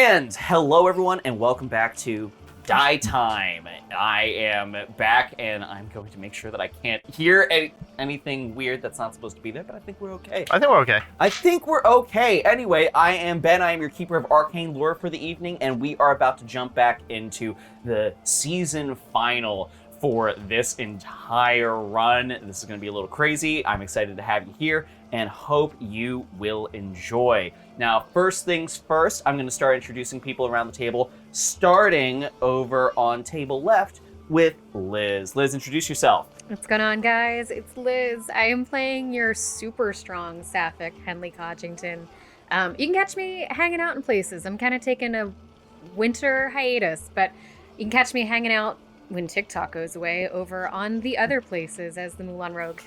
And hello everyone, and welcome back to Die Time. I am back, and I'm going to make sure that I can't hear anything weird that's not supposed to be there, but I think we're okay. I think we're okay. Anyway, I am Ben. I am your keeper of arcane lore for the evening, and we are about to jump back into the season final for this entire run. This is going to be a little crazy. I'm excited to have you here, and hope you will enjoy. Now, first things first, I'm going to start introducing people around the table, starting over on table left with Liz. Liz, introduce yourself. What's going on, guys? It's Liz. I am playing your super strong Sapphic, Henley Codgington. You can catch me hanging out in places. I'm kind of taking a winter hiatus, but you can catch me hanging out when TikTok goes away over on the other places as the Mulan Rogue.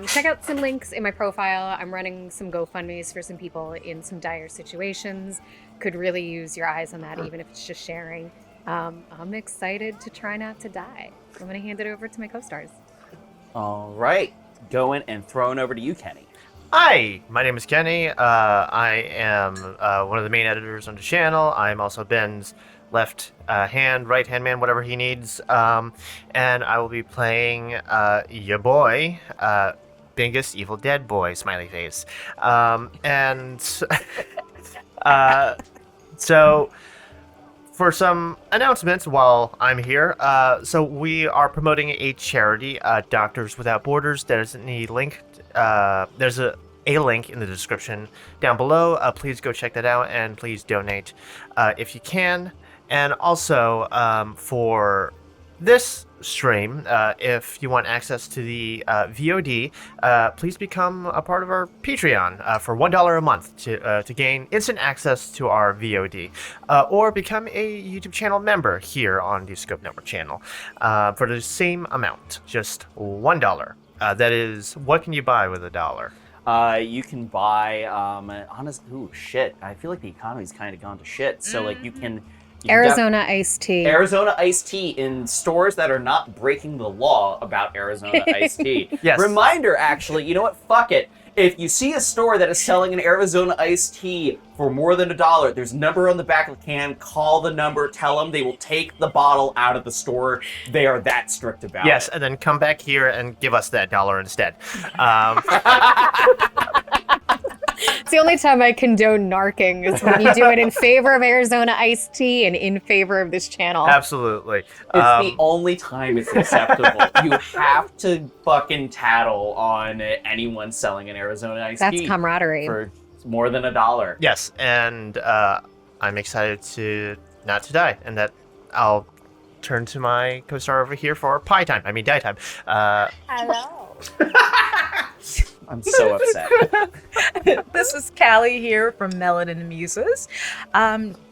Check out some links in my profile. I'm running some GoFundMes for some people in some dire situations. Could really use your eyes on that, even if it's just sharing. I'm excited to try not to die. I'm going to hand it over to my co-stars. All right. Going and throwing over to you, Kenny. Hi, my name is Kenny. I am one of the main editors on the channel. I'm also Ben's left hand, right hand man, whatever he needs. And I will be playing your boy, Bingus Evil Dead Boy, smiley face. So for some announcements while I'm here, so we are promoting a charity, Doctors Without Borders. There's a link. There's a link in the description down below. Please go check that out and please donate if you can. And also, for this stream, if you want access to the VOD, please become a part of our Patreon for $1 a month to gain instant access to our VOD, or become a YouTube channel member here on the Scope Network channel for the same amount, just $1. That is, what can you buy with $1? You can buy, ooh, shit. I feel like the economy's kind of gone to shit. So, like, you can Arizona iced tea. Arizona iced tea in stores that are not breaking the law about Arizona iced tea. Yes. Reminder, actually, you know what? Fuck it. If you see a store that is selling an Arizona iced tea for more than $1, there's a number on the back of the can. Call the number. Tell them they will take the bottle out of the store. They are that strict about it. Yes, and then come back here and give us that $1 instead. It's the only time I condone narking is when you do it in favor of Arizona iced tea and in favor of this channel. Absolutely. It's the only time it's acceptable. You have to fucking tattle on anyone selling an Arizona iced tea. That's camaraderie. For more than $1. Yes, and I'm excited to not to die, and that I'll turn to my co-star over here for die time. Hello. I'm so upset. This is Callie here from Melanin Muses.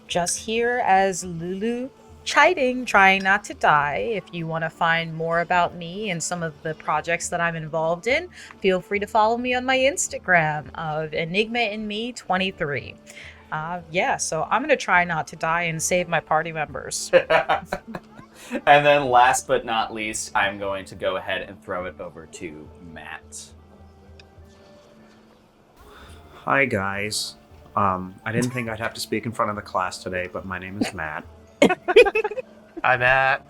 Just here as Lulu chiding, trying not to die. If you want to find more about me and some of the projects that I'm involved in, feel free to follow me on my Instagram of EnigmaInMe23. So I'm going to try not to die and save my party members. And then last but not least, I'm going to go ahead and throw it over to Matt. Hi guys. I didn't think I'd have to speak in front of the class today, but my name is Matt. Hi, Matt.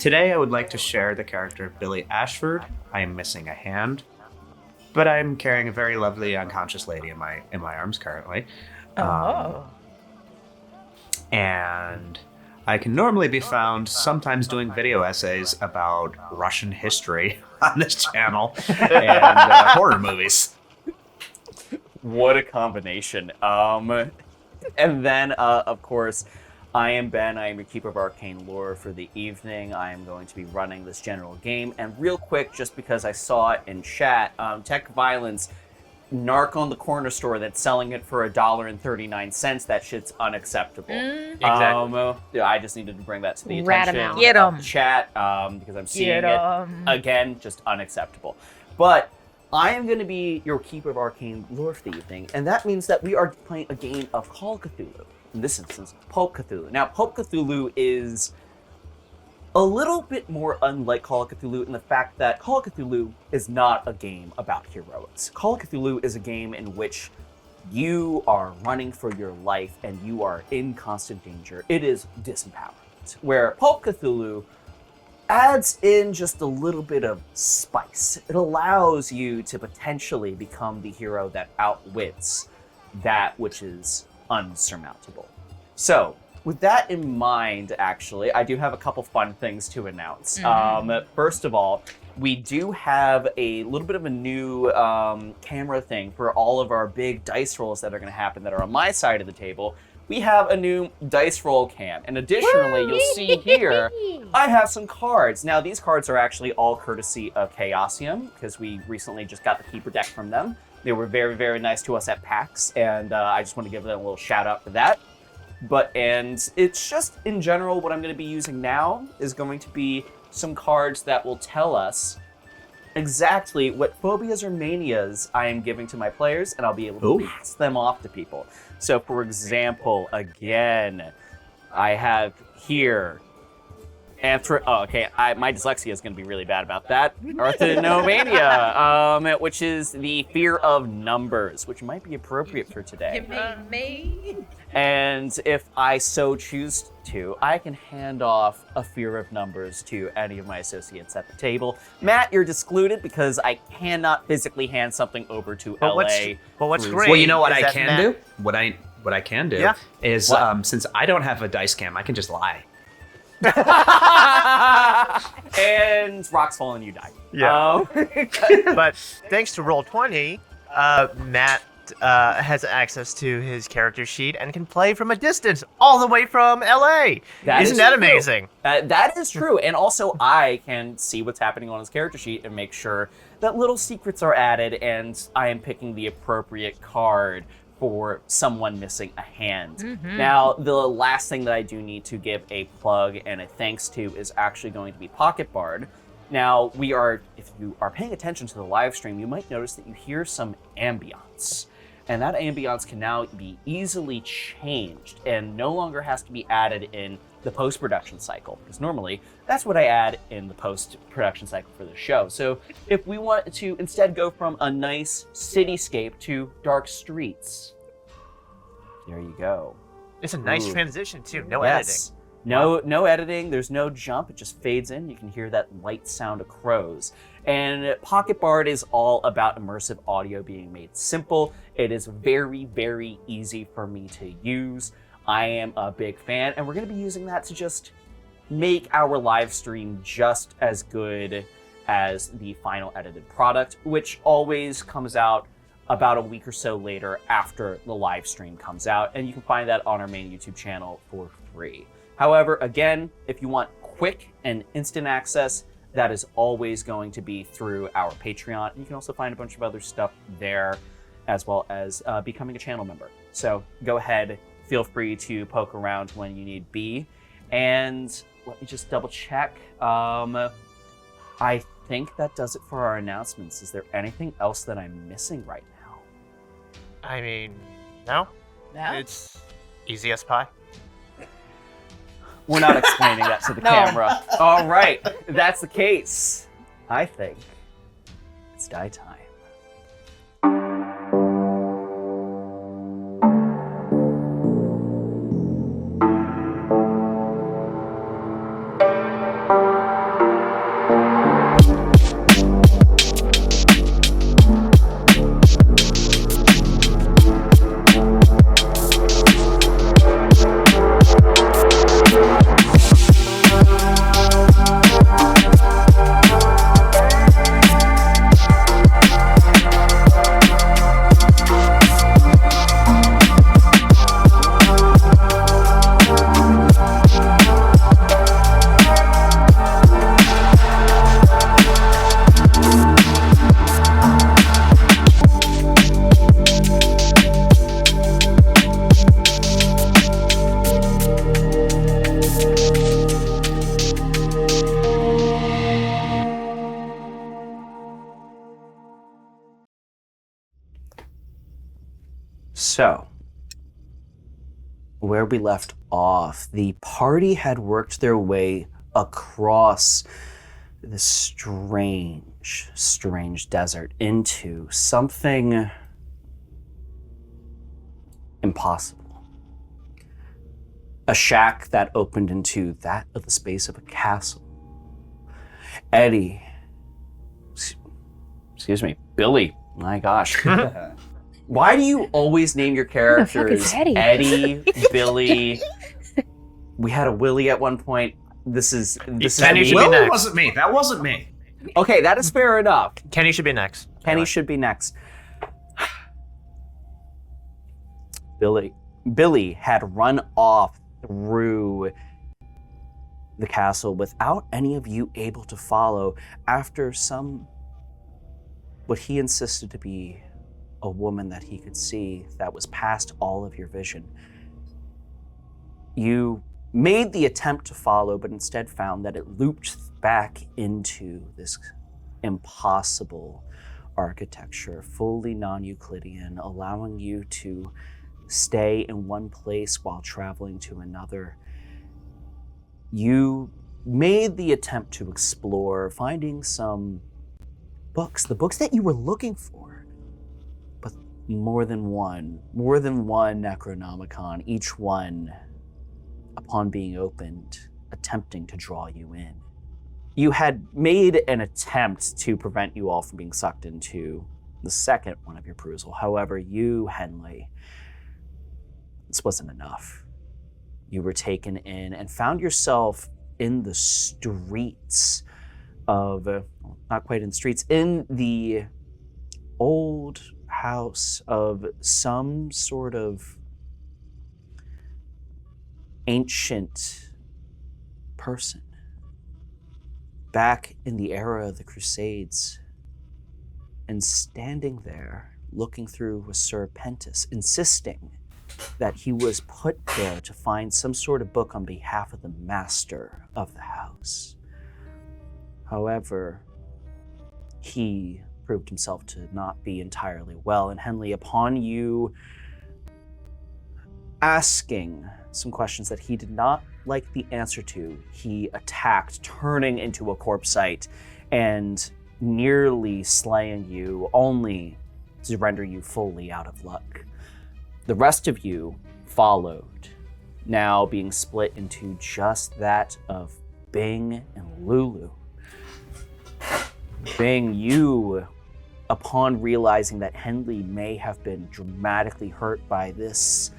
Today I would like to share the character of Billy Ashford. I am missing a hand, but I'm carrying a very lovely unconscious lady in my arms currently. And I can normally be found sometimes doing video essays about Russian history on this channel and horror movies. What a combination. And then, of course, I am Ben. I am your keeper of arcane lore for the evening. I am going to be running this general game. And real quick, just because I saw it in chat, Tech Violence, narc on the corner store that's selling it for $1.39. That shit's unacceptable. Exactly. I just needed to bring that to the Rat attention amount. of the chat because I'm seeing it again, just unacceptable. But I am going to be your keeper of arcane lore for the evening, and that means that we are playing a game of Call of Cthulhu. In this instance, Pope Cthulhu. Now, Pope Cthulhu is a little bit more unlike Call of Cthulhu in the fact that Call of Cthulhu is not a game about heroics. Call of Cthulhu is a game in which you are running for your life and you are in constant danger. It is disempowerment, where Call of Cthulhu adds in just a little bit of spice. It allows you to potentially become the hero that outwits that which is unsurmountable. So, with that in mind, actually, I do have a couple fun things to announce. First of all, we do have a little bit of a new camera thing for all of our big dice rolls that are going to happen that are on my side of the table. We have a new dice roll cam. And additionally, you'll see here, I have some cards. Now, these cards are actually all courtesy of Chaosium, because we recently just got the keeper deck from them. They were very, very nice to us at PAX, and I just want to give them a little shout out for that. And it's just, in general, what I'm going to be using now is going to be some cards that will tell us exactly what phobias or manias I am giving to my players, and I'll be able to pass them off to people. So, for example, again, I have here my dyslexia is going to be really bad about that. Orthonomania, which is the fear of numbers, which might be appropriate for today. You mean me? And if I so choose to, I can hand off a fear of numbers to any of my associates at the table. Matt, you're excluded because I cannot physically hand something over to LA. What's great? Well, you know what I is can that do? What I can do is, since I don't have a dice cam, I can just lie. And rocks fall and you die. Yeah. But thanks to Roll20, Matt has access to his character sheet and can play from a distance all the way from LA. Isn't that amazing? That is true. And also I can see what's happening on his character sheet and make sure that little secrets are added and I am picking the appropriate card for someone missing a hand. Now, the last thing that I do need to give a plug and a thanks to is actually going to be Pocket Bard. Now, if you are paying attention to the live stream, you might notice that you hear some ambience. And that ambience can now be easily changed and no longer has to be added in the post-production cycle, because normally that's what I add in the post-production cycle for the show. So if we want to instead go from a nice cityscape to dark streets, there you go. It's a nice transition too. No Yes. editing. No editing, there's no jump, it just fades in. You can hear that light sound of crows. And Pocket Bard is all about immersive audio being made simple. It is very, very easy for me to use. I am a big fan, and we're going to be using that to just make our live stream just as good as the final edited product, which always comes out about a week or so later after the live stream comes out, and you can find that on our main YouTube channel for free. However, again, if you want quick and instant access, that is always going to be through our Patreon. You can also find a bunch of other stuff there, as well as becoming a channel member. So go ahead, feel free to poke around when you need be. And let me just double check. I think that does it for our announcements. Is there anything else that I'm missing right now? I mean, no. It's easy as pie. We're not explaining that to the camera. All right, if that's the case, I think it's die time. So, where we left off, the party had worked their way across this strange desert into something impossible. A shack that opened into that of the space of a castle. Eddie, excuse me, Billy, my gosh. Why do you always name your characters Eddie, Billy? We had a Willie at one point. This is Kenny should be next. Wasn't me. That wasn't me. Okay, that is fair enough. Kenny should be next. Kenny should be next. Billy had run off through the castle without any of you able to follow after what he insisted to be a woman that he could see that was past all of your vision. You made the attempt to follow, but instead found that it looped back into this impossible architecture, fully non-Euclidean, allowing you to stay in one place while traveling to another. You made the attempt to explore, finding some books, the books that you were looking for, but more than one Necronomicon, each one, upon being opened, attempting to draw you in. You had made an attempt to prevent you all from being sucked into the second one of your perusal. However, you, Henley, this wasn't enough. You were taken in and found yourself in the streets of, not quite in the streets, in the old house of some sort of ancient person. Back in the era of the Crusades, and standing there, looking through was Sir Pentus, insisting that he was put there to find some sort of book on behalf of the master of the house. However, he proved himself to not be entirely well, and Henley, upon you asking some questions that he did not like the answer to, he attacked, turning into a corpse site and nearly slaying you, only to render you fully out of luck. The rest of you followed, now being split into just that of Bing and Lulu. Bing, you, upon realizing that Henley may have been dramatically hurt by this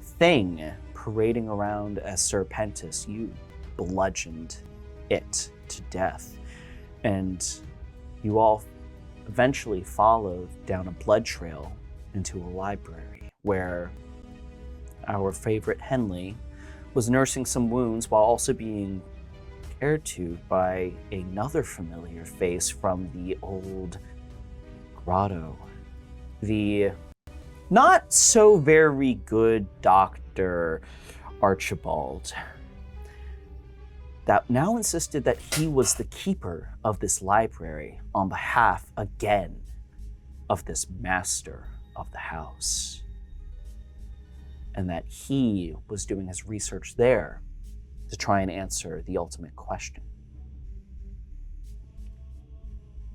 thing parading around as Sir Pentus, you bludgeoned it to death. And you all eventually followed down a blood trail into a library where our favorite Henley was nursing some wounds while also being cared to by another familiar face from the old grotto. The not so very good Dr. Archibald, that now insisted that he was the keeper of this library on behalf, again, of this master of the house. And that he was doing his research there to try and answer the ultimate question.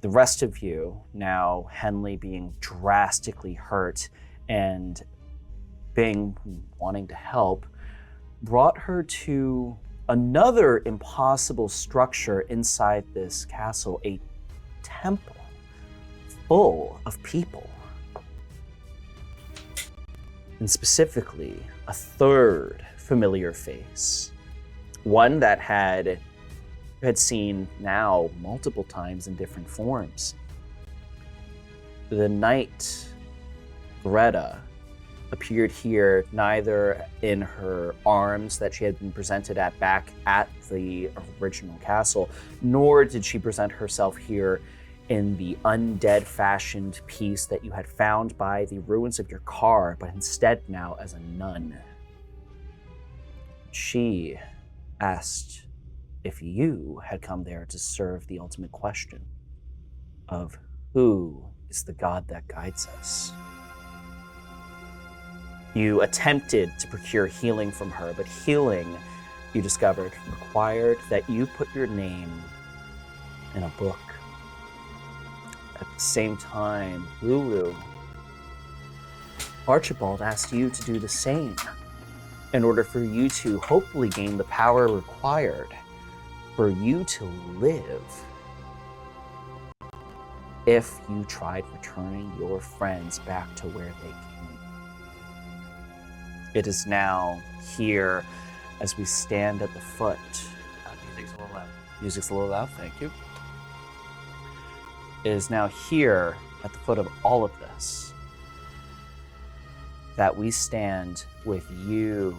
The rest of you, now Henley being drastically hurt and Bing wanting to help, brought her to another impossible structure inside this castle, a temple full of people. And specifically, a third familiar face. One that had seen now multiple times in different forms. The knight, Greta, appeared here neither in her arms that she had been presented back at the original castle, nor did she present herself here in the undead fashioned piece that you had found by the ruins of your car, but instead now as a nun. She asked if you had come there to serve the ultimate question of who is the god that guides us. You attempted to procure healing from her, but healing, you discovered, required that you put your name in a book. At the same time, Lulu, Archibald asked you to do the same in order for you to hopefully gain the power required for you to live. If you tried returning your friends back to where they came. It is now here as we stand at the foot. Music's a little loud. Music's a little loud, thank you. It is now here at the foot of all of this that we stand with you,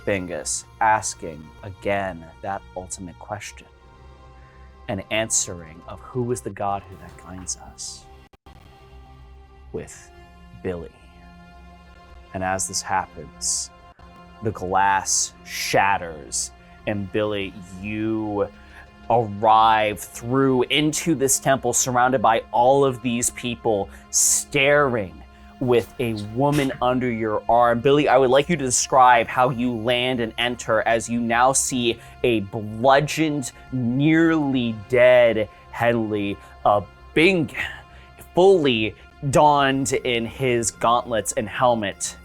Bingus, asking again that ultimate question and answering of who is the god who that guides us with Billy. And as this happens, the glass shatters, and Billy, you arrive through into this temple surrounded by all of these people staring with a woman under your arm. Billy, I would like you to describe how you land and enter as you now see a bludgeoned, nearly dead Henley, Bing, fully donned in his gauntlets and helmet,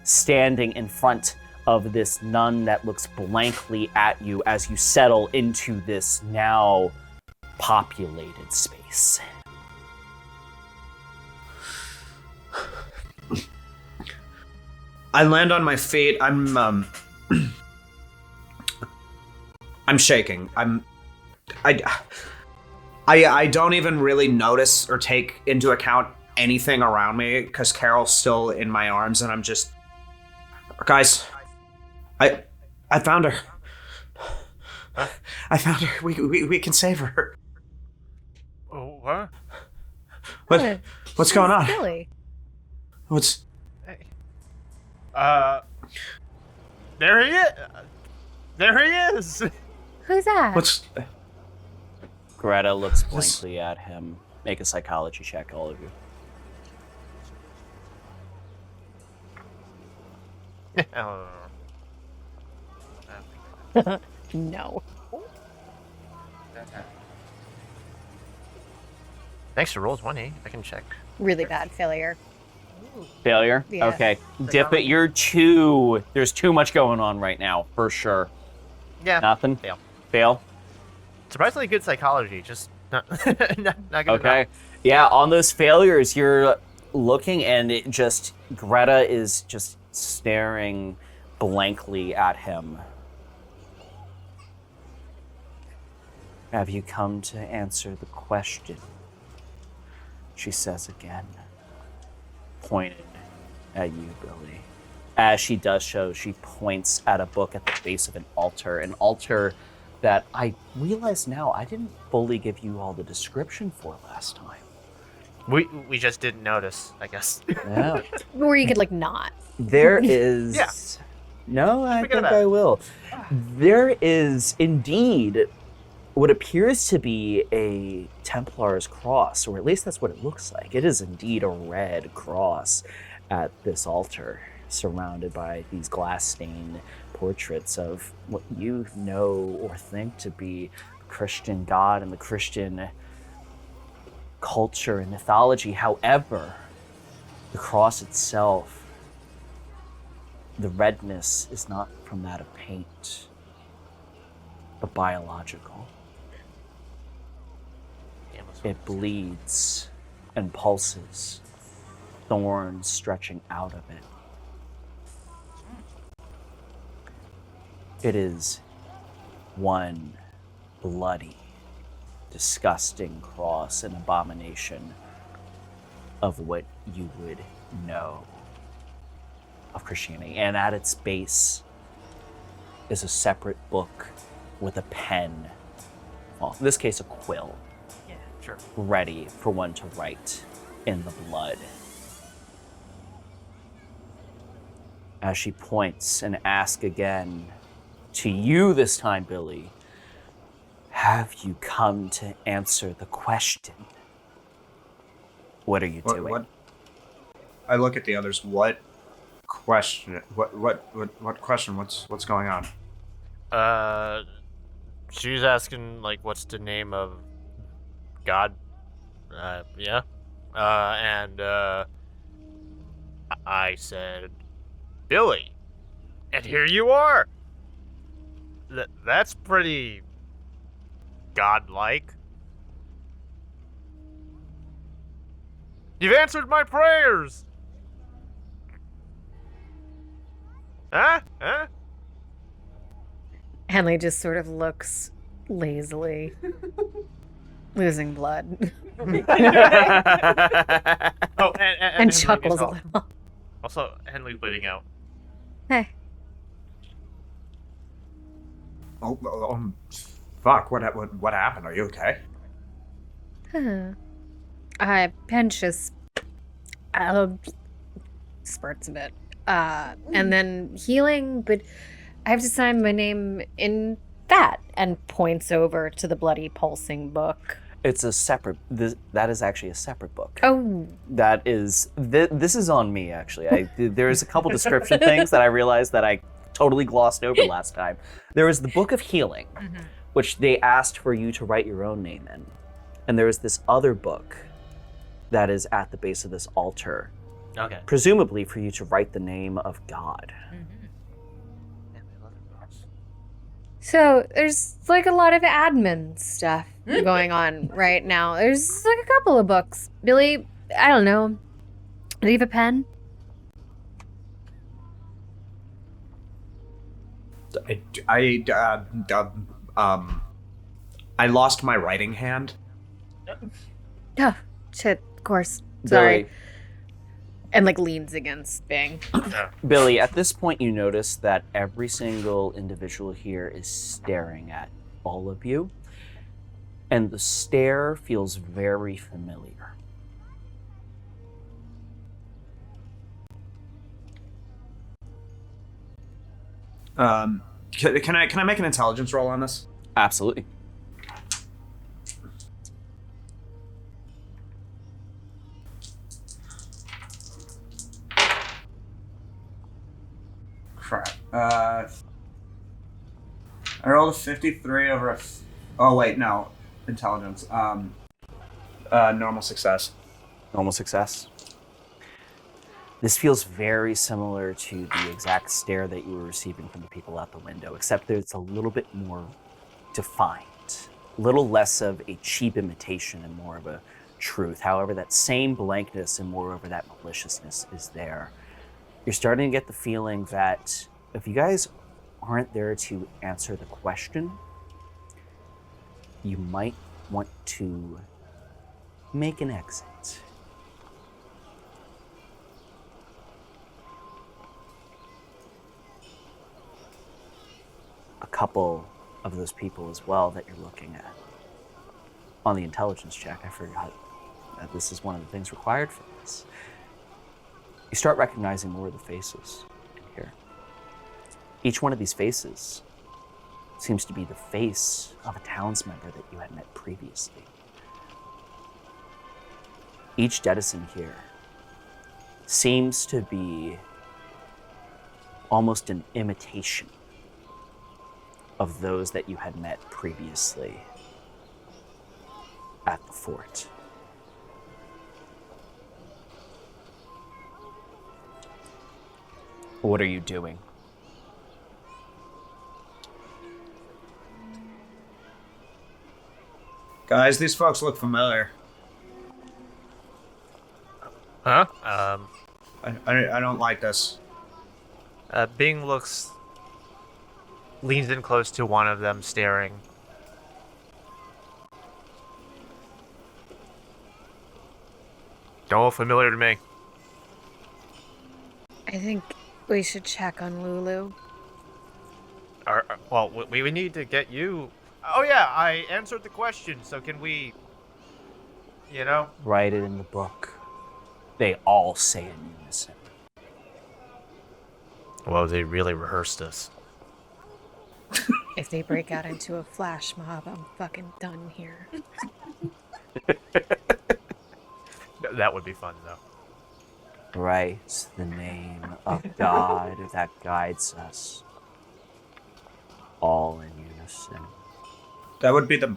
standing in front of this nun that looks blankly at you as you settle into this now populated space. I land on my feet. I'm shaking. I don't even really notice or take into account anything around me because Carol's still in my arms, and I'm just, guys, I found her. Huh? I found her. We can save her. Oh, what? What's going on? Billy. What's? There he is. There he is. Who's that? What's? Greta looks blankly at him. Make a psychology check, all of you. No. Thanks for rolls 1, I can check. Really bad failure. Failure? Yeah. Okay. Dip it, you're too... There's too much going on right now, for sure. Yeah. Nothing? Fail. Fail? Surprisingly good psychology, just not good Okay. enough. Yeah, on those failures, you're looking and it just... Greta is just staring blankly at him. Have you come to answer the question? She says again, pointed at you, Billy. As she does so, she points at a book at the base of an altar that I realize now I didn't fully give you all the description for last time. We just didn't notice, I guess. Yeah. Or you could, like, not. There is... Yeah. No, I Forget think about it. I will. There is indeed what appears to be a Templar's cross, or at least that's what it looks like. It is indeed a red cross at this altar, surrounded by these glass-stained portraits of what you know or think to be Christian God and the Christian culture and mythology. However, the cross itself, the redness is not from that of paint, but biological. It bleeds and pulses, thorns stretching out of it. It is one bloody, disgusting cross, an abomination of what you would know of Christianity. And at its base is a separate book with a pen, well, in this case a quill, Sure. ready for one to write in the blood. As she points and asks again, to you this time, Billy, have you come to answer the question? What are you doing? What? I look at the others. What question? What question? What's going on? She was asking, like, what's the name of God? Yeah. I said, Billy. And here you are. That's pretty godlike. You've answered my prayers. Huh? Henley just sort of looks lazily, losing blood, Oh, and chuckles a little. Also, Henley's bleeding out. Hey. Fuck, what happened? Are you okay? I pinches spurts a bit. And then healing, but I have to sign my name in that, and points over to the bloody pulsing book. It's a separate. That is actually a separate book. Oh. That is. This is on me, actually. There's a couple description things that I realized that I totally glossed over last time. There was the Book of Healing, which they asked for you to write your own name in. And there is this other book that is at the base of this altar. Okay. Presumably for you to write the name of God. So there's like a lot of admin stuff going on right now. There's like a couple of books. Billy, I don't know. Do you have a pen? I lost my writing hand. Oh, shit, of course. Sorry. Billy, And like leans against Bing. Billy, at this point you notice that every single individual here is staring at all of you. And the stare feels very familiar. Can I make an intelligence roll on this? Absolutely. Crap. I rolled a 53 over a... Oh, wait, no. Intelligence. Normal success. Normal success. This feels very similar to the exact stare that you were receiving from the people out the window, except that it's a little bit more defined. A little less of a cheap imitation and more of a truth. However, that same blankness and moreover that maliciousness is there. You're starting to get the feeling that if you guys aren't there to answer the question, you might want to make an exit. A couple of those people as well that you're looking at. On the intelligence check, I forgot that this is one of the things required for this. You start recognizing more of the faces in here. Each one of these faces seems to be the face of a townsmember that you had met previously. Each denizen here seems to be almost an imitation of those that you had met previously at the fort. What are you doing? Guys, these folks look familiar. Huh? I don't like this. Bing leans in close to one of them, staring. Don't look familiar to me. I think we should check on Lulu. Well, we need to get you... Oh yeah, I answered the question, so can we... You know? Write it in the book. They all say in unison. Well, they really rehearsed us. If they break out into a flash mob, I'm fucking done here. That would be fun, though. Write the name of God that guides us. All in unison. That would be the...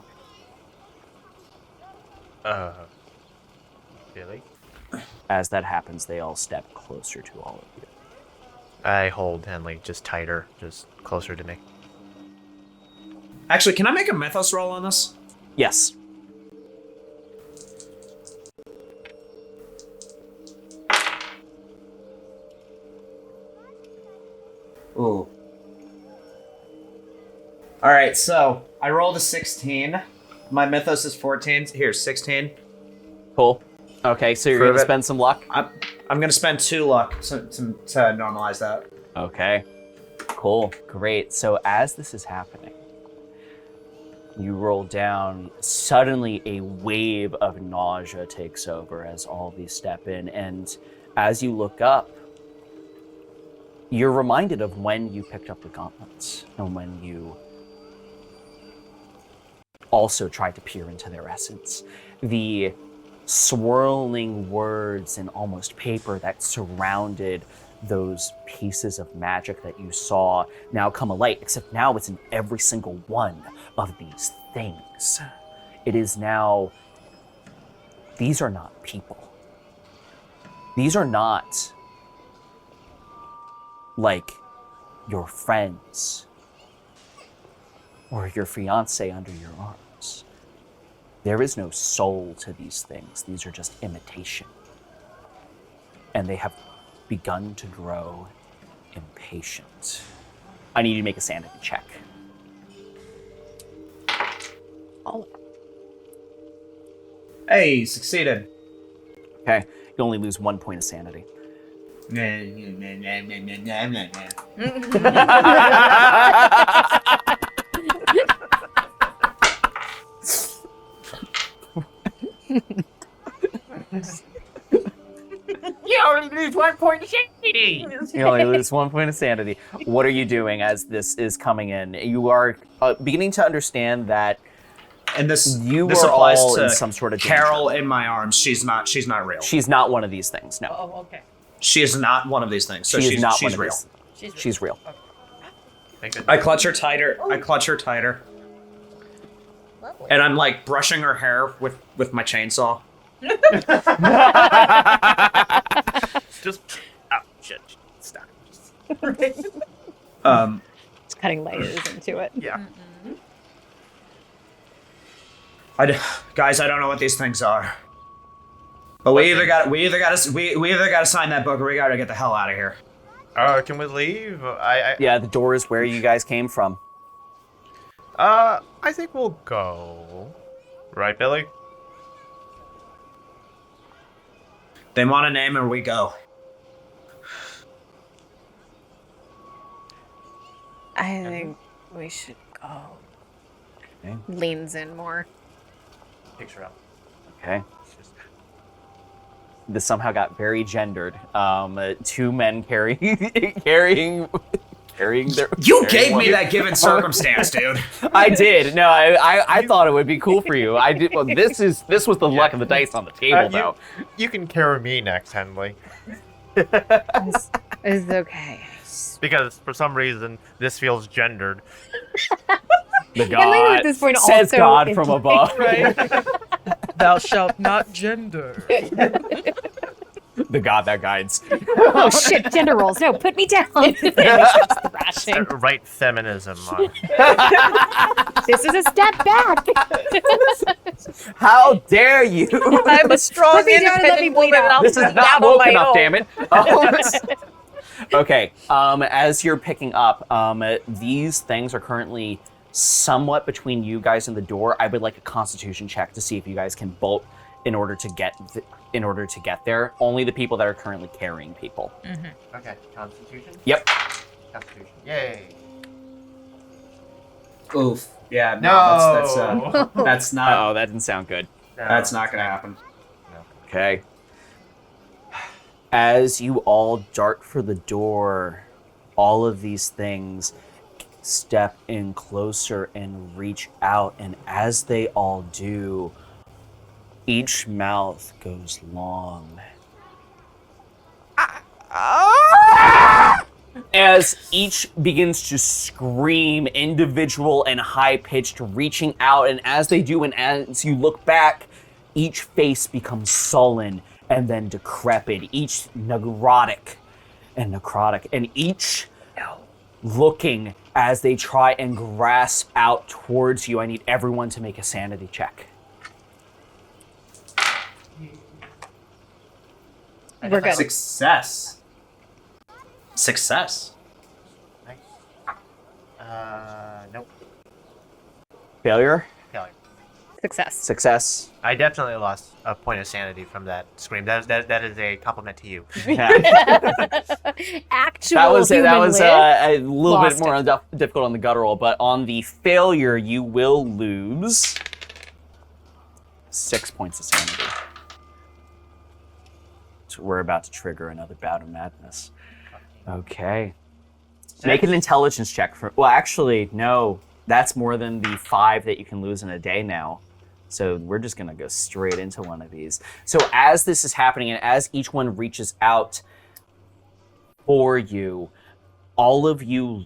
Billy? As that happens, they all step closer to all of you. I hold Henley just tighter, just closer to me. Actually, can I make a Mythos roll on this? Yes. Ooh. All right, so I rolled a 16. My Mythos is 14. Here, 16. Cool. Okay, so you're Prove going to it. spend some luck? I'm going to spend 2 luck to normalize that. Okay. Cool. Great. So as this is happening, you roll down. Suddenly, a wave of nausea takes over as all of these step in. And as you look up, you're reminded of when you picked up the gauntlets and when you also tried to peer into their essence. The swirling words and almost paper that surrounded those pieces of magic that you saw now come alight, except now it's in every single one of these things. It is now, these are not people. These are not like your friends or your fiance under your arms. There is no soul to these things. These are just imitation. And they have begun to grow impatient. I need you to make a sanity check. Hey, succeeded. Okay, you only lose 1 point of sanity. You only lose 1 point of sanity. You only lose 1 point of sanity. What are you doing as this is coming in? You are beginning to understand that And this this applies all to in some sort of danger. Carol in my arms. She's not real. She's not one of these things. No, Oh, okay. She is not one of these things. So she is not she's one real. of these. She's real. I clutch her tighter. And I'm like brushing her hair with my chainsaw. Just, oh, shit. Stop. It's cutting layers into it. Yeah. Guys, I don't know what these things are. But we either got to sign that book or we got to get the hell out of here. Can we leave? Yeah, the door is where you guys came from. I think we'll go. Right, Billy? They want a name and we go. I think we should go. Okay. Leans in more. Picture up. Okay. This somehow got very gendered. 2 men carrying their. You carrying gave me one- that given circumstance, dude. I did. No, I thought it would be cool for you. I did. Well, this was the luck of the dice on the table, though. You can carry me next, Henley. It's okay. Because for some reason, this feels gendered. The Henley God at this point says also God is from like- above. Thou shalt not gender. The God that guides. Oh shit, gender roles. No, put me down. And he starts thrashing. Right feminism. This is a step back. How dare you? I'm a strong, Put me down and let me independent bleed woman. out. I'll This is stand not on woke my enough, own. damn it. Okay, as you're picking up, these things are currently somewhat between you guys and the door. I would like a Constitution check to see if you guys can bolt in order to get there. Only the people that are currently carrying people. Okay, Constitution? Yep. Constitution. Yay. Oof. Yeah. No. That's not. Oh, that didn't sound good. That's not gonna happen. Okay. As you all dart for the door, all of these things step in closer and reach out, and as they all do, each mouth goes long. As each begins to scream, individual and high-pitched, reaching out, and as they do, and as you look back, each face becomes sullen and then decrepit, each necrotic, and each looking as they try and grasp out towards you. I need everyone to make a sanity check. We're good. Success. Nice. Nope. Failure? Failure. Success. I definitely lost a point of sanity from that scream. That is a compliment to you. Yeah. Actual That was human a little bit Lost more difficult on the guttural, but on the failure, you will lose 6 points of sanity. So we're about to trigger another bout of madness. Okay. Make an intelligence check for. Well, actually, no. That's more than the 5 that you can lose in a day now. So we're just gonna go straight into one of these. So as this is happening, and as each one reaches out for you, all of you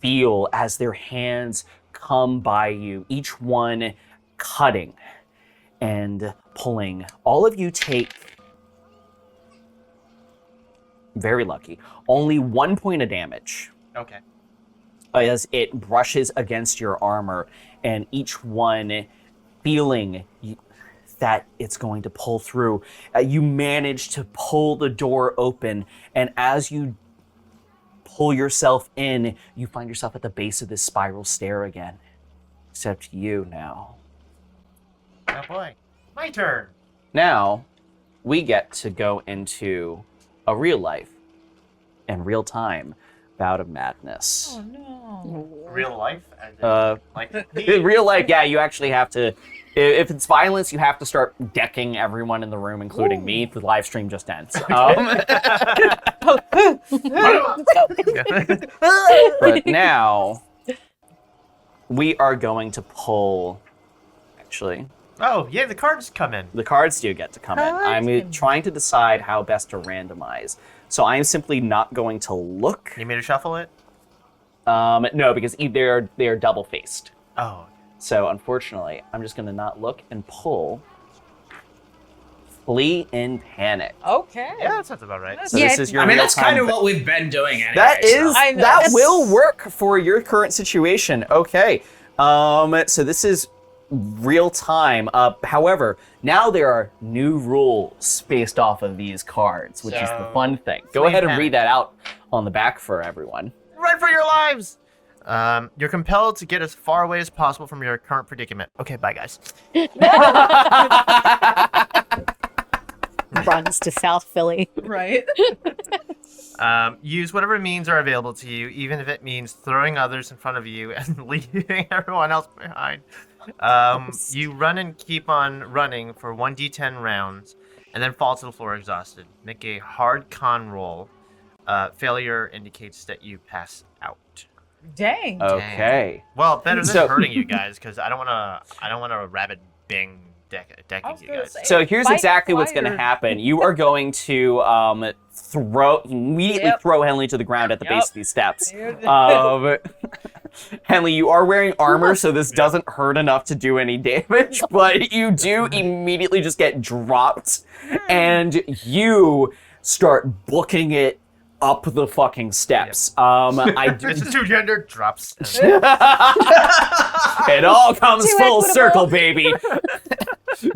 feel as their hands come by you, each one cutting and pulling. All of you take, very lucky, only 1 point of damage. Okay. As it brushes against your armor, and each one feeling that it's going to pull through. You manage to pull the door open, and as you pull yourself in, you find yourself at the base of this spiral stair again. Except you now. Oh boy. My turn. Now, we get to go into a real life and real time bout of madness. Oh no. Real life? As in, like In real life, yeah, you actually have to, if it's violence, you have to start decking everyone in the room, including me. The live stream just ends. But now, we are going to pull, actually, Oh, yeah, the cards come in. the cards do get to come in. I'm trying to decide how best to randomize. So I'm simply not going to look. You mean to shuffle it? No, because they're double-faced. Oh. So unfortunately, I'm just going to not look and pull Flee in Panic. Okay. Yeah, that sounds about right. So Yeah, this is your I mean, that's real-time kind of what we've been doing anyway. That is, I know. that That's- will work for your current situation. Okay. So this is real time. However, now there are new rules based off of these cards, which is the fun thing. Go Flee ahead and Panic. read that out on the back for everyone. Run for your lives! You're compelled to get as far away as possible from your current predicament. Okay, bye, guys. runs to South Philly. Right. Use whatever means are available to you, even if it means throwing others in front of you and leaving everyone else behind. You run and keep on running for 1d10 rounds, and then fall to the floor exhausted. Make a hard con roll. Failure indicates that you pass out. Dang. Okay. Well, better than So- hurting you guys, because I don't want to rabid bing decking you guys. So here's Bite exactly what's going to fire. happen. You are going to immediately Yep. throw Henley to the ground at the base Yep. of these steps. Henley, you are wearing armor, so this doesn't hurt enough to do any damage, but you do immediately just get dropped, and you start booking it up the fucking steps. This is too gender drops. It all comes Too full equitable. circle, baby.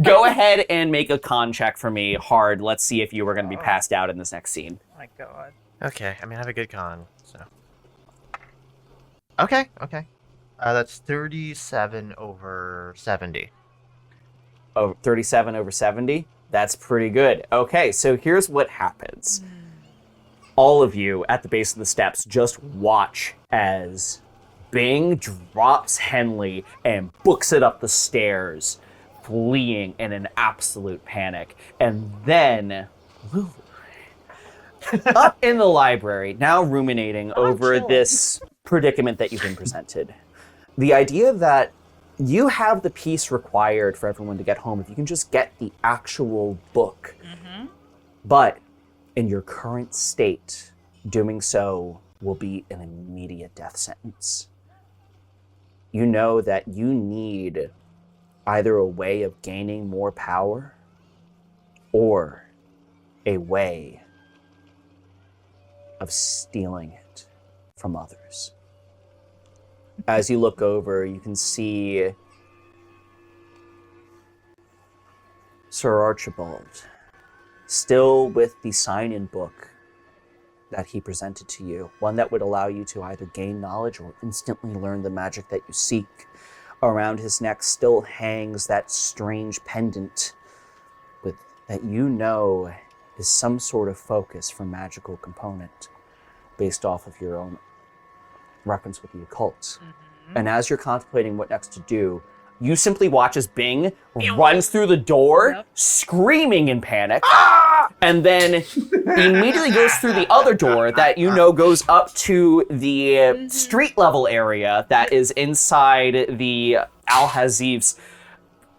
Go ahead and make a con check for me, hard. Let's see if you are going to be passed out in this next scene. Oh my god. Okay, I mean, I have a good con, so. Okay. That's 37 over 70. Oh, 37 over 70? That's pretty good. Okay, so here's what happens. All of you at the base of the steps just watch as Bing drops Henley and books it up the stairs, fleeing in an absolute panic. And then Lulu, up in the library, now ruminating over this predicament that you've been presented. The idea that you have the piece required for everyone to get home if you can just get the actual book. But in your current state, doing so will be an immediate death sentence. You know that you need either a way of gaining more power or a way of stealing it from others. As you look over, you can see Sir Archibald, still with the sign-in book that he presented to you, one that would allow you to either gain knowledge or instantly learn the magic that you seek. Around his neck still hangs that strange pendant that you know is some sort of focus for magical component based off of your own reference with the occult. And as you're contemplating what next to do, you simply watch as Bing runs through the door, screaming in panic, and then immediately goes through the other door that you know goes up to the street level area that is inside the Alzif's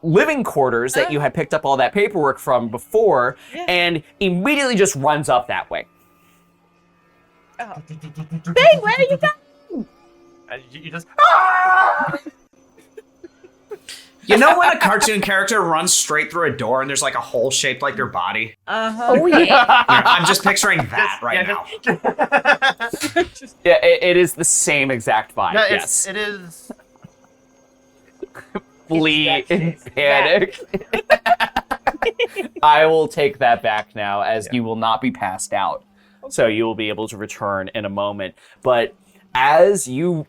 living quarters that you had picked up all that paperwork from before, and immediately just runs up that way. Bing, where are you going? You just... You know when a cartoon character runs straight through a door and there's like a hole shaped like their body? Oh, yeah. I'm just picturing that now. Yeah, it is the same exact vibe, No, yes. it is... Flee in panic. I will take that back now, as you will not be passed out. So you will be able to return in a moment. But as you...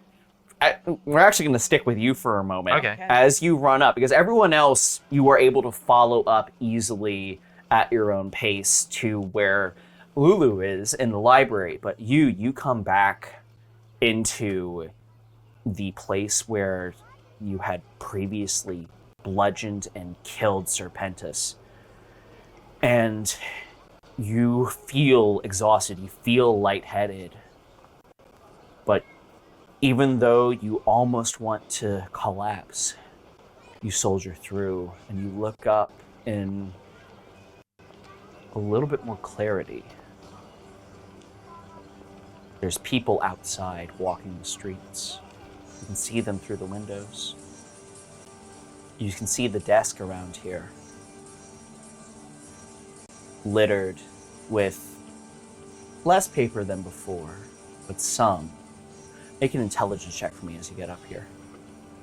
we're actually going to stick with you for a moment. Okay. As you run up, because everyone else, you are able to follow up easily at your own pace to where Lulu is in the library. But you come back into the place where you had previously bludgeoned and killed Serpentis. And you feel exhausted, you feel lightheaded. But even though you almost want to collapse, you soldier through and you look up in a little bit more clarity. There's people outside walking the streets. You can see them through the windows. You can see the desk around here, littered with less paper than before, but some. Make an intelligence check for me as you get up here.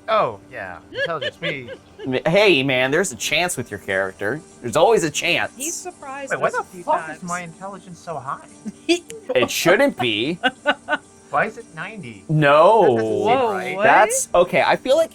Oh, yeah. Intelligence, me. Hey, man, there's a chance with your character. There's always a chance. He's surprised Wait, why us the a few fuck times. is my intelligence so high? It shouldn't be. Why is it 90? No. Whoa, right? what? That's okay. I feel like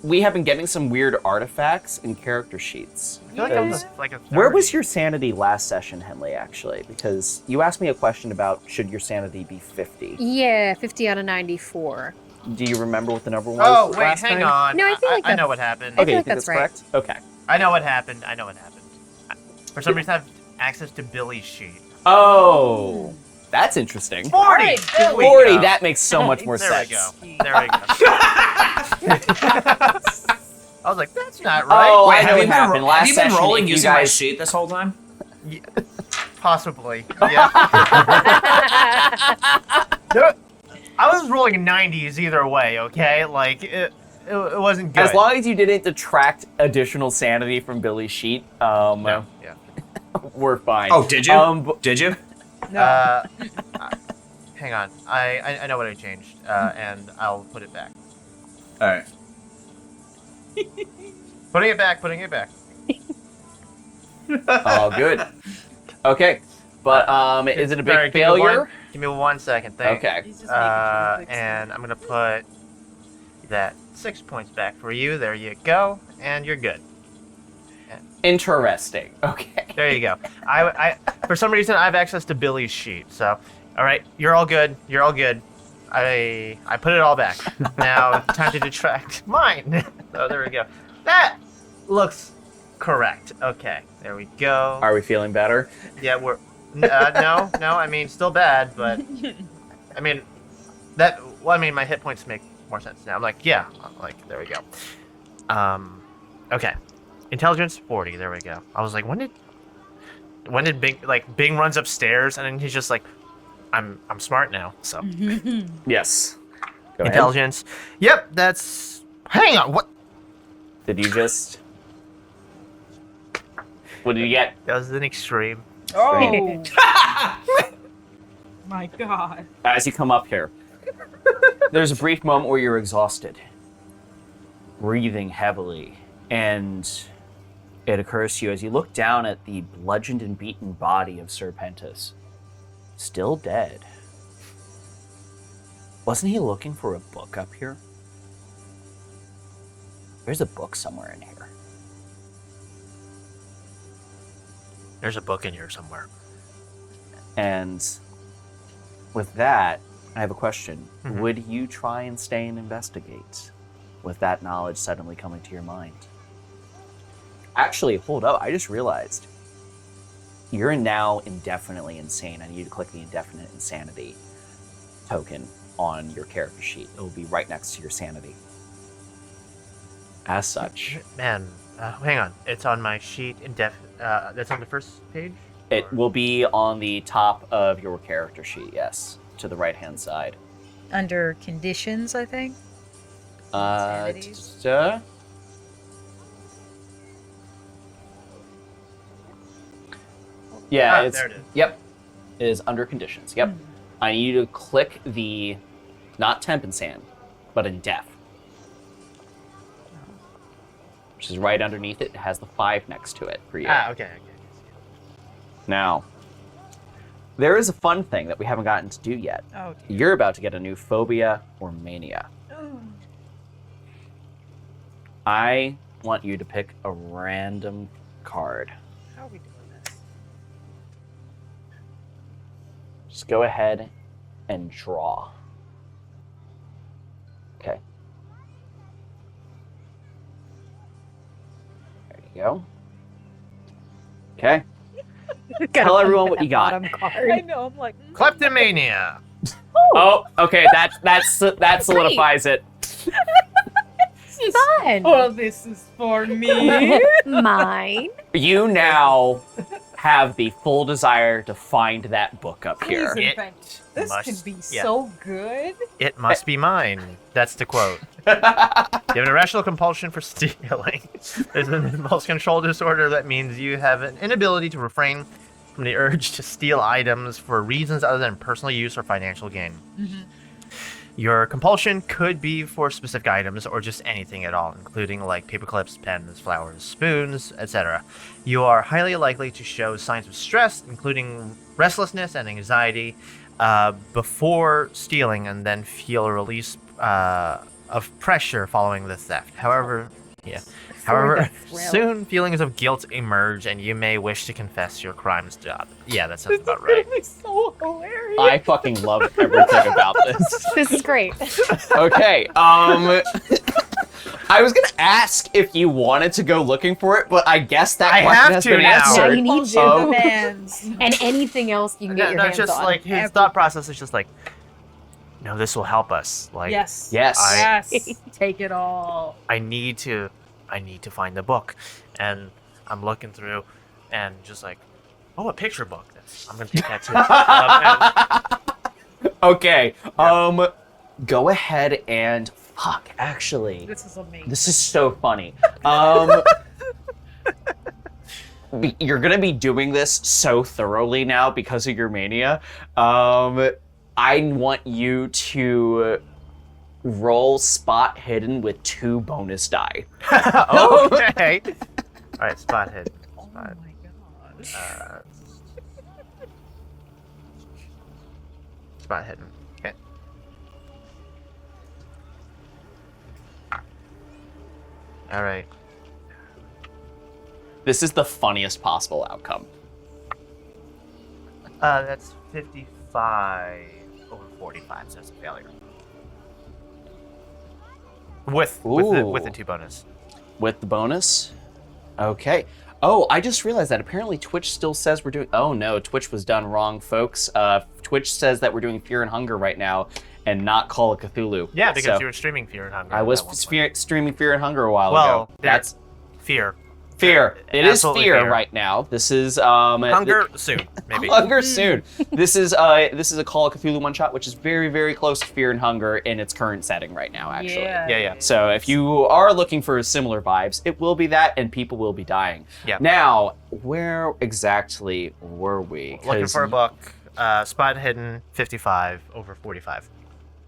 we have been getting some weird artifacts and character sheets. I feel like I was like a 30. Where was your sanity last session, Henley, actually? Because you asked me a question about should your sanity be 50. Yeah, 50 out of 94. Do you remember what the number was? Oh, wait, last hang time? on. No, I feel like I know that's- what happened. I Okay, feel you like think that's that's right. correct? Okay. I know what happened. For some reason, I have access to Billy's sheet. Oh, that's interesting. 40! Alright, There we 40, go. that makes so much more There sense. we go. There we go. I was like, that's not right. Oh, I Wait, know what have happened. you Last been session, rolling if you using my guys- sheet this whole time? Yeah, possibly. Yeah. I was rolling 90s either way, okay? Like, it wasn't good. As long as you didn't detract additional sanity from Billy's sheet, No, yeah. we're fine. Oh, did you? But- Did you? No. Hang on. I know what I changed, and I'll put it back. All right. Putting it back. Oh, good. Okay, but is it a big Sorry, failure? Give me 1 second, thank Okay. He's just making sure he fixes and it. I'm gonna put that 6 points back for you. There you go, and you're good. Interesting. Okay. There you go. I for some reason I have access to Billy's sheet, so all right, you're all good. I put it all back. Now time to detract mine. So there we go. That looks correct. Okay, there we go. Are we feeling better? Yeah, we're no. I mean, still bad, but I mean that. Well, I mean, my hit points make more sense now. I'm like, yeah, like there we go. Okay, intelligence 40. There we go. I was like, when did Bing runs upstairs and then he's just like, I'm smart now. So Yes. Go ahead. intelligence. Yep, that's. Hang on. What? Did you just? What did you get? That was an extreme. Oh. My God. As you come up here, there's a brief moment where you're exhausted, breathing heavily, and it occurs to you as you look down at the bludgeoned and beaten body of Serpentis, still dead. Wasn't he looking for a book up here? There's a book somewhere in here. There's a book in here somewhere. And with that, I have a question. Mhm. Would you try and stay and investigate with that knowledge suddenly coming to your mind? Actually, hold up. I just realized you're now indefinitely insane. I need you to click the indefinite insanity token on your character sheet. It will be right next to your sanity. As such, Man, hang on. It's on my sheet. That's on the first page? it will be on the top of your character sheet, yes, to the right-hand side. Under conditions, I think. Insanities? Yeah, it's, there it is. Yep, it is under conditions. Yep. I need you to click the, not temp and sand, but in def. Which is right underneath it. It has the 5 next to it for you. Okay. Now, there is a fun thing that we haven't gotten to do yet. Oh, dear. You're about to get a new phobia or mania. I want you to pick a random card. How are we doing this? Just go ahead and draw. Okay. There you go. Okay. Tell everyone what you got. Bottom card. I know. I'm like. Kleptomania. Oh, okay. That solidifies it. Fun. Oh, this is for me. Mine. You now have the full desire to find that book up here. Please, It invent. This must- could be yeah. so good. It must be mine. That's the quote. You have an irrational compulsion for stealing. There's an impulse control disorder that means you have an inability to refrain from the urge to steal items for reasons other than personal use or financial gain. Your compulsion could be for specific items or just anything at all, including like paper clips, pens, flowers, spoons, etc. You are highly likely to show signs of stress, including restlessness and anxiety, before stealing, and then feel a release of pressure following the theft. However, soon feelings of guilt emerge, and you may wish to confess your crimes to others. Yeah, that sounds about right. This is so hilarious. I fucking love everything about this. This is great. Okay, I was gonna ask if you wanted to go looking for it, but I guess that I question have has to been now. Yeah, answered. you need to. Oh. demands. And anything else you can get your hands just on. like his thought process is just like, no, this will help us. Like, Yes. Yes. Yes. Take it all. I need to find the book, and I'm looking through, and just like, oh, a picture book. I'm gonna take that too. Okay, go ahead and fuck. Actually, This is amazing. this is so funny. You're gonna be doing this so thoroughly now because of your mania. I want you to roll spot hidden with 2 bonus die. Okay. All right, spot hidden. Oh Spot. my gosh. Spot hidden. Okay. All right. This is the funniest possible outcome. That's 55 over 45, so it's a failure. With the 2 bonus. With the bonus? Okay. Oh, I just realized that apparently Twitch still says we're doing... Oh no, Twitch was done wrong, folks. Twitch says that we're doing Fear and Hunger right now and not Call of Cthulhu. Yeah, because So you were streaming Fear and Hunger. I was at one point. streaming Fear and Hunger a while Well, ago. That's... Fear. Fear. It is Absolutely fear right now. This is Hunger soon, maybe. Hunger soon. This is a Call of Cthulhu one shot, which is very, very close to Fear and Hunger in its current setting right now, actually. Yeah. So if you are looking for similar vibes, it will be that, and people will be dying. Yeah. Now, where exactly were we? Looking for a book. Spot hidden 55 over 45.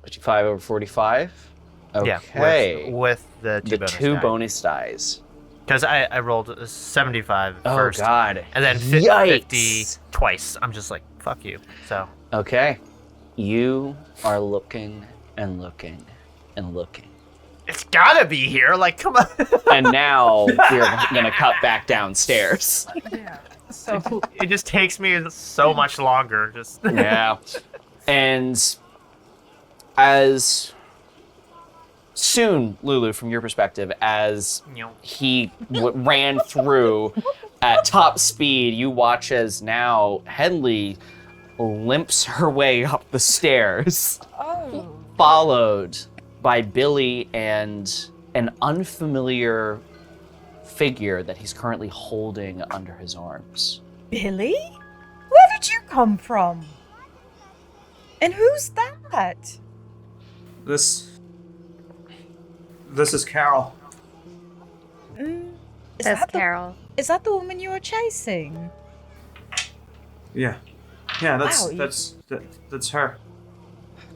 55 over 45? Okay. Yeah, with the two bonus dice. Because I rolled a 75 Oh, first. God. And then Yikes. 50 twice. I'm just like, fuck you. So. Okay. You are looking and looking and looking. It's gotta be here. Like, come on. And now we're gonna cut back downstairs. Yeah. So It just takes me so much longer. Just. Yeah. And as soon, Lulu, from your perspective, as he ran through at top speed, you watch as now Henley limps her way up the stairs, followed by Billy and an unfamiliar figure that he's currently holding under his arms. Billy? Where did you come from? And who's that? This is Carol. That's Carol. Is that the woman you were chasing? Yeah, Wow, that's her.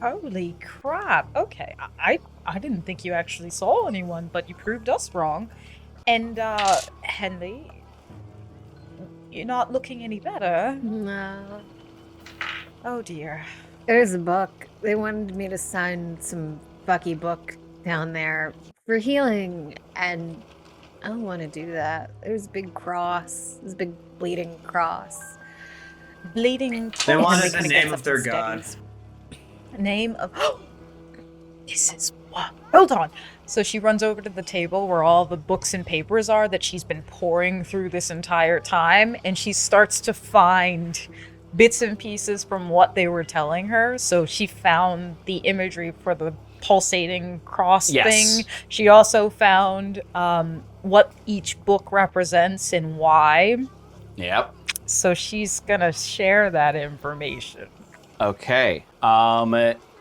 Holy crap. Okay, I didn't think you actually saw anyone, but you proved us wrong. And, Henley, you're not looking any better. No. Oh, dear. There's a book. They wanted me to sign some fucky book down there for healing, and I don't want to do that. There's a big cross. There's a big bleeding cross. Bleeding. They wanted Henley the kinda name gets of up their and god. steadies. Name of. This is what. Hold on. So she runs over to the table where all the books and papers are that she's been pouring through this entire time, and she starts to find bits and pieces from what they were telling her. So she found the imagery for the pulsating cross thing. She also found what each book represents and why. Yep. So she's gonna share that information. Okay.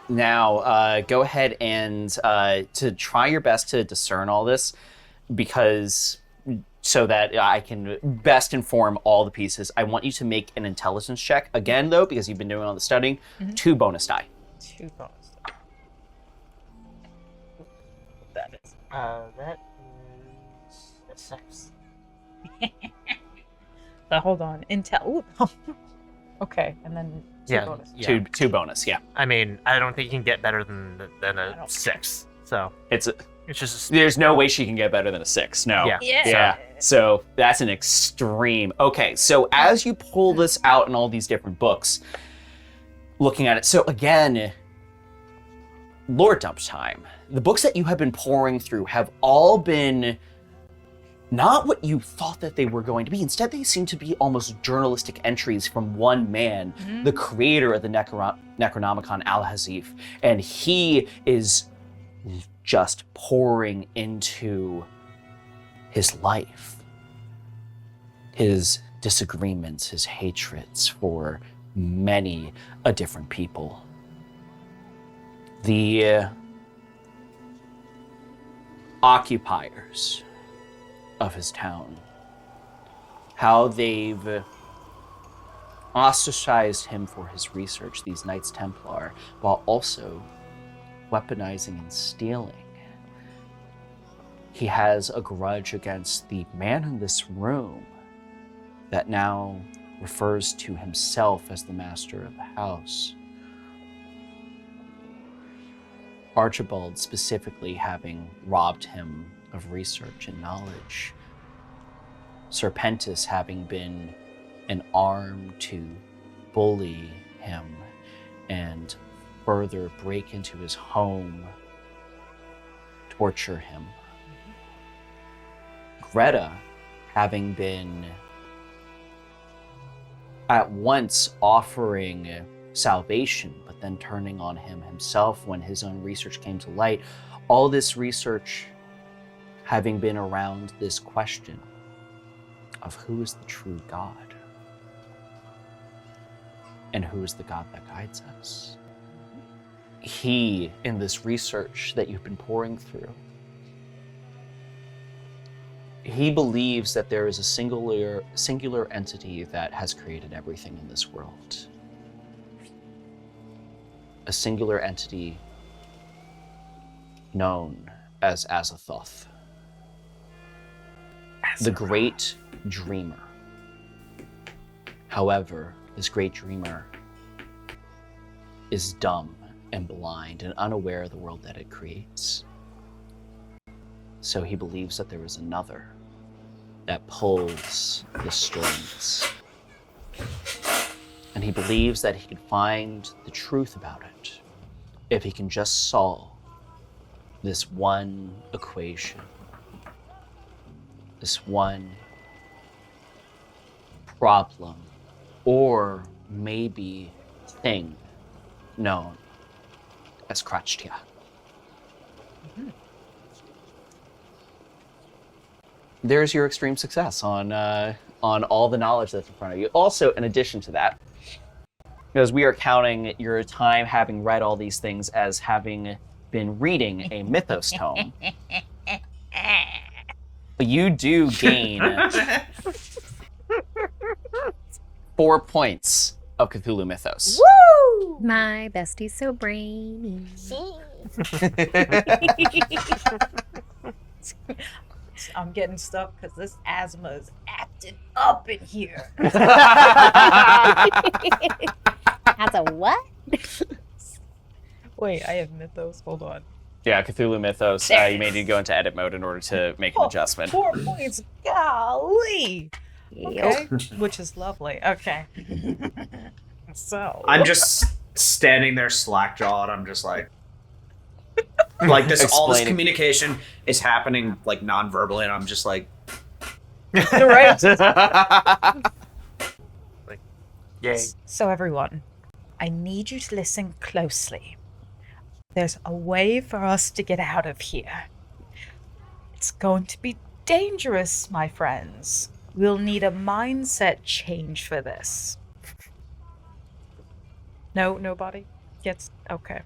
Now, go ahead and to try your best to discern all this, because so that I can best inform all the pieces, I want you to make an intelligence check. Again, though, because you've been doing all the studying, 2 bonus die. 2 bonus. That is. That is a 6. But hold on. Intel. Ooh. Okay, and then 2 bonus. Yeah. Two bonus, yeah. I mean, I don't think you can get better than a 6. So It's just there's no way she can get better than a 6. No. Yeah. Yeah. So that's an extreme. Okay, so as you pull this out in all these different books, looking at it, so again, lore dump time. The books that you have been pouring through have all been not what you thought that they were going to be. Instead, they seem to be almost journalistic entries from one man, the creator of the Necronomicon, Alzif, and he is just pouring into his life, his disagreements, his hatreds for many a different people. The occupiers of his town, how they've ostracized him for his research, these Knights Templar, while also weaponizing and stealing. He has a grudge against the man in this room that now refers to himself as the master of the house. Archibald specifically having robbed him of research and knowledge. Serpentis having been an arm to bully him and further break into his home, torture him. Greta having been at once offering salvation, but then turning on him himself when his own research came to light. All this research having been around this question of who is the true God and who is the God that guides us. He, in this research that you've been pouring through, he believes that there is a singular entity that has created everything in this world. A singular entity known as Azathoth, the great dreamer. However, this great dreamer is dumb and blind and unaware of the world that it creates. So he believes that there is another that pulls the strings. And he believes that he can find the truth about it if he can just solve this one equation, this one problem, or maybe thing known as Krachtia. There's your extreme success on all the knowledge that's in front of you. Also, in addition to that, because we are counting your time having read all these things as having been reading a Mythos tome, you do gain 4 points of Cthulhu Mythos. Woo! My bestie's so brainy. I'm getting stuck because this asthma is acting up in here. That's a what? Wait, I have Mythos. Hold on. Yeah, Cthulhu Mythos. You may need to go into edit mode in order to make an adjustment. 4 points. Golly. Okay. Yep. Which is lovely. Okay. So. I'm just standing there slack-jawed. I'm just like this. All this communication is happening like non-verbally, and I'm just like, right. Like, yay. So everyone, I need you to listen closely. There's a way for us to get out of here. It's going to be dangerous, my friends. We'll need a mindset change for this. No, nobody gets... Okay.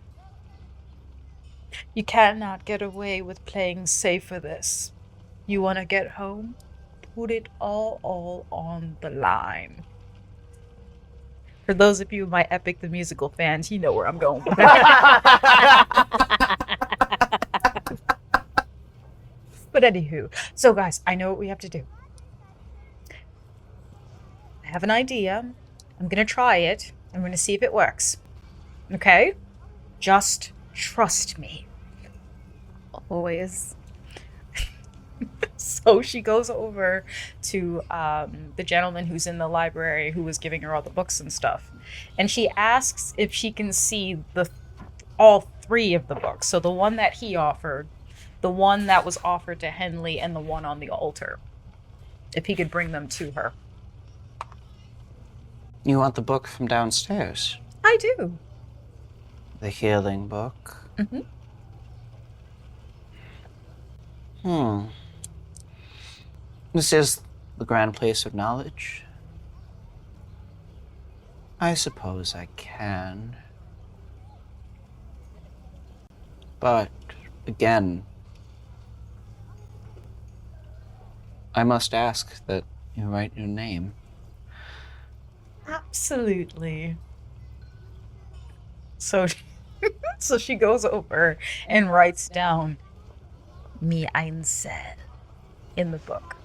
You cannot get away with playing safe for this. You want to get home? Put it all on the line. For those of you my Epic the Musical fans, you know where I'm going with that. But anywho, so guys, I know what we have to do. I have an idea. I'm gonna try it. I'm gonna see if it works. Okay? Just trust me. Always. So she goes over to the gentleman who's in the library who was giving her all the books and stuff. And she asks if she can see all 3 of the books. So the one that he offered, the one that was offered to Henley, and the one on the altar. If he could bring them to her. You want the book from downstairs? I do. The healing book? Mm-hmm. This is the grand place of knowledge. I suppose I can. But, again, I must ask that you write your name. Absolutely. So she goes over and writes down "Me Einsel" in the book.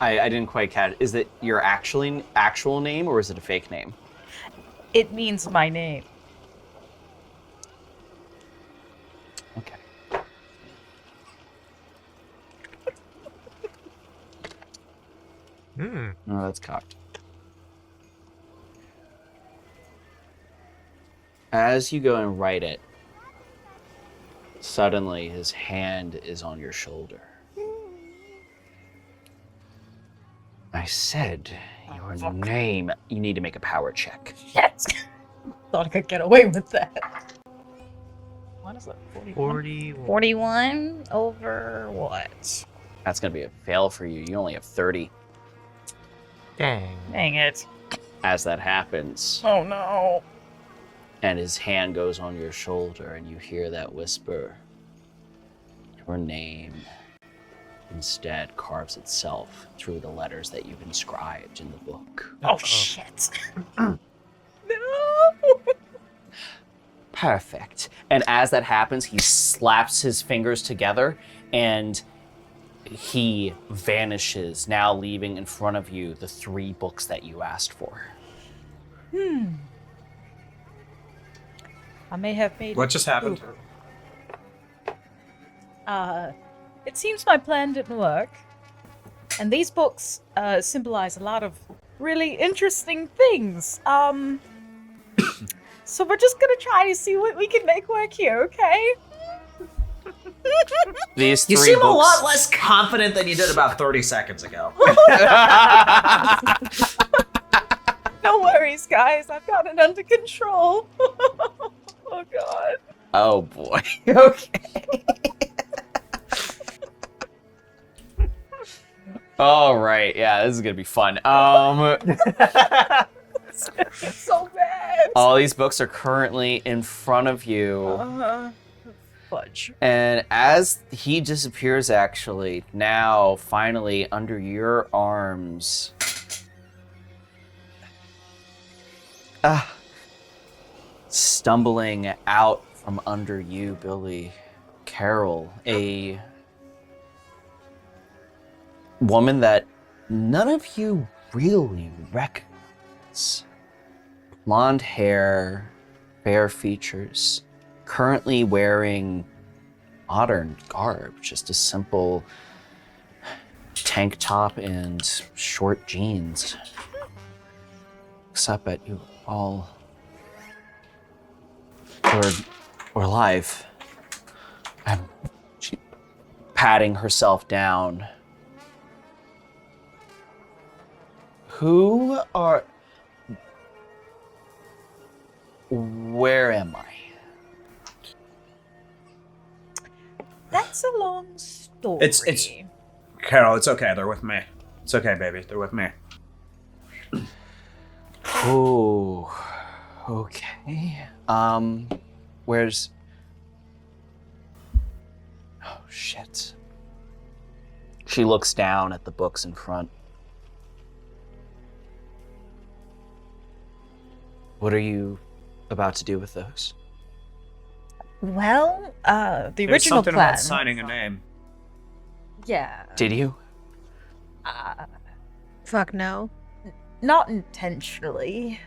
I didn't quite catch. Is it your actual name, or is it a fake name? It means my name. Okay. No, that's cocked. As you go and write it, suddenly his hand is on your shoulder. I said your name. You need to make a power check. Yes. Thought I could get away with that. What is it? 41? 41. 41 over what? That's going to be a fail for you. You only have 30. Dang. Dang it. As that happens, Oh no. and his hand goes on your shoulder, and you hear that whisper. Your name instead carves itself through the letters that you've inscribed in the book. Oh shit. No. Perfect. And as that happens, he slaps his fingers together, and he vanishes, now leaving in front of you the 3 books that you asked for. I may have made. What just happened? It seems my plan didn't work. And these books symbolize a lot of really interesting things. So we're just gonna try to see what we can make work here, okay? These 3 You seem books... a lot less confident than you did about 30 seconds ago. No worries, guys. I've got it under control. Oh god. Oh boy. Okay. All right. Yeah, this is gonna be fun. It's so bad. All these books are currently in front of you. Fudge. And as he disappears, actually, now, finally, under your arms... stumbling out from under you, Billy, Carol, a woman that none of you really recognize. Blonde hair, fair features, currently wearing modern garb, just a simple tank top and short jeans. Looks up at you all. We're alive. And she patting herself down. Who are... Where am I? That's a long story. It's Carol, it's okay. They're with me. It's okay, baby. They're with me. Oh, okay. Where's... Oh, shit. She looks down at the books in front. What are you about to do with those? Well, the There's original something plan. about signing a name. Yeah. Did you? Fuck no. Not intentionally.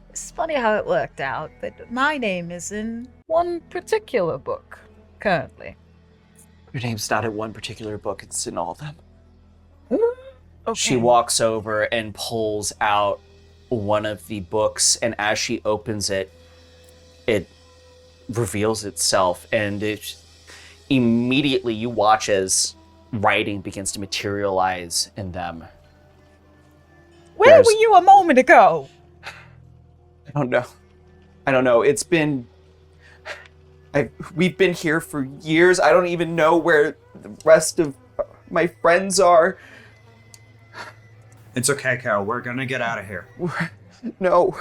It's funny how it worked out, but my name is in one particular book, currently. Your name's not in one particular book, it's in all of them. Okay. She walks over and pulls out one of the books, and as she opens it, it reveals itself, and it immediately you watch as writing begins to materialize in them. Where were you a moment ago? I don't know. It's been... we've been here for years. I don't even know where the rest of my friends are. It's okay, Carol. We're gonna get out of here. No.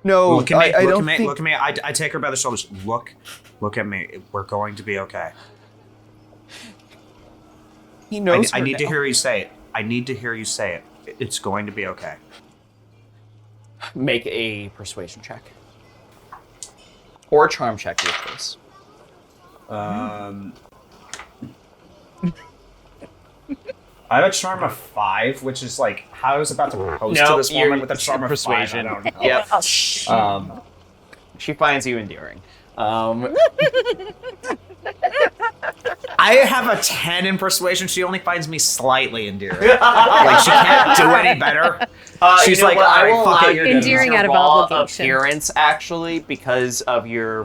Look at me. I Look don't at me. think... Look at me. I take her by the shoulders. Look at me. We're going to be okay. He knows I her need to now. hear you say it. I need to hear you say it. It's going to be okay. Make a persuasion check. Or a charm check, your case. I have a charm of 5, which is like how I was about to propose to this woman with a charm of persuasion. 5. I don't know. Yep. Oh, shit. She finds you endearing. I have a 10 in persuasion. She only finds me slightly endearing. Like she can't do any better. She's you know like, what? I all will right, allow fuck it. you to Endearing use your out of raw obligation. appearance, actually, because of your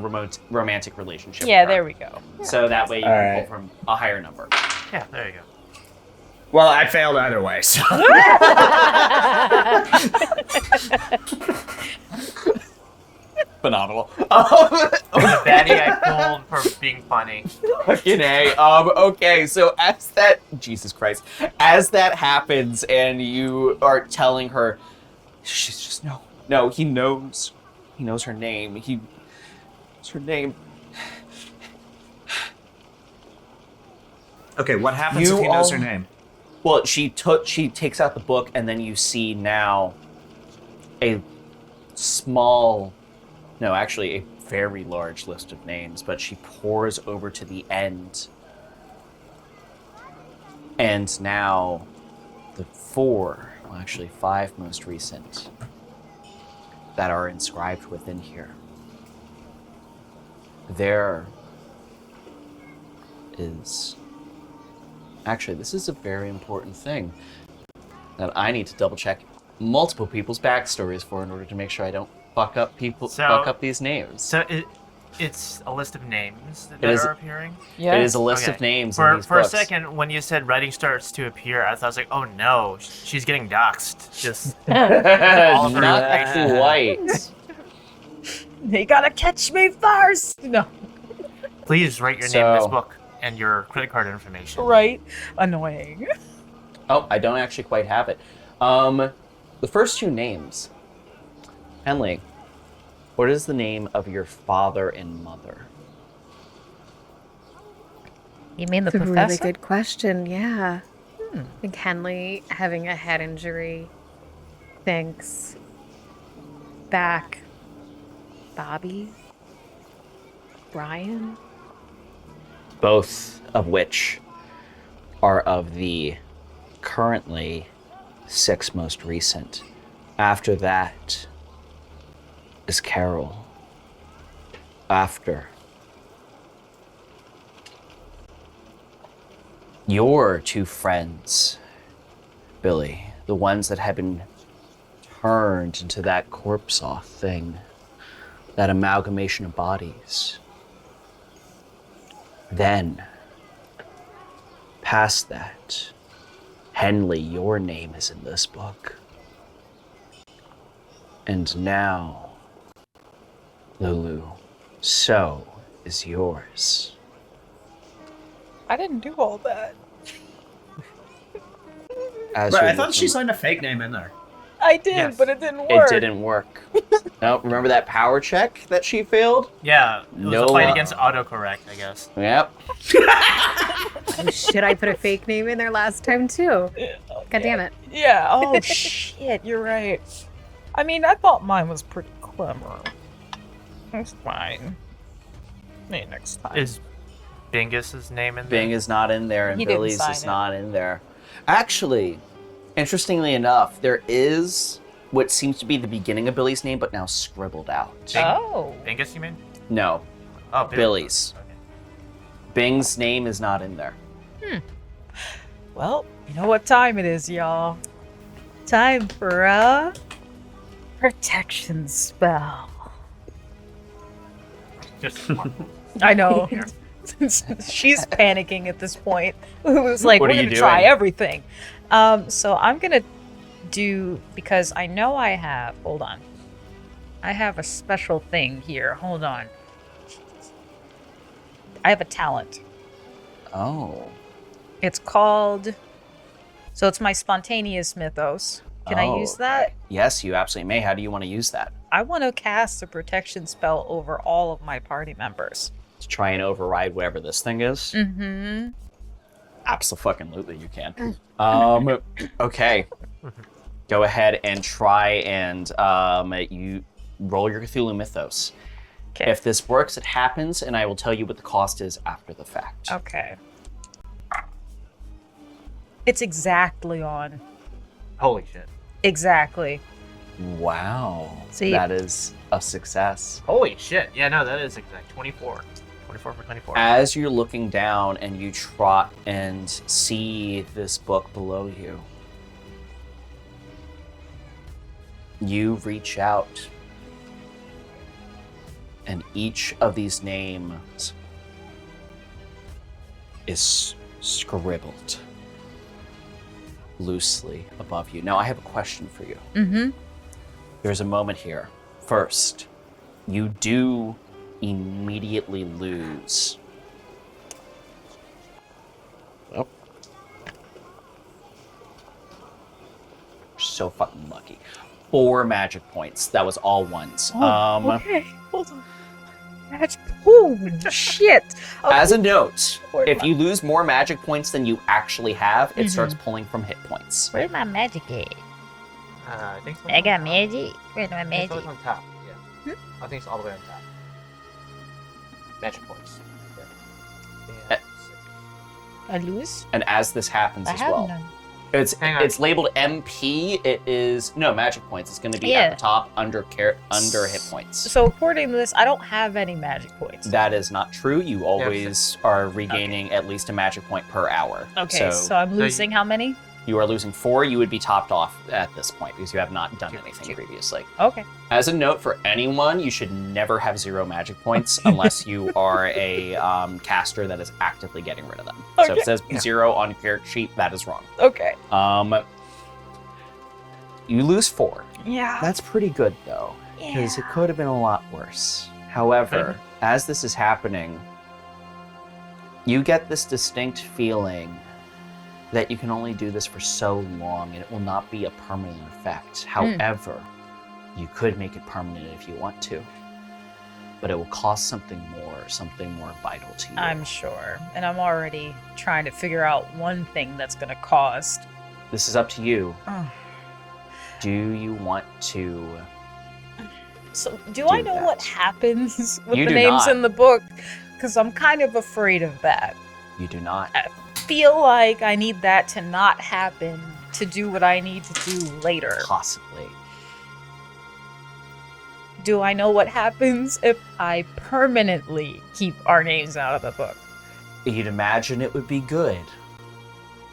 romantic relationship. Yeah, with her. there we go. So that way you All can right. pull from a higher number. Yeah, there you go. Well, I failed either way. So. phenomenal. The baddie I pulled for being funny. Fucking A. Okay, so Jesus Christ, as that happens and you are telling her, she's just, no, he knows her name. He knows her name. Okay, what happens if he knows her name? Well, she takes out the book, and then you see now a very large list of names, but she pours over to the end. And now the 5 most recent that are inscribed within here. There is... Actually, this is a very important thing that I need to double check multiple people's backstories for in order to make sure I don't fuck up these names. So it's a list of names that are appearing? Yeah. It is a list of names in these For books. a second, when you said writing starts to appear, I was like, oh no, she's getting doxxed. Just all of her Not information. quite. You gotta catch me first. No. Please write your name in this book and your credit card information. Right. Annoying. Oh, I don't actually quite have it. The first 2 names. Henley, what is the name of your father and mother? You mean the That's a professor? really good question, yeah. I think Henley having a head injury thinks back Bobby, Brian. Both of which are of the currently 6 most recent. After that is Carol. After your 2 friends, Billy, the ones that have been turned into that corpse-off thing, that amalgamation of bodies. Then, past that, Henley, your name is in this book. And now, Lulu, so is yours. I didn't do all that. As Right, you're I thought she looking- signed a fake name in there. I did, Yes. but it didn't It work. didn't work. No, remember that power check that she failed? Yeah, it was No, a fight against autocorrect, I guess. Yep. Oh, shit, I put a fake name in there last time too. God damn it. Yeah. Oh shit, you're right. I mean, I thought mine was pretty clever. It's fine. Maybe next time. Is Bingus's name in there? Bing is not in there, and He didn't Billy's sign is it. not in there. Actually, interestingly enough, there is what seems to be the beginning of Billy's name, but now scribbled out. Oh. Bingus, you mean? No, Oh, Billy's. Okay. Bing's name is not in there. Well, you know what time it is, y'all. Time for a protection spell. Just I know. She's panicking at this point. It was like, What we're are you gonna try doing? everything. So I'm gonna do, because I know I have, hold on. I have a special thing here. Hold on. I have a talent. Oh. It's called, so it's my spontaneous mythos. Can I use that? Yes, you absolutely may. How do you want to use that? I want to cast a protection spell over all of my party members. To try and override whatever this thing is? Mm-hmm. Absolutely, you can. Okay. Go ahead and try and you roll your Cthulhu Mythos. Okay. If this works, it happens, and I will tell you what the cost is after the fact. Okay. It's exactly on. Holy shit. Exactly. Wow. See- That is a success. Holy shit. Yeah, no, that is exact. 24. 24 for 24. As you're looking down and you trot and see this book below you, you reach out, and each of these names is scribbled loosely above you. Now, I have a question for you. Mm-hmm. There's a moment here. First, you do immediately lose. Oh. So fucking lucky. 4 magic points. That was all ones. Okay, hold on. Magic. Holy shit. Okay. As a note, Where's if my- you lose more magic points than you actually have, it starts pulling from hit points. Where's my magic at? I think so. I got magic. Where's my I think magic? it's on top. Yeah. I think it's all the way on top. Magic points. Yeah. I lose? And as this happens I as have well, none. Hang on. it's labeled MP. It is no magic points. It's going to be Yeah. at the top under hit points. So according to this, I don't have any magic points. That is not true. You always are regaining at least a magic point per hour. Okay, so I'm losing how many? You are losing 4. You would be topped off at this point because you have not done anything previously. Okay. As a note for anyone, you should never have 0 magic points unless you are a caster that is actively getting rid of them. So if Okay. it says 0 on your character sheet, that is wrong. Okay. You lose 4. Yeah. That's pretty good though, because it could have been a lot worse. However, as this is happening, you get this distinct feeling that you can only do this for so long and it will not be a permanent effect. However, you could make it permanent if you want to, but it will cost something more vital to you. I'm sure. And I'm already trying to figure out one thing that's going to cost. This is up to you. Oh. Do you want to? So, do I know that. what happens with You the do names not. in the book? Because I'm kind of afraid of that. You do not. Feel like I need that to not happen to do what I need to do later. Possibly. Do I know what happens if I permanently keep our names out of the book? You'd imagine it would be good,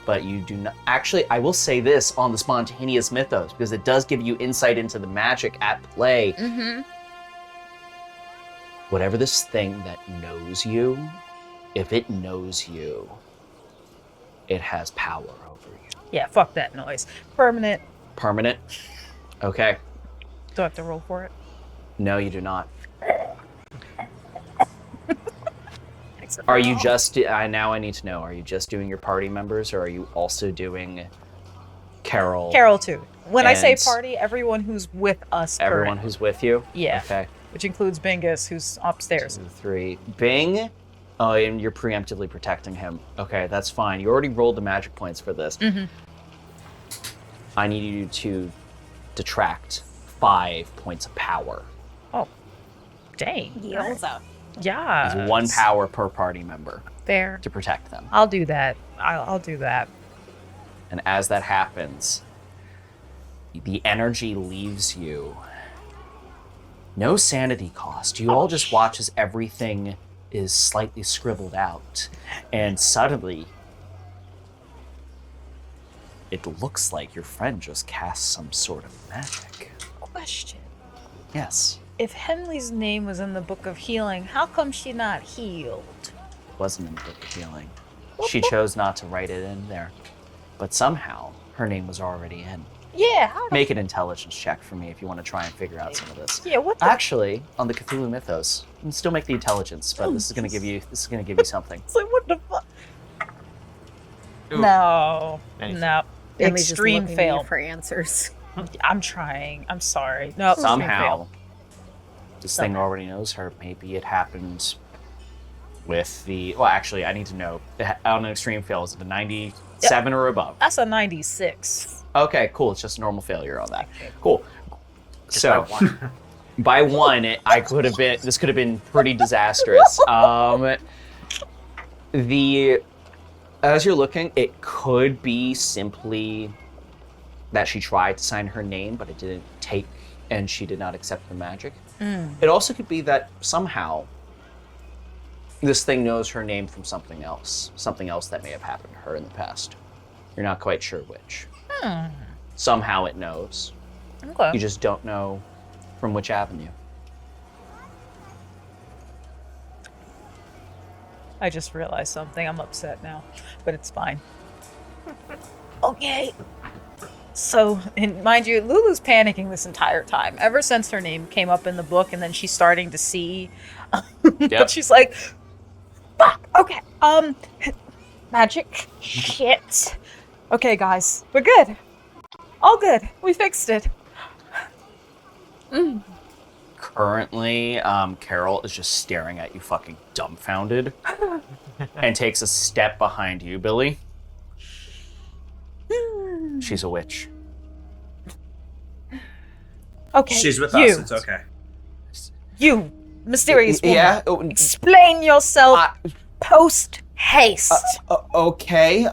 but you do not. Actually, I will say this on the spontaneous mythos because it does give you insight into the magic at play. Mm-hmm. Whatever this thing that knows you, if it knows you, it has power over you. Yeah, fuck that noise. Permanent. Permanent? Okay. Do I have to roll for it? No, you do not. Are you just, now I need to know, are you just doing your party members or are you also doing Carol? Carol too. When I say And party, everyone who's with us. Everyone currently. who's with you? Yeah. Okay. Which includes Bingus, who's upstairs. 2, 3. Bing. Oh, and you're preemptively protecting him. Okay, that's fine. You already rolled the magic points for this. Mm-hmm. I need you to detract 5 points of power. Oh, dang. Yelza. Yeah. It's 1 power per party member Fair. to protect them. I'll do that. I'll do that. And as that happens, the energy leaves you. No sanity cost. You all just watch as everything is slightly scribbled out. And suddenly, it looks like your friend just cast some sort of magic. Question. Yes, If Henley's name was in the Book of Healing, how come she not healed? it wasn't in the Book of Healing. She chose not to write it in there. But somehow, her name was already in. Yeah, how the Make an intelligence check for me if you want to try and figure out some of this. Yeah, what the Actually, on the Cthulhu Mythos, you can still make the intelligence, but this is gonna give you something. It's like, what the fuck? Ooh. No. Anything. No. Emily's just Extreme looking at fail. you for answers. I'm trying. I'm sorry. No. extreme Somehow, fail. this thing already knows her. Maybe it happened with the. Well, actually, I need to know. On an extreme fail, is it a 97 or above? That's a 96. Okay, cool. It's just a normal failure on that. Cool. Just So, by 1. by 1, this could have been pretty disastrous. As you're looking, it could be simply that she tried to sign her name, but it didn't take, and she did not accept the magic. It also could be that somehow this thing knows her name from something else that may have happened to her in the past. You're not quite sure which. Somehow it knows. Okay. You just don't know from which avenue. I just realized something. I'm upset now, but it's fine. Okay. So, and mind you, Lulu's panicking this entire time. Ever since her name came up in the book, and then she's starting to see. But she's like, "Fuck. Okay. Magic. Shit. Okay, guys, we're good. All good. We fixed it." Currently, Carol is just staring at you fucking dumbfounded and takes a step behind you, Billy. She's a witch. Okay. She's with you, us. It's okay. You, mysterious woman. Yeah. Explain yourself post haste. Okay.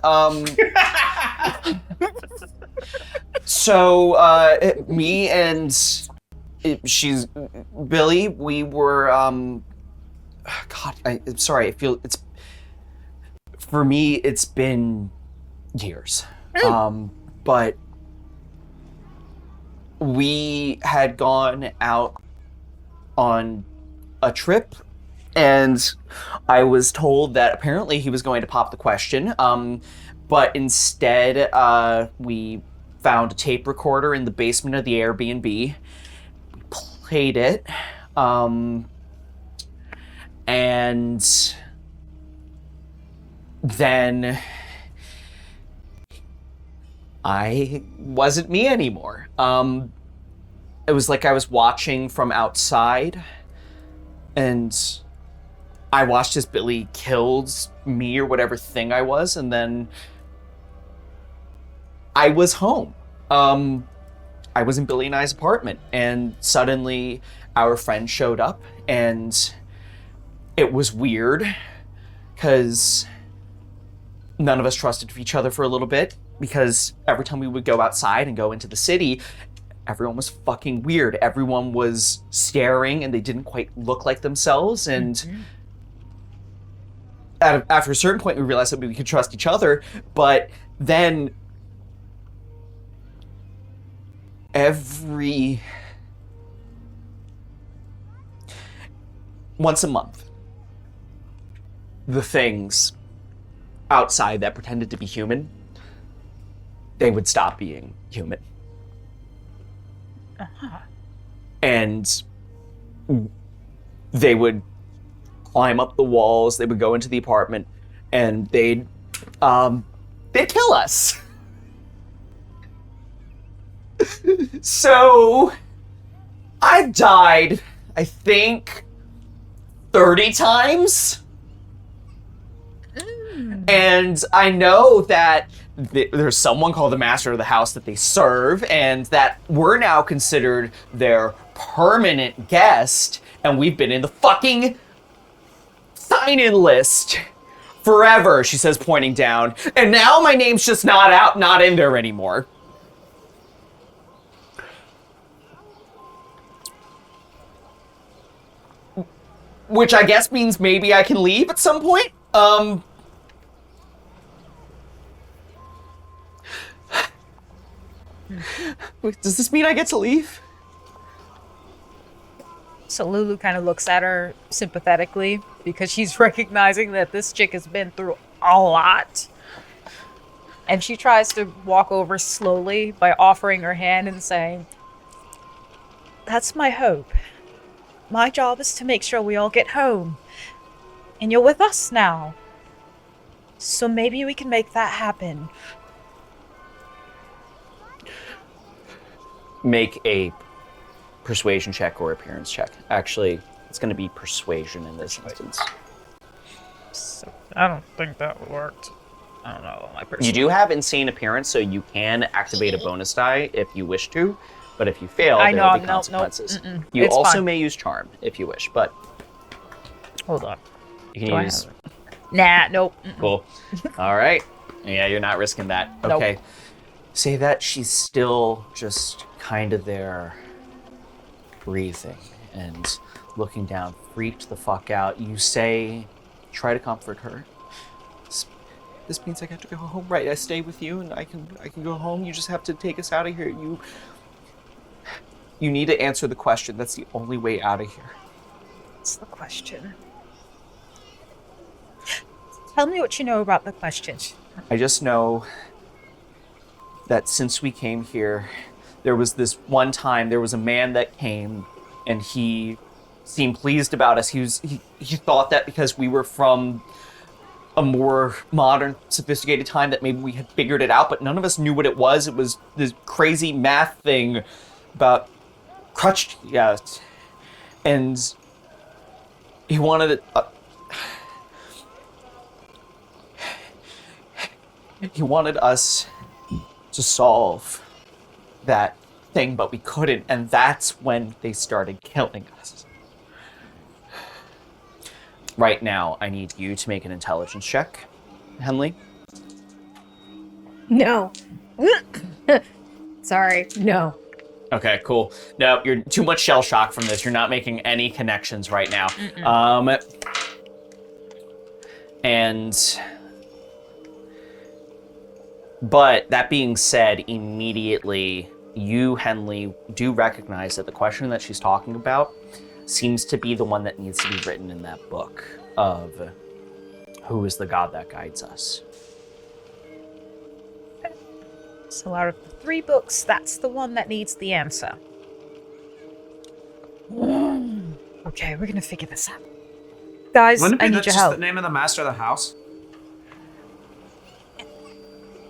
So, me and she's Billy. We were. God, I'm sorry. I feel it's. For me, it's been years. But we had gone out on a trip, and I was told that apparently he was going to pop the question, but instead we found a tape recorder in the basement of the Airbnb. We played it, and then I wasn't me anymore. It was like I was watching from outside, and I watched as Billy killed me or whatever thing I was, and then I was home. I was in Billy and I's apartment, and suddenly our friend showed up, and it was weird, because none of us trusted each other for a little bit, because every time we would go outside and go into the city, everyone was fucking weird. Everyone was staring, and they didn't quite look like themselves, and after a certain point, we realized that we could trust each other, but then once a month, the things outside that pretended to be human, they would stop being human. And they would climb up the walls, they would go into the apartment, and they'd kill us. So I've died, I think, 30 times. And I know that there's someone called the master of the house that they serve, and that we're now considered their permanent guest, and we've been in the fucking sign-in list forever, she says, pointing down. And now my name's just not in there anymore. Which I guess means maybe I can leave at some point. Does this mean I get to leave? So Lulu kind of looks at her sympathetically, because she's recognizing that this chick has been through a lot. And she tries to walk over slowly by offering her hand and saying, "That's my hope. My job is to make sure we all get home. And you're with us now. So maybe we can make that happen." Make a persuasion check or appearance check. Actually, it's going to be persuasion in this instance. So, I don't think that worked. I don't know. You do have insane appearance, so you can activate a bonus die if you wish to. But if you fail, there will be consequences. You It's also fine. may use charm if you wish, but Hold on. you can Do I use. have it? Nah, nope. Cool. All right. Yeah, you're not risking that. Okay. Nope. Say that she's still just kind of there, breathing and looking down, freaked the fuck out. You say, try to comfort her. This means I get to go home, right? I stay with you, and I can go home. You just have to take us out of here. You need to answer the question. That's the only way out of here. What's the question? Tell me what you know about the question. I just know that since we came here, there was this one time, there was a man that came and he seemed pleased about us. He thought that because we were from a more modern, sophisticated time that maybe we had figured it out, but none of us knew what it was. It was this crazy math thing about crutch, and he wanted it. He wanted us to solve that thing, but we couldn't, and that's when they started killing us. Right now, I need you to make an intelligence check, Henley. No. Sorry, no. Okay, cool. No, you're too much shell shock from this. You're not making any connections right now. But that being said, immediately you, Henley, do recognize that the question that she's talking about seems to be the one that needs to be written in that book of who is the god that guides us. So out of the 3 books, that's the one that needs the answer. Okay, we're gonna figure this out. Guys, Wouldn't it I be need your just help. the name of the master of the house?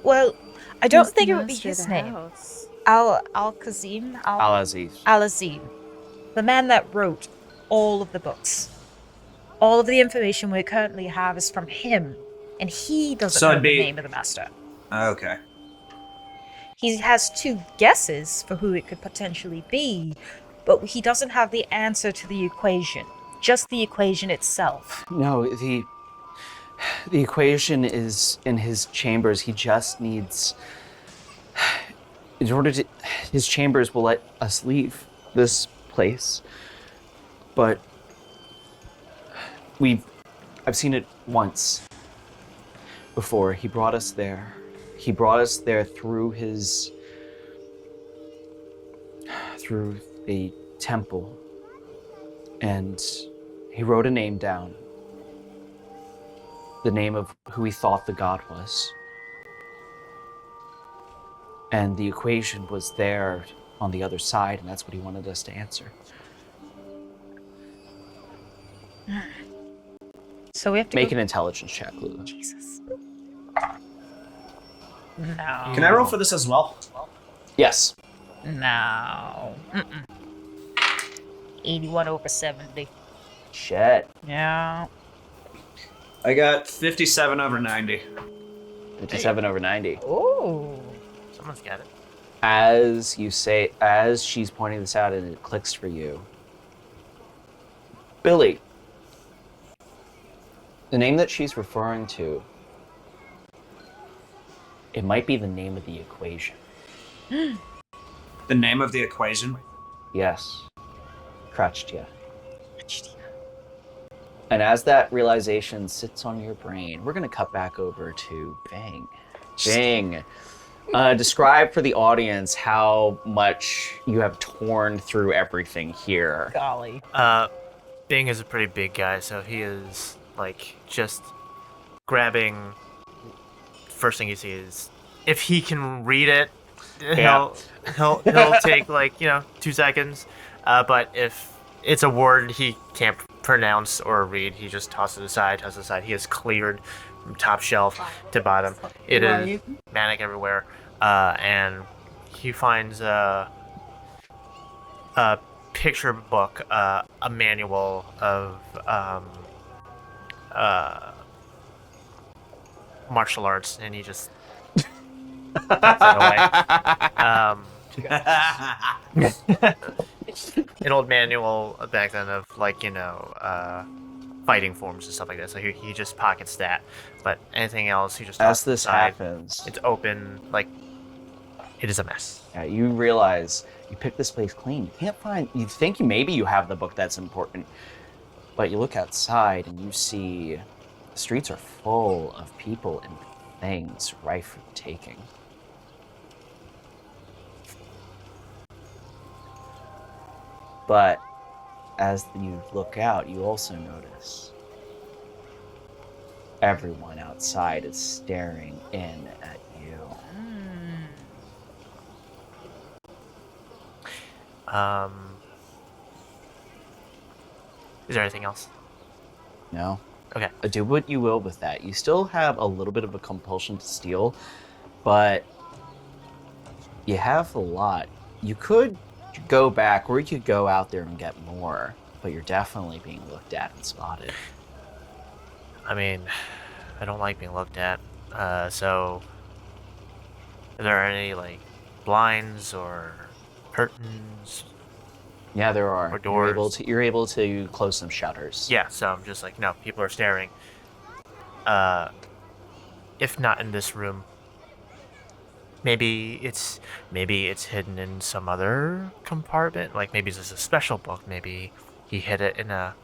Well, I don't Who's think the it would be master of his the name. house? Al-Kazim? Alzif. Al-Azim. The man that wrote all of the books. All of the information we currently have is from him, and he doesn't know the name of the master. Okay. He has 2 guesses for who it could potentially be, but he doesn't have the answer to the equation. Just the equation itself. No, the equation is in his chambers. He just needs, in order to, his chambers will let us leave this place. But I've seen it once before. He brought us there. He brought us there through a temple. And he wrote a name down. The name of who he thought the god was. And the equation was there on the other side, and that's what he wanted us to answer. So we have to Make an intelligence check, Lulu. Jesus. No. Can I roll for this as well? Yes. No. 81 over 70. Shit. Yeah. I got 57 over 90. 57 over 90. Ooh. Someone's got it. As she's pointing this out and it clicks for you. Billy. The name that she's referring to, it might be the name of the equation. The name of the equation? Yes. Krachtia. And as that realization sits on your brain, we're going to cut back over to Bing. Bing. Describe for the audience how much you have torn through everything here. Golly. Bing is a pretty big guy, so he is like just grabbing. First thing you see is if he can read it, he'll take like 2 seconds. But if it's a word he can't pronounce or read, he just tosses it aside. He is cleared from top shelf to bottom. It is manic everywhere, and he finds a picture book, a manual of martial arts, and he just puts it away. An old manual back then of fighting forms and stuff like that. So he just pockets that, but anything else he just As tosses this aside. happens, It's open, it is a mess. you realize you picked this place clean. You can't find. You think maybe you have the book that's important, but you look outside and you see the streets are full of people and things rife for the taking. But as you look out, you also notice everyone outside is staring in at you. Is there anything else? No. Okay. Do what you will with that. You still have a little bit of a compulsion to steal, but you have a lot. You could go back, or you could go out there and get more, but you're definitely being looked at and spotted. I mean, I don't like being looked at. So, are there any like blinds or curtains? Yeah, there are. Or doors. You're able to close some shutters. Yeah. So I'm just like, no, people are staring. If not in this room, maybe it's hidden in some other compartment. Like maybe this is a special book. Maybe he hid it in a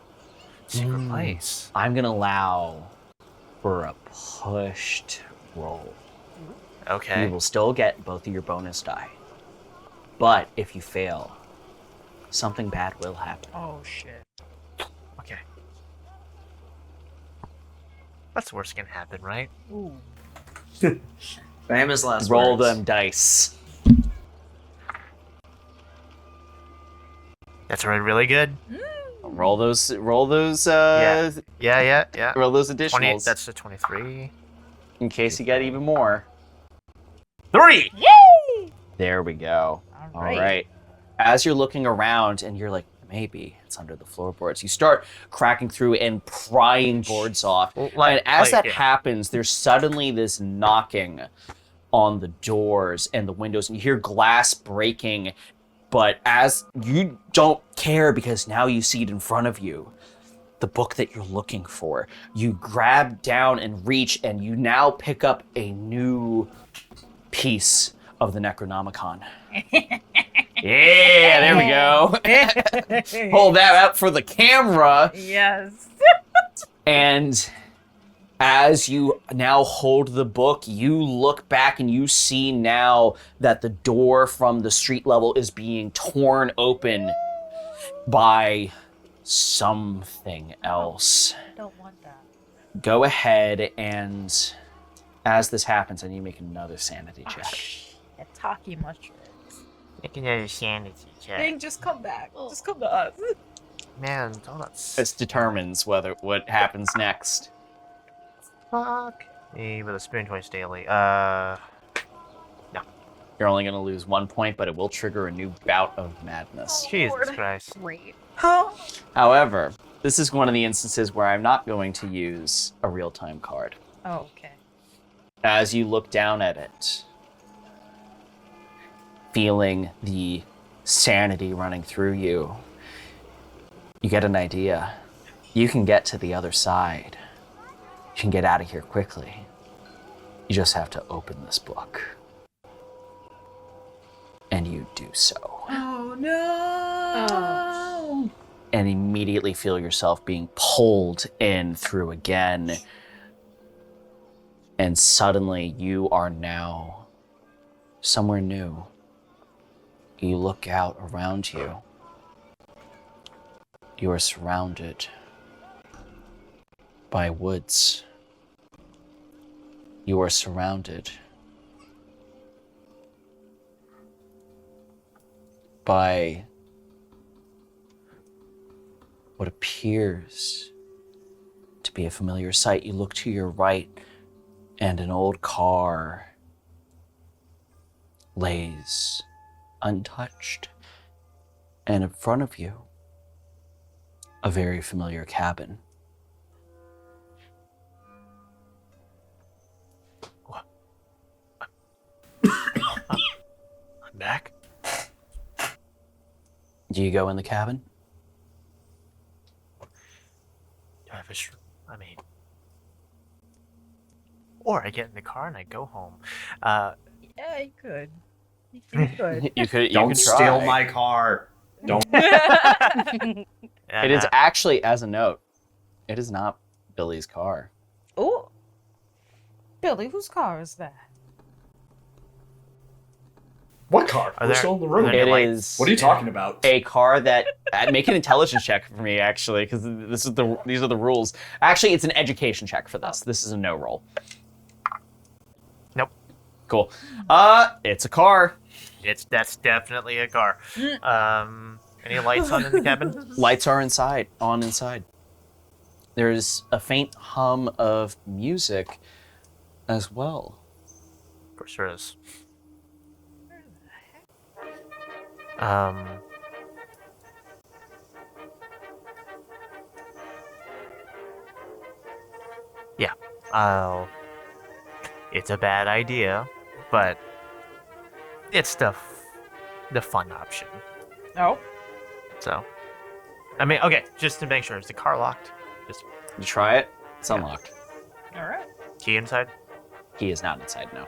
secret place. I'm gonna allow for a pushed roll. Okay. You will still get both of your bonus die, but if you fail, something bad will happen. Oh shit. Okay. That's the worst can happen, right? Ooh. Famous last Roll words. them dice. That's really good. Roll those. Yeah. Roll those additionals. 20, that's a 23. In case you get even more. 3! There we go. All right. All right. As you're looking around and you're like, maybe it's under the floorboards, you start cracking through and prying boards off. And as that happens, there's suddenly this knocking on the doors and the windows, and you hear glass breaking, but as you don't care because now you see it in front of you, the book that you're looking for. You grab down and reach, and you now pick up a new piece of the Necronomicon. Yeah, there we go. Hold that up for the camera. Yes. And as you now hold the book, you look back and you see now that the door from the street level is being torn open by something else. Don't want that. Go ahead and, as this happens, I need to make another sanity check. That talkie mushroom. Make another sanity check. Thing, just come back. Just come to us. Man, donuts. This determines what happens next. Fuck. Me with a spoon twice daily. You're only going to lose 1 point, but it will trigger a new bout of madness. Jesus Christ. Great. However, this is one of the instances where I'm not going to use a real-time card. Oh, okay. As you look down at it, feeling the sanity running through you, you get an idea. You can get to the other side. You can get out of here quickly. You just have to open this book. And you do so. Oh no! And immediately feel yourself being pulled in through again. And suddenly you are now somewhere new. You look out around you. You are surrounded by woods. You are surrounded by what appears to be a familiar sight. You look to your right, and an old car lays untouched. And in front of you, a very familiar cabin. What? I'm back? Do you go in the cabin? Do I have I mean... Or I get in the car and I go home. Yeah, you could. You could. You could. Don't steal my car. Don't. It is actually, as a note, it is not Billy's car. Oh, Billy, whose car is that? What car? Are We're there- still in the are room. there- It like- is What are you talking about? a car that make an intelligence check for me, actually, because these are the rules. Actually, it's an education check for this. This is a no roll. Nope. Cool. It's a car. That's definitely a car. Any lights on in the cabin? Lights are inside. There's a faint hum of music as well. Of course there is. Yeah. It's a bad idea, but it's the fun option. Oh. So, I mean, okay, just to make sure, is the car locked? Just You try it. It's unlocked. All right. key inside? He is not inside now.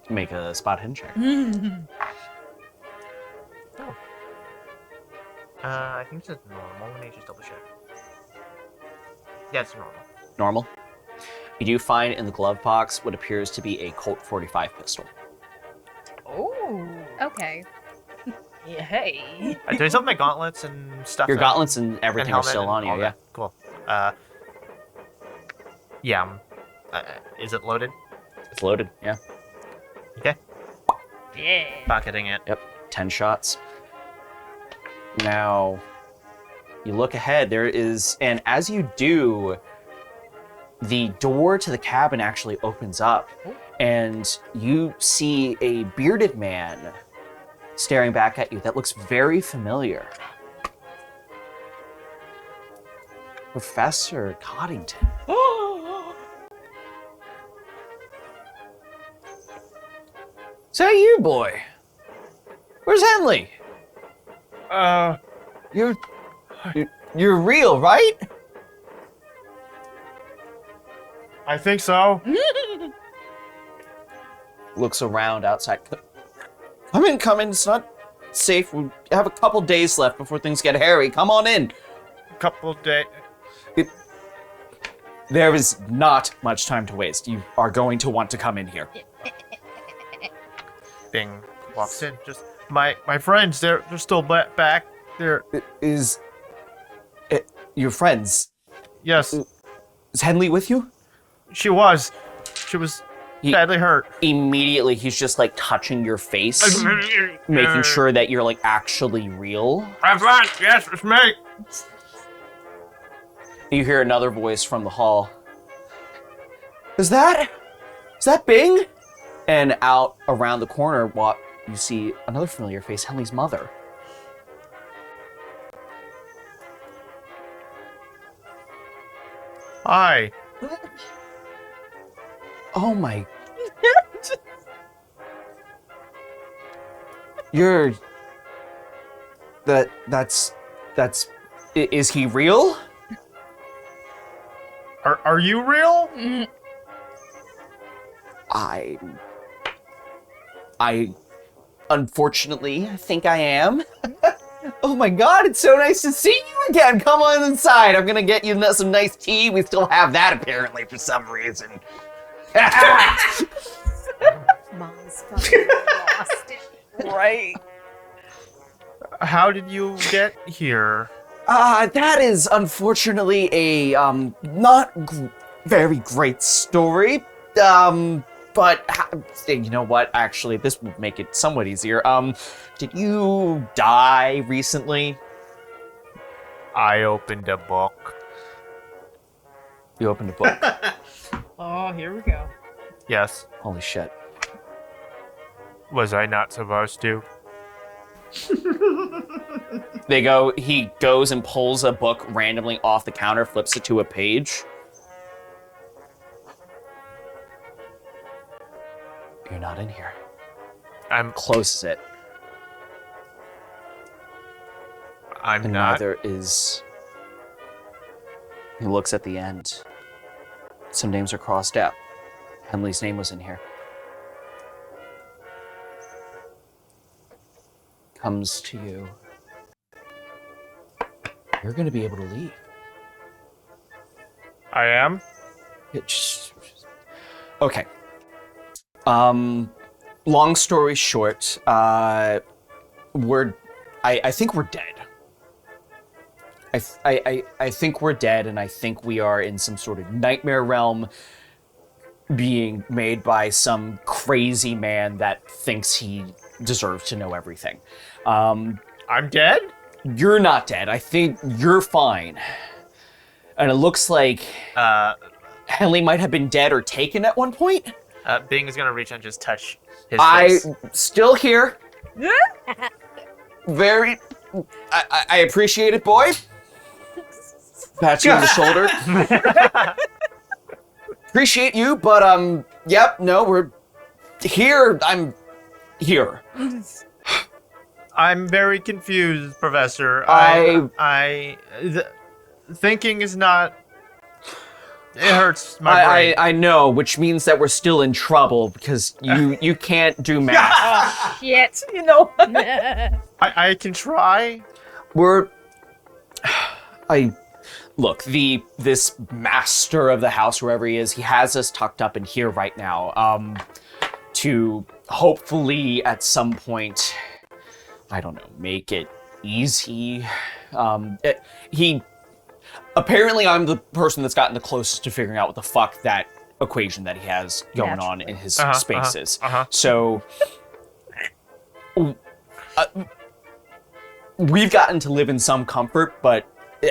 Make a spot hidden check. I think it's normal. Let me just double check. Yeah, it's normal. Normal. You do find in the glove box what appears to be a Colt 45 pistol. Oh. Okay. Yeah, hey. Do I still have my gauntlets and stuff? Your gauntlets and everything are helmet still and on you, all yeah. that? Cool. Yeah. Is it loaded? It's loaded, yeah. Okay. Yeah. Pocketing it. Yep, 10 shots. Now, you look ahead, there is, and as you do, the door to the cabin actually opens up, and you see a bearded man staring back at you that looks very familiar. Professor Coddington. Is that you, boy? Where's Henley? You're real, right? I think so. Looks around outside. Come in. It's not safe. We have a couple days left before things get hairy. Come on in. Couple days. There is not much time to waste. You are going to want to come in here. Bing walks in. Just my friends. They're still back. They're Is your friends? yes. Is Henley with you? She was badly hurt. Immediately, he's just like touching your face, making sure that you're like actually real. I'm fine. Yes, it's me. You hear another voice from the hall. Is that Bing? And out around the corner, you see another familiar face, Henley's mother. Hi. Oh my. You're. That's. Is he real? Are you real? I unfortunately think I am. Oh my god, it's so nice to see you again. Come on inside. I'm gonna get you some nice tea. We still have that apparently for some reason. Mom's fucking lost it. Right. How did you get here? That is unfortunately a not very great story. But you know what? Actually, this will make it somewhat easier. Did you die recently? I opened a book. You opened a book. Oh, here we go. Yes. Holy shit. Was I not supposed to? He goes and pulls a book randomly off the counter, flips it to a page. You're not in here. Closes it. I'm And not. neither is. He looks at the end. Some names are crossed out. Henley's name was in here. Comes to you. You're going to be able to leave. I am? Okay. Long story short, I think we're dead. I think we're dead, and I think we are in some sort of nightmare realm. being made by some crazy man that thinks he deserves to know everything. I'm dead? You're not dead. I think you're fine. And it looks like Henley might have been dead or taken at one point. Bing is gonna reach and just touch his I'm face. still here. Very. I appreciate it, boy. Pat you on the shoulder. Appreciate you, but yep, no, we're here. I'm here. I'm very confused, Professor. Thinking is not. It hurts my brain. I know, which means that we're still in trouble because you can't do math. Oh, shit. You know. I can try. Look, this master of the house, wherever he is, he has us tucked up in here right now. To hopefully at some point, I don't know, make it easy. Apparently I'm the person that's gotten the closest to figuring out what the fuck that equation that he has going on in his spaces. So we've gotten to live in some comfort, but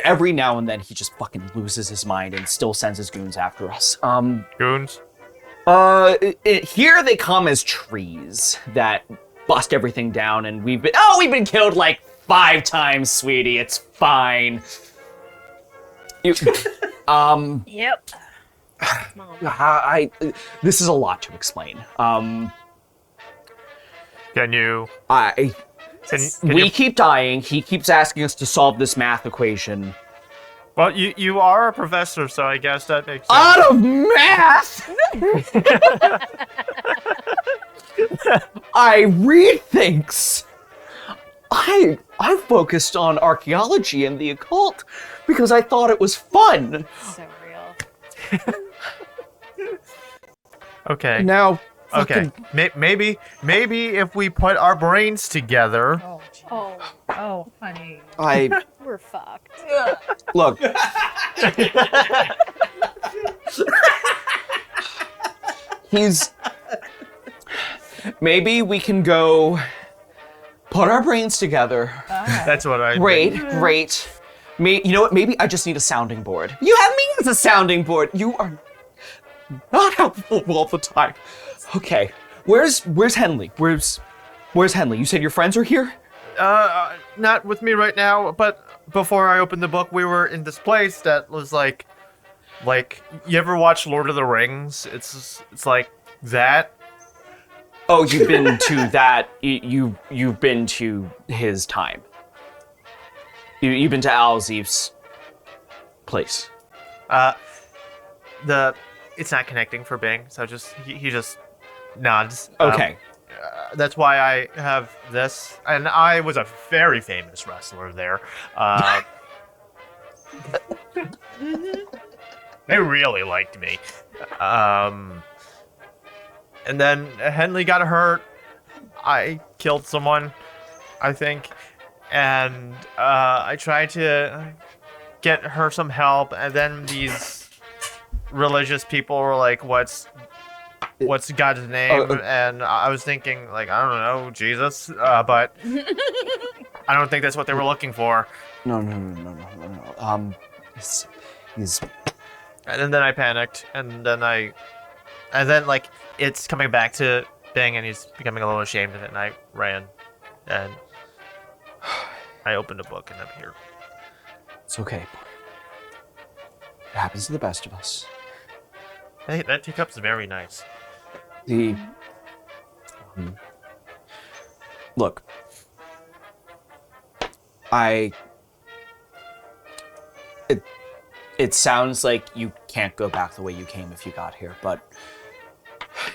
every now and then he just fucking loses his mind and still sends his goons after us. Goons? Here they come as trees that bust everything down, and we've been killed like 5 times, sweetie. It's fine. Yep. This is a lot to explain. Can you? We keep dying. He keeps asking us to solve this math equation. Well, you are a professor, so I guess that makes sense. Out of math! I read things. I focused on archaeology and the occult because I thought it was fun. So real. Okay. Now, okay. Maybe if we put our brains together. Oh, honey. We're fucked. Look. Maybe we can go put our brains together. That's what I. Great. You know what? Maybe I just need a sounding board. You have me as a sounding board. You are not helpful all the time. Okay. Where's Henley? Where's Henley? You said your friends are here? Not with me right now, but before I opened the book, we were in this place that was like, you ever watch Lord of the Rings? It's like that. Oh, you've been to that. You've been to his time. You've been to Alzif's place. It's not connecting for Bing, so he just nods. Okay. That's why I have this, and I was a very famous wrestler there. They really liked me. And then Henley got hurt. I killed someone, I think, and I tried to get her some help, and then these religious people were like, what's God's name? And I was thinking, like, I don't know, Jesus, but I don't think that's what they were looking for. No. He's. And then I panicked, and then like it's coming back to Bing, and he's becoming a little ashamed of it, and I ran, and I opened a book, and I'm here. It's okay. It happens to the best of us. Hey, that teacup's very nice. Look, it sounds like you can't go back the way you came if you got here, but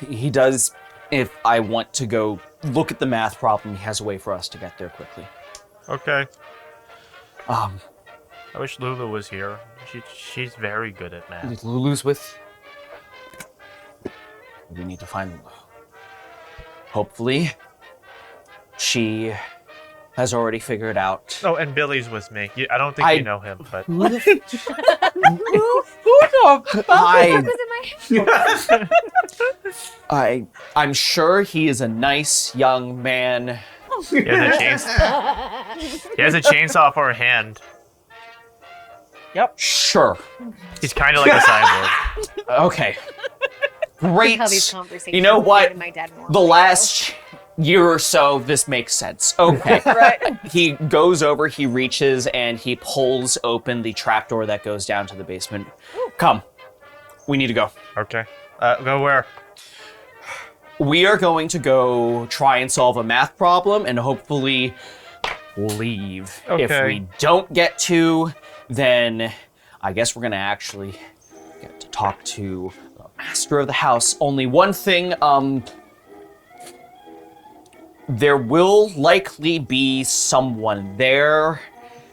he does. If I want to go look at the math problem, he has a way for us to get there quickly. Okay. I wish Lulu was here. She's very good at math. Lulu's with. We need to find Lulu. Hopefully, she has already figured out. Oh, and Billy's with me. I don't think you know him, but Who the I'm sure he is a nice young man. He has a chainsaw for a hand. Yep. Sure. He's kind of like a cyborg. Okay. Great. How these conversations You know what? and my dad more The last year or so, this makes sense. Okay. Right. He goes over, he reaches, and he pulls open the trapdoor that goes down to the basement. Come. We need to go. Okay. Go where? We are going to go try and solve a math problem and hopefully leave. Okay. If we don't get to, then I guess we're going to actually get to talk to the master of the house. Only one thing, there will likely be someone there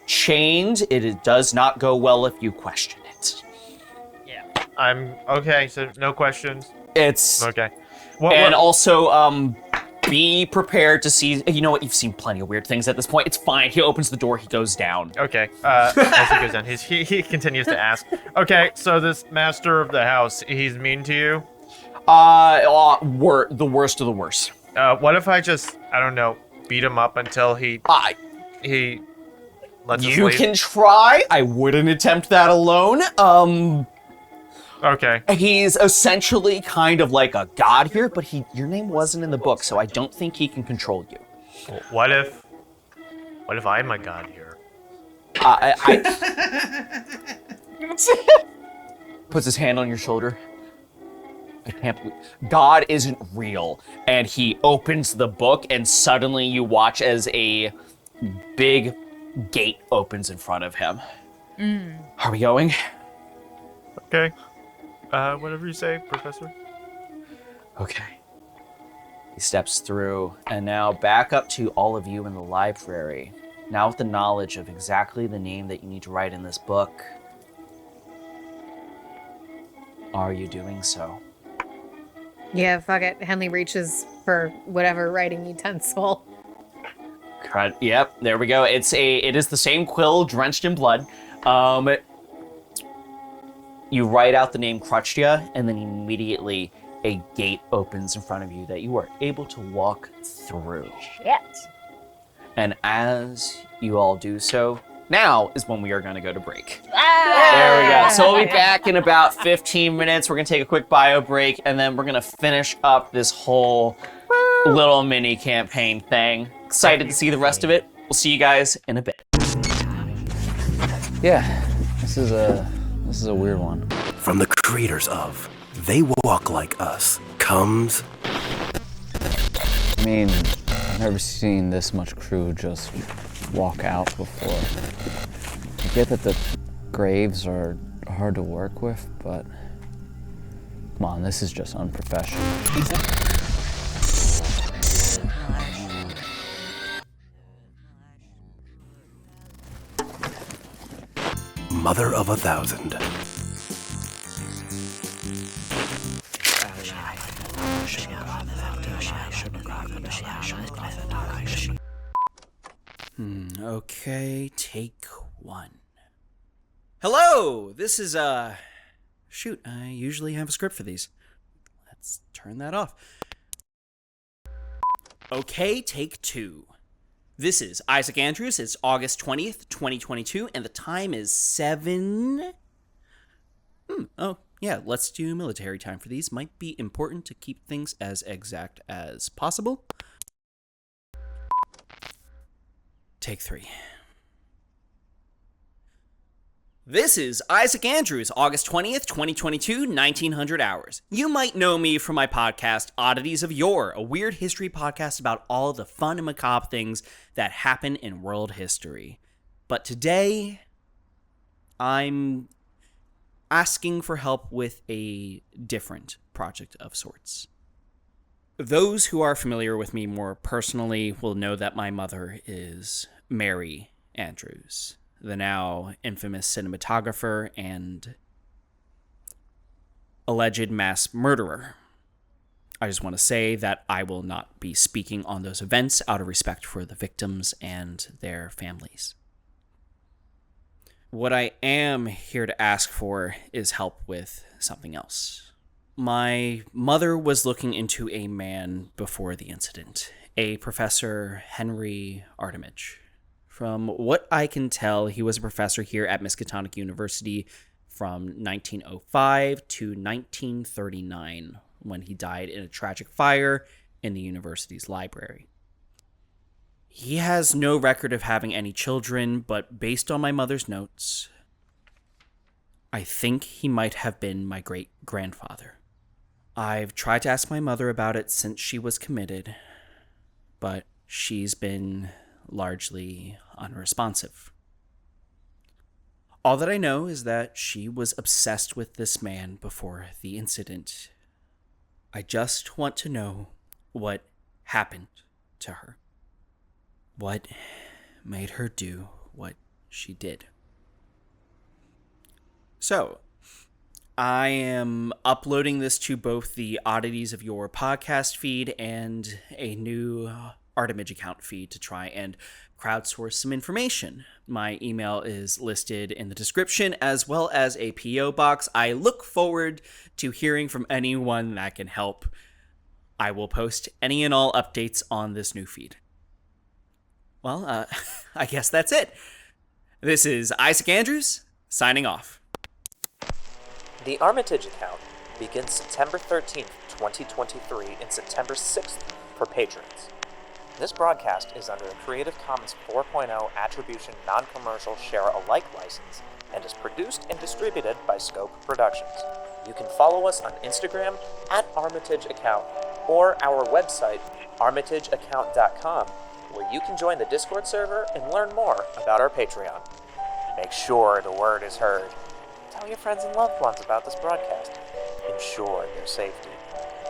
chained. It does not go well if you question it. I'm okay. So no questions. It's Okay. also be prepared to see. You know what? You've seen plenty of weird things at this point. It's fine. He opens the door. He goes down. Okay. As he goes down, he continues to ask. Okay. So this master of the house, he's mean to you. We're the worst of the worst. What if I just, I don't know, beat him up until he lets us You leave? can try. I wouldn't attempt that alone. Okay. He's essentially kind of like a god here, but your name wasn't in the book, so I don't think he can control you. What if I'm a god here? Puts his hand on your shoulder. I can't believe God isn't real. And he opens the book, and suddenly you watch as a big gate opens in front of him. Are we going? Okay. Whatever you say, Professor. Okay. He steps through, and now back up to all of you in the library. Now with the knowledge of exactly the name that you need to write in this book, are you doing so? Yeah, fuck it. Henley reaches for whatever writing utensil. Yep, there we go. It is the same quill drenched in blood. You write out the name Crutchtia, and then immediately a gate opens in front of you that you are able to walk through. Shit. And as you all do so, now is when we are going to go to break. Ah! There we go. So we'll be back in about 15 minutes. We're going to take a quick bio break, and then we're going to finish up this whole little mini campaign thing. Excited to see the rest of it. We'll see you guys in a bit. Yeah, this is a weird one. From the creators of They Walk Like Us comes... I mean, I've never seen this much crew just walk out before. I get that the graves are hard to work with, but come on, this is just unprofessional. Mother of 1,000. Okay, take one. Hello, this is, shoot, I usually have a script for these. Let's turn that off. Okay, take two. This is Isaac Andrews. It's August 20th, 2022, and the time is 7... Oh, yeah, let's do military time for these. Might be important to keep things as exact as possible. Take three. This is Isaac Andrews, August 20th, 2022, 1900 hours. You might know me from my podcast, Oddities of Yore, a weird history podcast about all the fun and macabre things that happen in world history. But today, I'm asking for help with a different project of sorts. Those who are familiar with me more personally will know that my mother is Mary Andrews, the now infamous cinematographer and alleged mass murderer. I just want to say that I will not be speaking on those events out of respect for the victims and their families. What I am here to ask for is help with something else. My mother was looking into a man before the incident, a Professor Henry Artemage. From what I can tell, he was a professor here at Miskatonic University from 1905 to 1939, when he died in a tragic fire in the university's library. He has no record of having any children, but based on my mother's notes, I think he might have been my great-grandfather. I've tried to ask my mother about it since she was committed, but she's been largely unresponsive. All that I know is that she was obsessed with this man before the incident. I just want to know what happened to her. What made her do what she did. So, I am uploading this to both the Oddities of Your podcast feed and a new Artemage account feed to try and crowdsource some information. My email is listed in the description, as well as a P.O. box. I look forward to hearing from anyone that can help. I will post any and all updates on this new feed. Well, I guess that's it. This is Isaac Andrews, signing off. The Armitage account begins September 13th, 2023 and September 6th for patrons. This broadcast is under a Creative Commons 4.0 Attribution Non-Commercial Share-alike license and is produced and distributed by Scope Productions. You can follow us on Instagram @ArmitageAccount or our website, armitageaccount.com, where you can join the Discord server and learn more about our Patreon. Make sure the word is heard. Tell your friends and loved ones about this broadcast. Ensure their safety.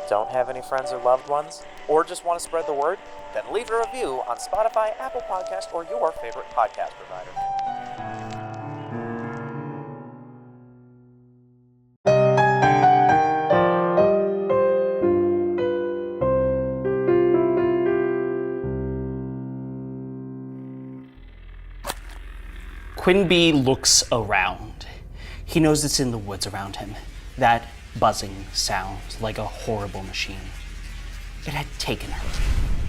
Don't have any friends or loved ones? Or just want to spread the word? Then leave a review on Spotify, Apple Podcasts, or your favorite podcast provider. Quinby looks around. He knows it's in the woods around him. That buzzing sound, like a horrible machine. It had taken her,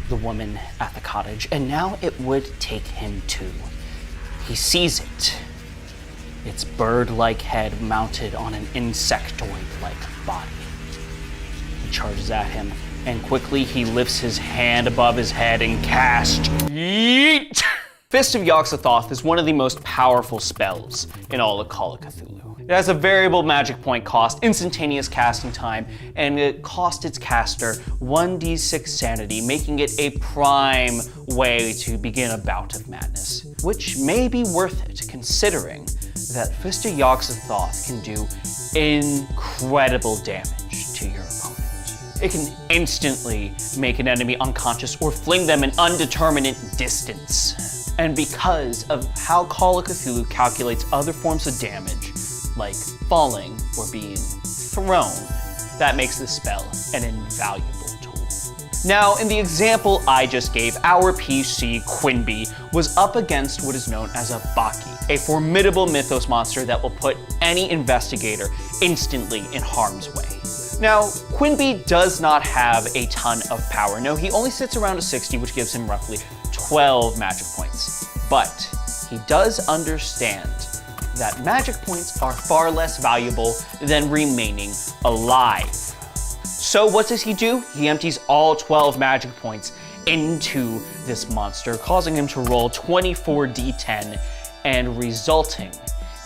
the woman at the cottage, and now it would take him too. He sees it. Its bird-like head mounted on an insectoid-like body. He charges at him, and quickly he lifts his hand above his head and casts Yeet! Fist of Yog-Sothoth is one of the most powerful spells in all of Call of Cthulhu. It has a variable magic point cost, instantaneous casting time, and it costs its caster 1d6 sanity, making it a prime way to begin a bout of madness, which may be worth it considering that Fist of Yog-Sothoth can do incredible damage to your opponent. It can instantly make an enemy unconscious or fling them an undeterminate distance. And because of how Call of Cthulhu calculates other forms of damage, like falling or being thrown, that makes this spell an invaluable tool. Now, in the example I just gave, our PC, Quinby, was up against what is known as a Baki, a formidable Mythos monster that will put any investigator instantly in harm's way. Now, Quinby does not have a ton of power. No, he only sits around a 60, which gives him roughly 12 magic points. But he does understand that magic points are far less valuable than remaining alive. So what does he do? He empties all 12 magic points into this monster, causing him to roll 24 d10 and resulting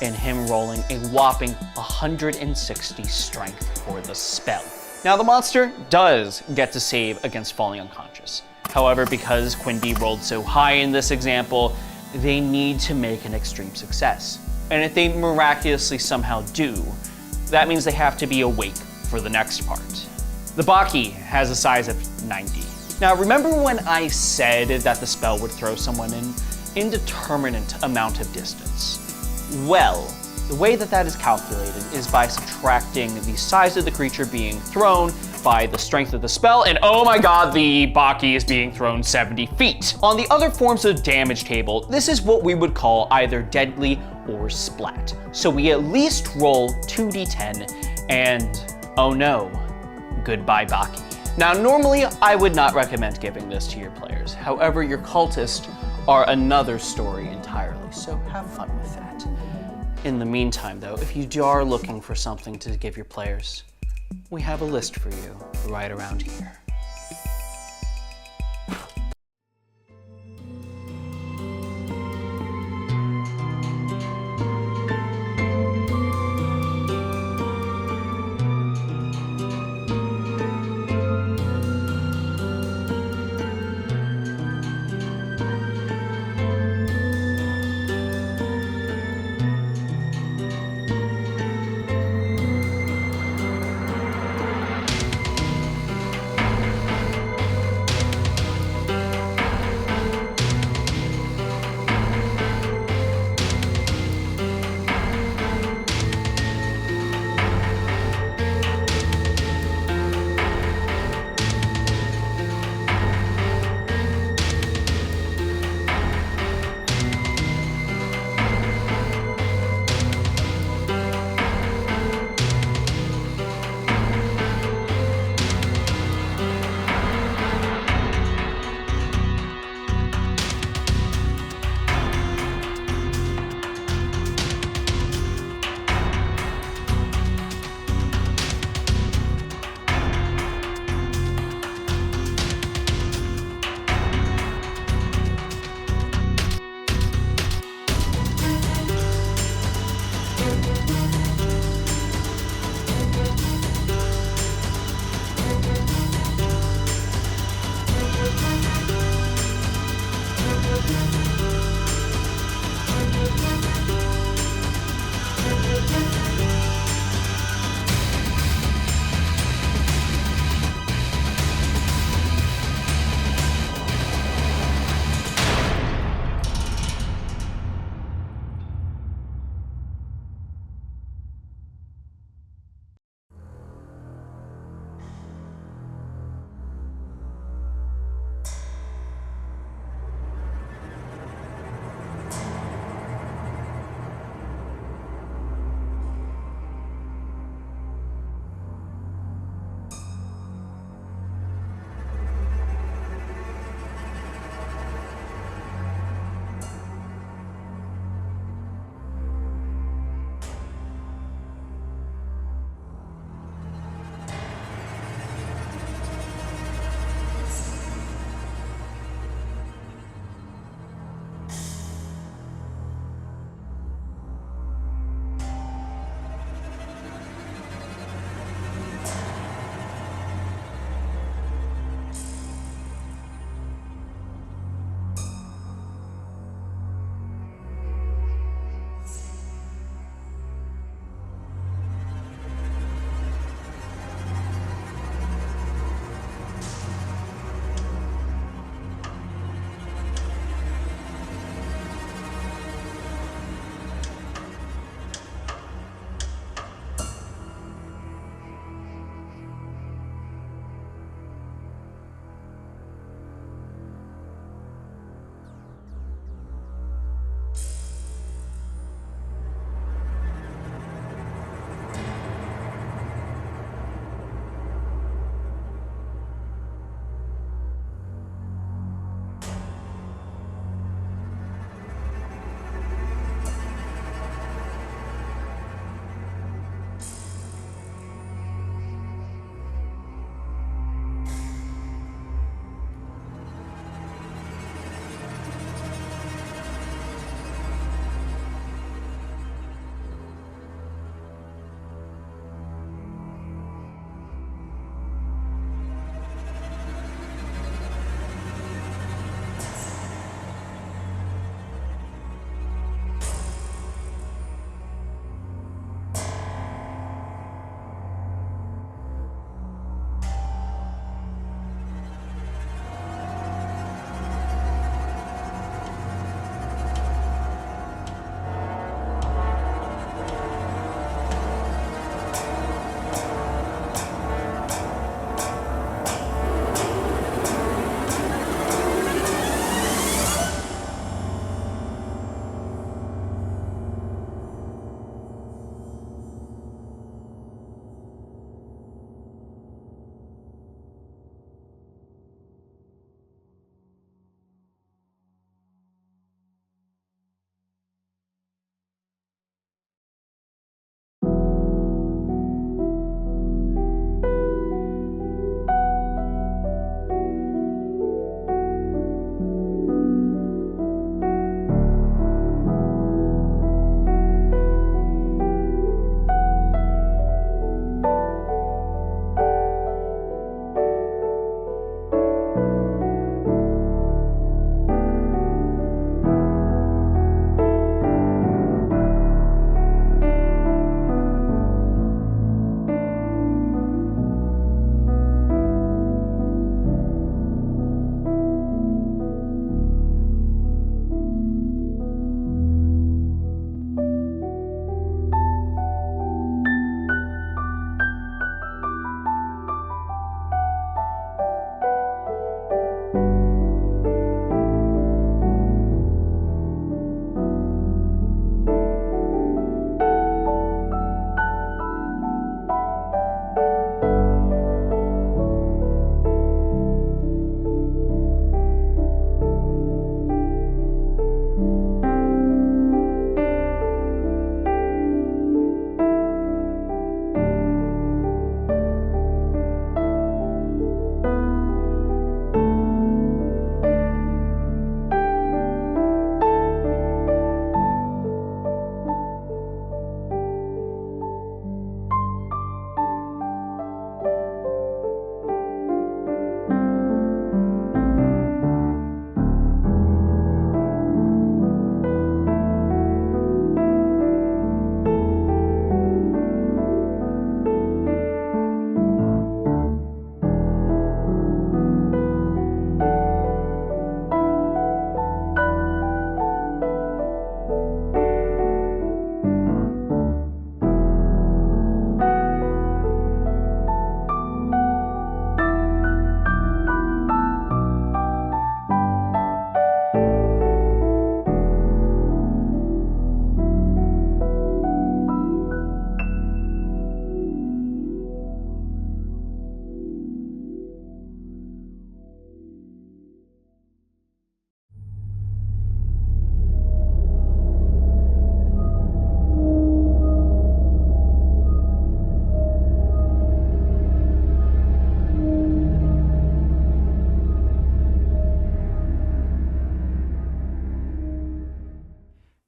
in him rolling a whopping 160 strength for the spell. Now the monster does get to save against falling unconscious. However, because Quinby rolled so high in this example, they need to make an extreme success. And if they miraculously somehow do, that means they have to be awake for the next part. The Baki has a size of 90. Now remember when I said that the spell would throw someone an indeterminate amount of distance? Well, The way that is calculated is by subtracting the size of the creature being thrown by the strength of the spell, and oh my god, the Baki is being thrown 70 feet. On the other forms of damage table, this is what we would call either deadly or splat. So we at least roll 2d10, and oh no, goodbye Baki. Now normally I would not recommend giving this to your players. However, your cultists are another story entirely, so have fun with that. In the meantime though, if you are looking for something to give your players, we have a list for you right around here.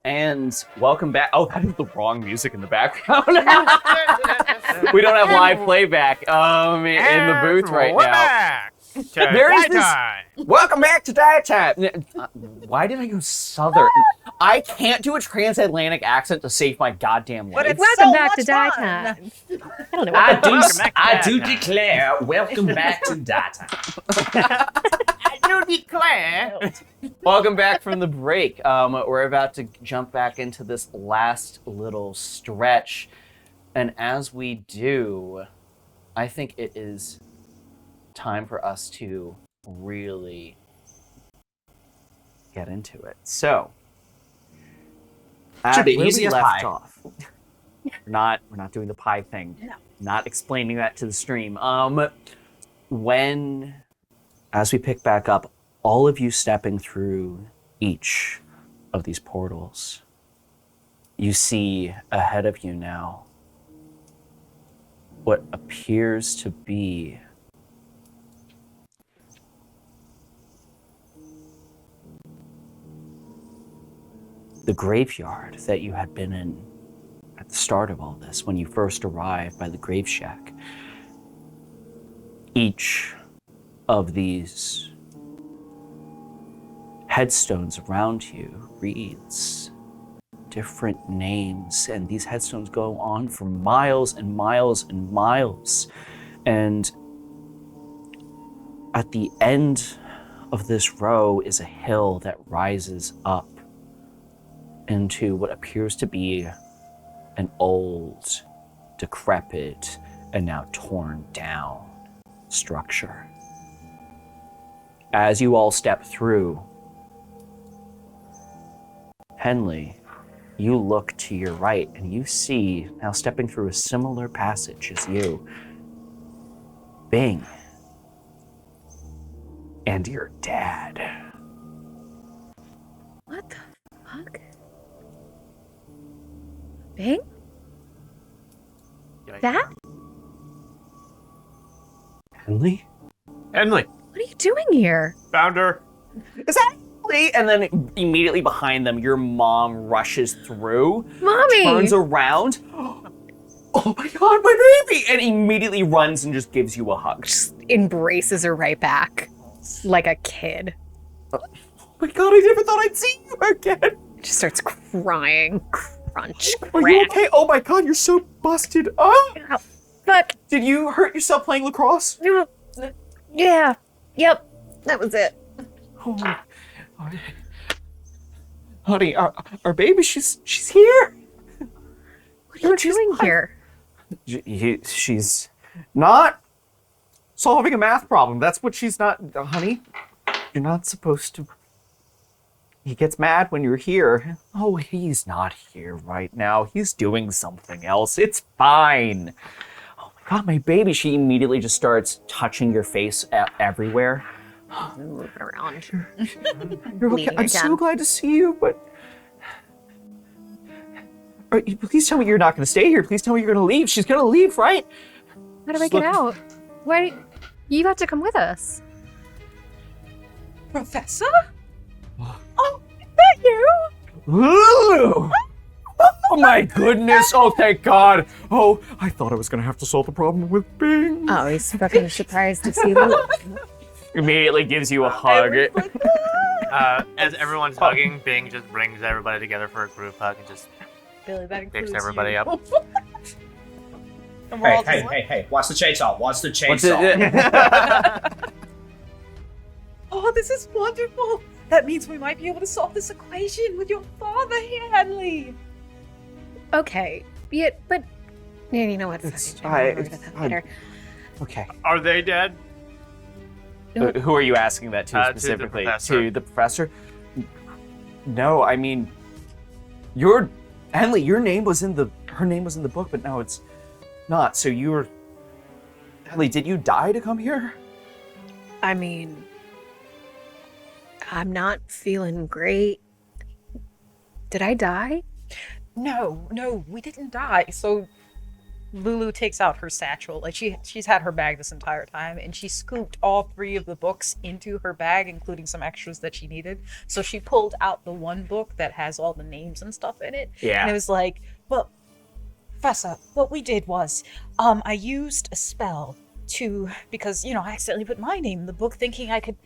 And welcome back. Oh, that is the wrong music in the background. We don't have live playback in the booth right now. Back There is this. time. Welcome back to Daytime. Why did I go southern? I can't do a transatlantic accent to save my goddamn life. But it's Welcome so back much to fun. Daytime. I don't know what I do declare, welcome back to Data. I do declare. Welcome back from the break. We're about to jump back into this last little stretch. And as we do, I think it is time for us to really get into it. So, Should be where easy we as left pie. off. We're not doing the pie thing. No. Not explaining that to the stream. As we pick back up, all of you stepping through each of these portals, you see ahead of you now what appears to be the graveyard that you had been in at the start of all this, when you first arrived by the grave shack. Each of these headstones around you reads different names, and these headstones go on for miles and miles and miles. And at the end of this row is a hill that rises up into what appears to be an old, decrepit, and now torn down structure. As you all step through, Henley, you look to your right and you see, now stepping through a similar passage as you, Bing and your dad. What the fuck? Bing? That? Henley? Henley, What are you doing here? found her. Is that Henley? And then immediately behind them, your mom rushes through, Mommy! turns around. Oh my god, my baby! And immediately runs and just gives you a hug. Just embraces her right back. Like a kid. Oh my god, I never thought I'd see you again. Just starts crying. Crunch, Are you crack. okay? Oh my god, you're so busted up. Oh, fuck. Did you hurt yourself playing lacrosse? Yeah. Yep. That was it. Oh, honey, our baby, she's here. What are you doing here? She's not solving a math problem. That's what she's not, honey. You're not supposed to. He gets mad when you're here. Oh, he's not here right now. He's doing something else. It's fine. Oh my god, my baby. She immediately just starts touching your face everywhere. Moving around. You're okay. Bleeding I'm so again. glad to see you, but please tell me you're not going to stay here. Please tell me you're going to leave. She's going to leave, right? How do I get out? Why? You have to come with us. Professor? Oh, is that you? Lulu! Oh my goodness! Oh, thank God! Oh, I thought I was going to have to solve the problem with Bing. Oh, he's fucking surprised to see Lulu. Immediately gives you a hug. As everyone's hugging, Bing just brings everybody together for a group hug and just Billy, that includes picks everybody you. up. And we're all just like, Hey, watch the chainsaw, watch the What's chainsaw. oh, this is wonderful. That means we might be able to solve this equation with your father, Henley. Okay. Yeah, but yeah, you know what? It's Fuck it, fine, I'll worry about it's that fine. later. Okay. Are they dead? Who are you asking that to specifically? To the professor? No, I mean, Henley, her name was in the book, but now it's not. So Henley, did you die to come here? I mean, I'm not feeling great. Did I die? No, we didn't die. So Lulu takes out her satchel. Like she's had her bag this entire time, and she scooped all 3 of the books into her bag, including some extras that she needed. So she pulled out the one book that has all the names and stuff in it. Yeah. And it was like, well, Professor, what we did was, I used a spell because, I accidentally put my name in the book thinking I could,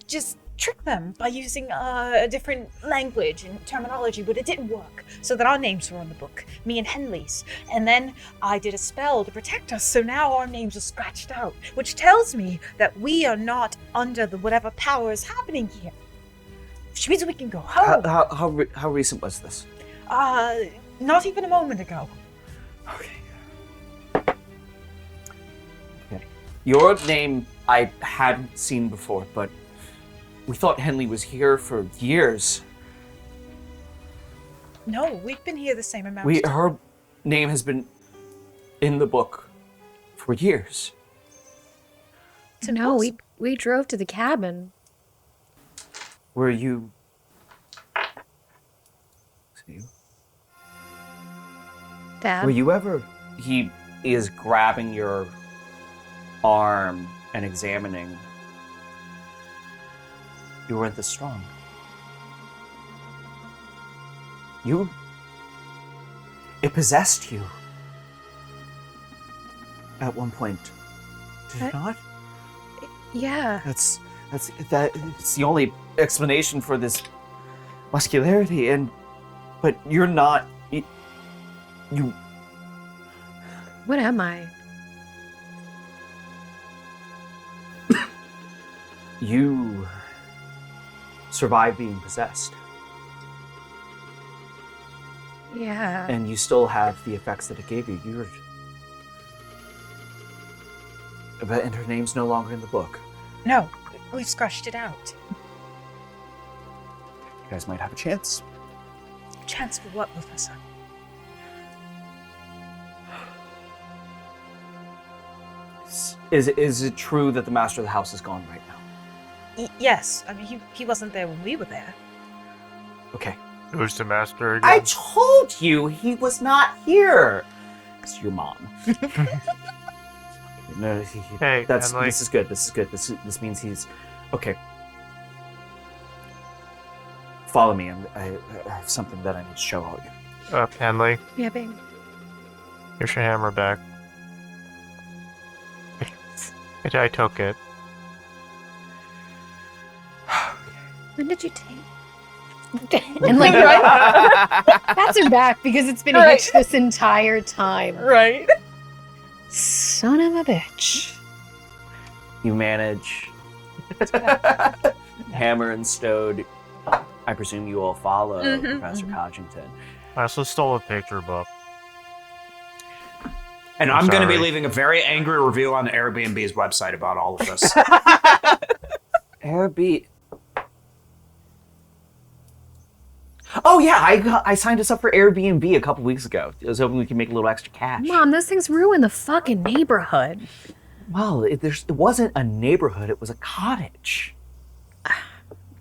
just trick them by using a different language and terminology, but it didn't work. So that our names were on the book, me and Henley's. And then I did a spell to protect us, so now our names are scratched out, which tells me that we are not under the whatever power is happening here. Which means we can go home. How recent was this? Not even a moment ago. Okay. Your name I hadn't seen before, but we thought Henley was here for years. No, we've been here the same amount of time. Her name has been in the book for years. No, we drove to the cabin. Were you... Dad? Were you ever... He is grabbing your arm and examining. You weren't this strong. It possessed you. At one point. Did it not? Yeah. It's the only explanation for this muscularity, but you're not... You... What am I? You survived being possessed. Yeah. And you still have the effects that it gave you. And her name's no longer in the book. No, we've scratched it out. You guys might have a chance. Chance for what, Professor? Is it true that the master of the house is gone right now? Yes. I mean, he wasn't there when we were there. Okay. Who's the master again? I told you he was not here. It's your mom. No, hey, Henley. This is good. This means he's okay. Follow me. I have something that I need to show all you. Henley. Yeah, babe. Here's your hammer back. I took it. When did you take? And like, right? That's her back because it's been hitched this entire time. Right. Son of a bitch. You manage. Hammer and Stowed. I presume you all follow Professor Codgington. I also stole a picture book. And I'm going to be leaving a very angry review on Airbnb's website about all of this. Airbnb. Oh yeah, I signed us up for Airbnb a couple weeks ago. I was hoping we could make a little extra cash. Mom, those things ruin the fucking neighborhood. Well, it wasn't a neighborhood; it was a cottage.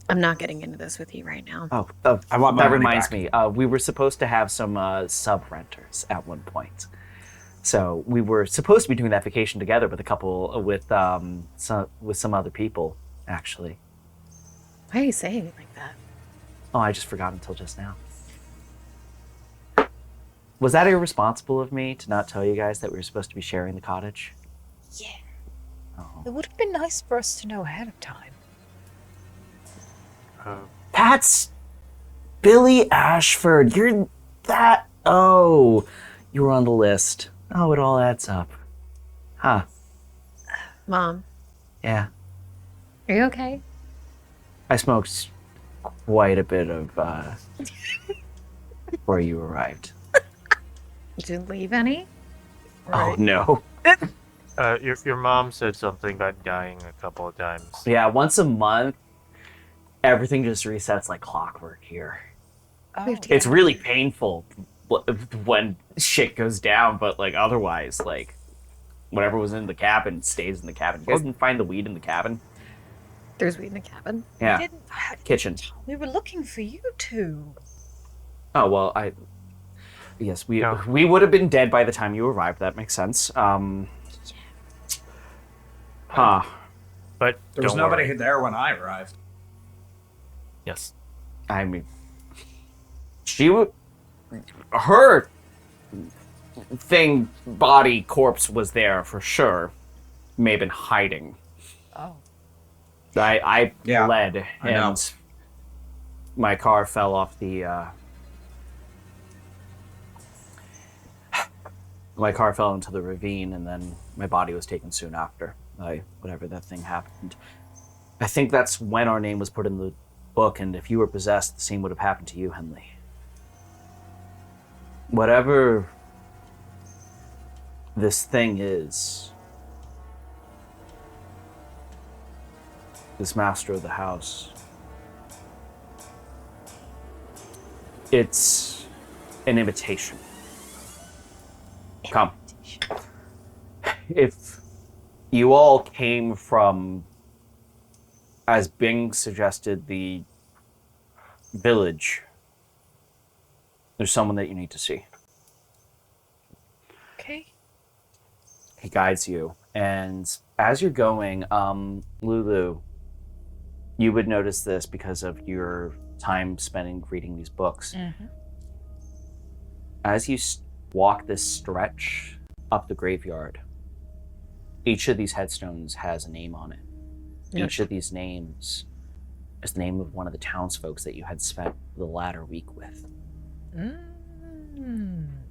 I'm not getting into this with you right now. Oh, I want my that money reminds back. me. We were supposed to have some sub-renters at one point. So we were supposed to be doing that vacation together with a couple, with some other people, actually. Why are you saying it like that? Oh, I just forgot until just now. Was that irresponsible of me to not tell you guys that we were supposed to be sharing the cottage? Yeah. Oh. It would have been nice for us to know ahead of time. That's Billy Ashford. You're that... Oh, you were on the list. Oh, it all adds up. Huh. Mom, Yeah. are you okay? I smoked quite a bit of before you arrived. Did you leave any? Oh, no. Your mom said something about dying a couple of times. Yeah, once a month, everything just resets like clockwork here. Oh. It's really painful when shit goes down, but like otherwise, like whatever was in the cabin stays in the cabin. You guys didn't find the weed in the cabin? There's weed in the cabin. Yeah. We didn't. Kitchen. We were looking for you two. Oh, well, Yes, we would have been dead by the time you arrived. That makes sense. But there was nobody there when I arrived. Yes. I mean, her body corpse was there for sure. May have been hiding. Oh. I fled, I know. and my car fell off the. My car fell into the ravine, and then my body was taken soon after. Whatever that thing happened. I think that's when our name was put in the book, and if you were possessed, the same would have happened to you, Henley. Whatever this thing is, this master of the house, it's an imitation. Come. If you all came from, as Bing suggested, the village, there's someone that you need to see. Okay. He guides you, and as you're going, Lulu, you would notice this because of your time spending reading these books. Mm-hmm. As you walk this stretch up the graveyard, each of these headstones has a name on it. Each of these names is the name of one of the townsfolk that you had spent the latter week with.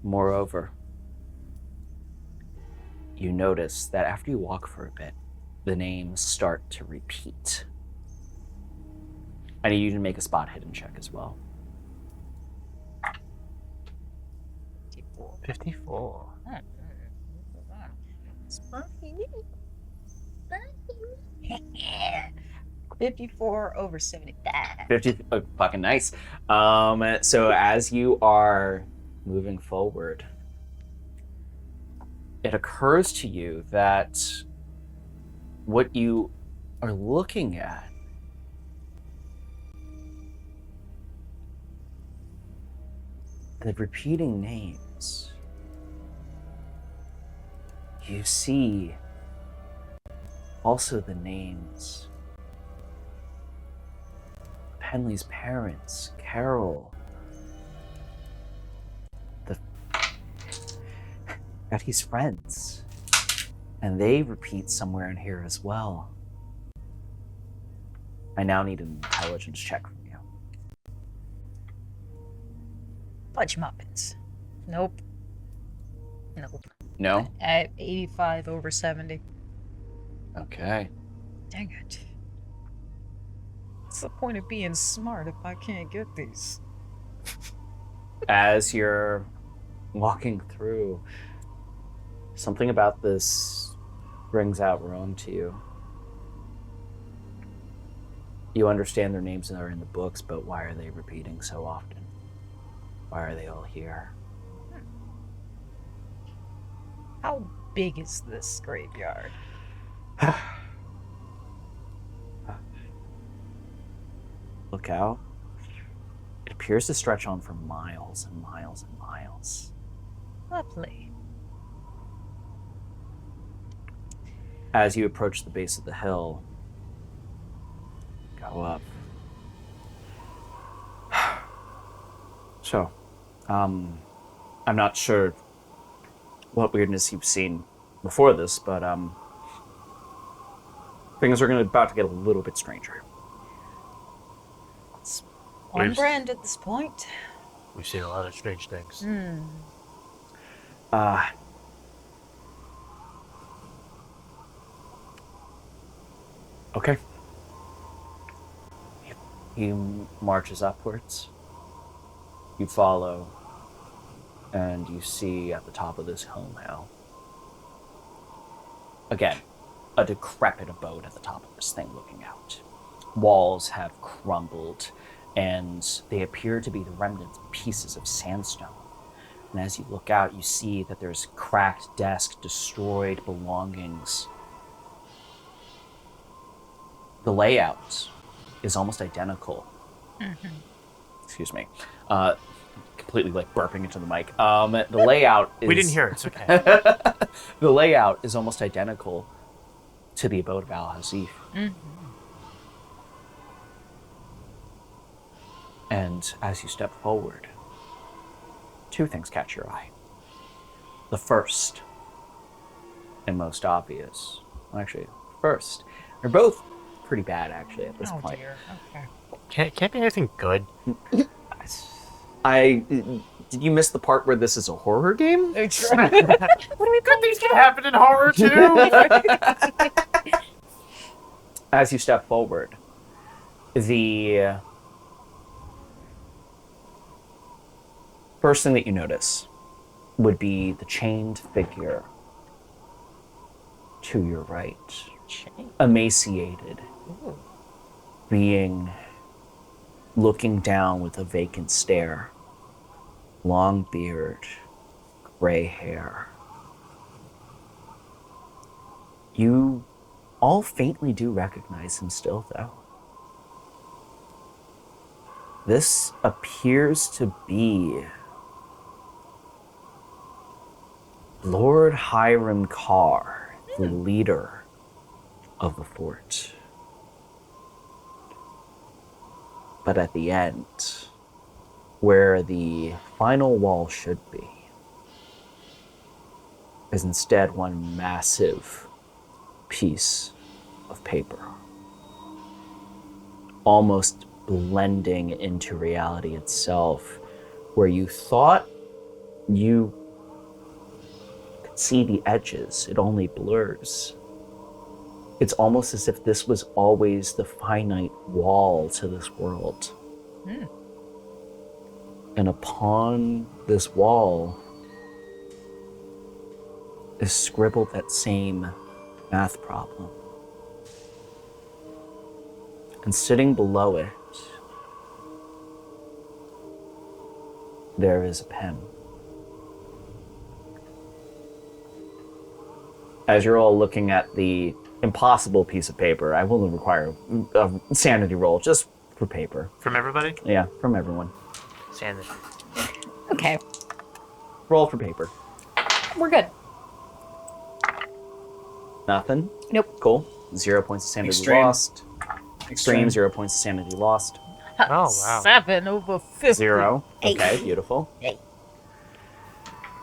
Moreover, you notice that after you walk for a bit, the names start to repeat. I need you to make a spot hidden check as well. 54. 54 over 75. 50, fucking nice. So as you are moving forward, it occurs to you that what you are looking at the repeating names, you see also the names of Henley's parents, Carol, Betty's friends, and they repeat somewhere in here as well. I now need an intelligence check from you. Fudge muffins. Nope. No? At 85 over 70. Okay. Dang it. What's the point of being smart if I can't get these? As you're walking through, something about this rings out wrong to you. You understand their names are in the books, but why are they repeating so often? Why are they all here? How big is this graveyard? Look out. It appears to stretch on for miles and miles and miles. Lovely. As you approach the base of the hill, go up. So, I'm not sure what weirdness you've seen before this, but things are about to get a little bit stranger. It's on brand at this point. We've seen a lot of strange things. Okay. He marches upwards. You follow, and you see at the top of this home hill, again, a decrepit abode at the top of this thing looking out. Walls have crumbled, and they appear to be the remnant pieces of sandstone. And as you look out, you see that there's cracked desk, destroyed belongings. The layout is almost identical. Excuse me. completely like burping into the mic. The layout is... We didn't hear it. It's okay. The layout is almost identical to the abode of Alzif. Mm-hmm. And as you step forward, two things catch your eye. The first and most obvious, well, actually, first, they're both pretty bad actually at this point. Dear. Okay. Can't be anything good. Did you miss the part where this is a horror game? Good things can happen in horror too. As you step forward, the first thing that you notice would be the chained figure to your right. Emaciated. Being looking down with a vacant stare. Long beard, gray hair. You all faintly do recognize him still, though. This appears to be Lord Hiram Carr, the leader of the fort. But at the end, where the final wall should be, is instead one massive piece of paper, almost blending into reality itself, where you thought you could see the edges, it only blurs. It's almost as if this was always the finite wall to this world. And upon this wall is scribbled that same math problem. And sitting below it, there is a pen. As you're all looking at the impossible piece of paper, I will require a sanity roll just for paper. From everybody? Yeah, from everyone. Sanity. Okay. Roll for paper. We're good. Nothing? Nope. Cool. 0 points of sanity Extreme. lost. Extreme, 0 points of sanity lost. Oh, wow. 7 over 50. 0. Eight. Okay, beautiful.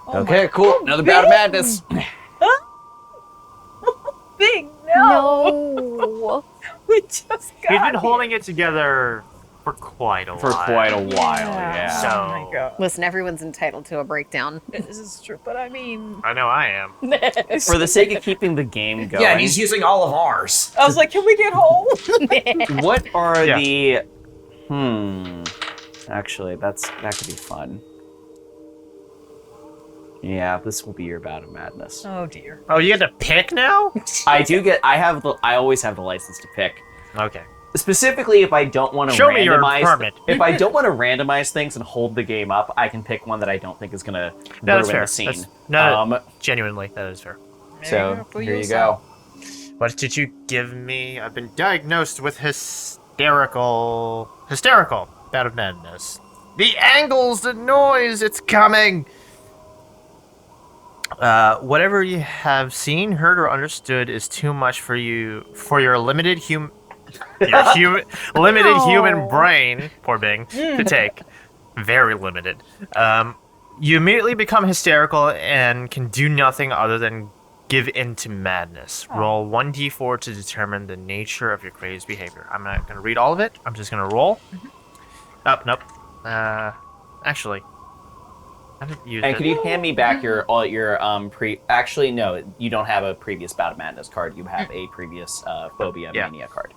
Oh Okay, my- cool. Another bout of madness. Big no. No. We just got He's been here. holding it together for quite a while. For quite a while, yeah. So- Oh my god. Listen, everyone's entitled to a breakdown. This is true, but I mean, I know I am. For the sake of keeping the game going, Yeah, and he's using all of ours. I was like, can we get home? what are Yeah. the... Actually, that could be fun. Yeah, this will be your bout of madness. Oh dear. Oh, you get to pick now? I always have the license to pick. Okay. Specifically, if I don't want to Show me your randomize, permit. if I don't want to randomize things and hold the game up, I can pick one that I don't think is gonna No, that's ruin fair. the scene. No, genuinely, that is fair. So here you go. What did you give me? I've been diagnosed with hysterical bout of madness. The angles, the noise, it's coming. Whatever you have seen, heard, or understood is too much for your limited human brain, poor Bing, to take. Very limited. You immediately become hysterical and can do nothing other than give in to madness. Roll 1d4 to determine the nature of your crazed behavior. I'm not going to read all of it. I'm just going to roll. Nope. Actually, I haven't used And it. could you hand me back your pre? Actually, no, you don't have a previous bout of madness card. You have a previous phobia mania card.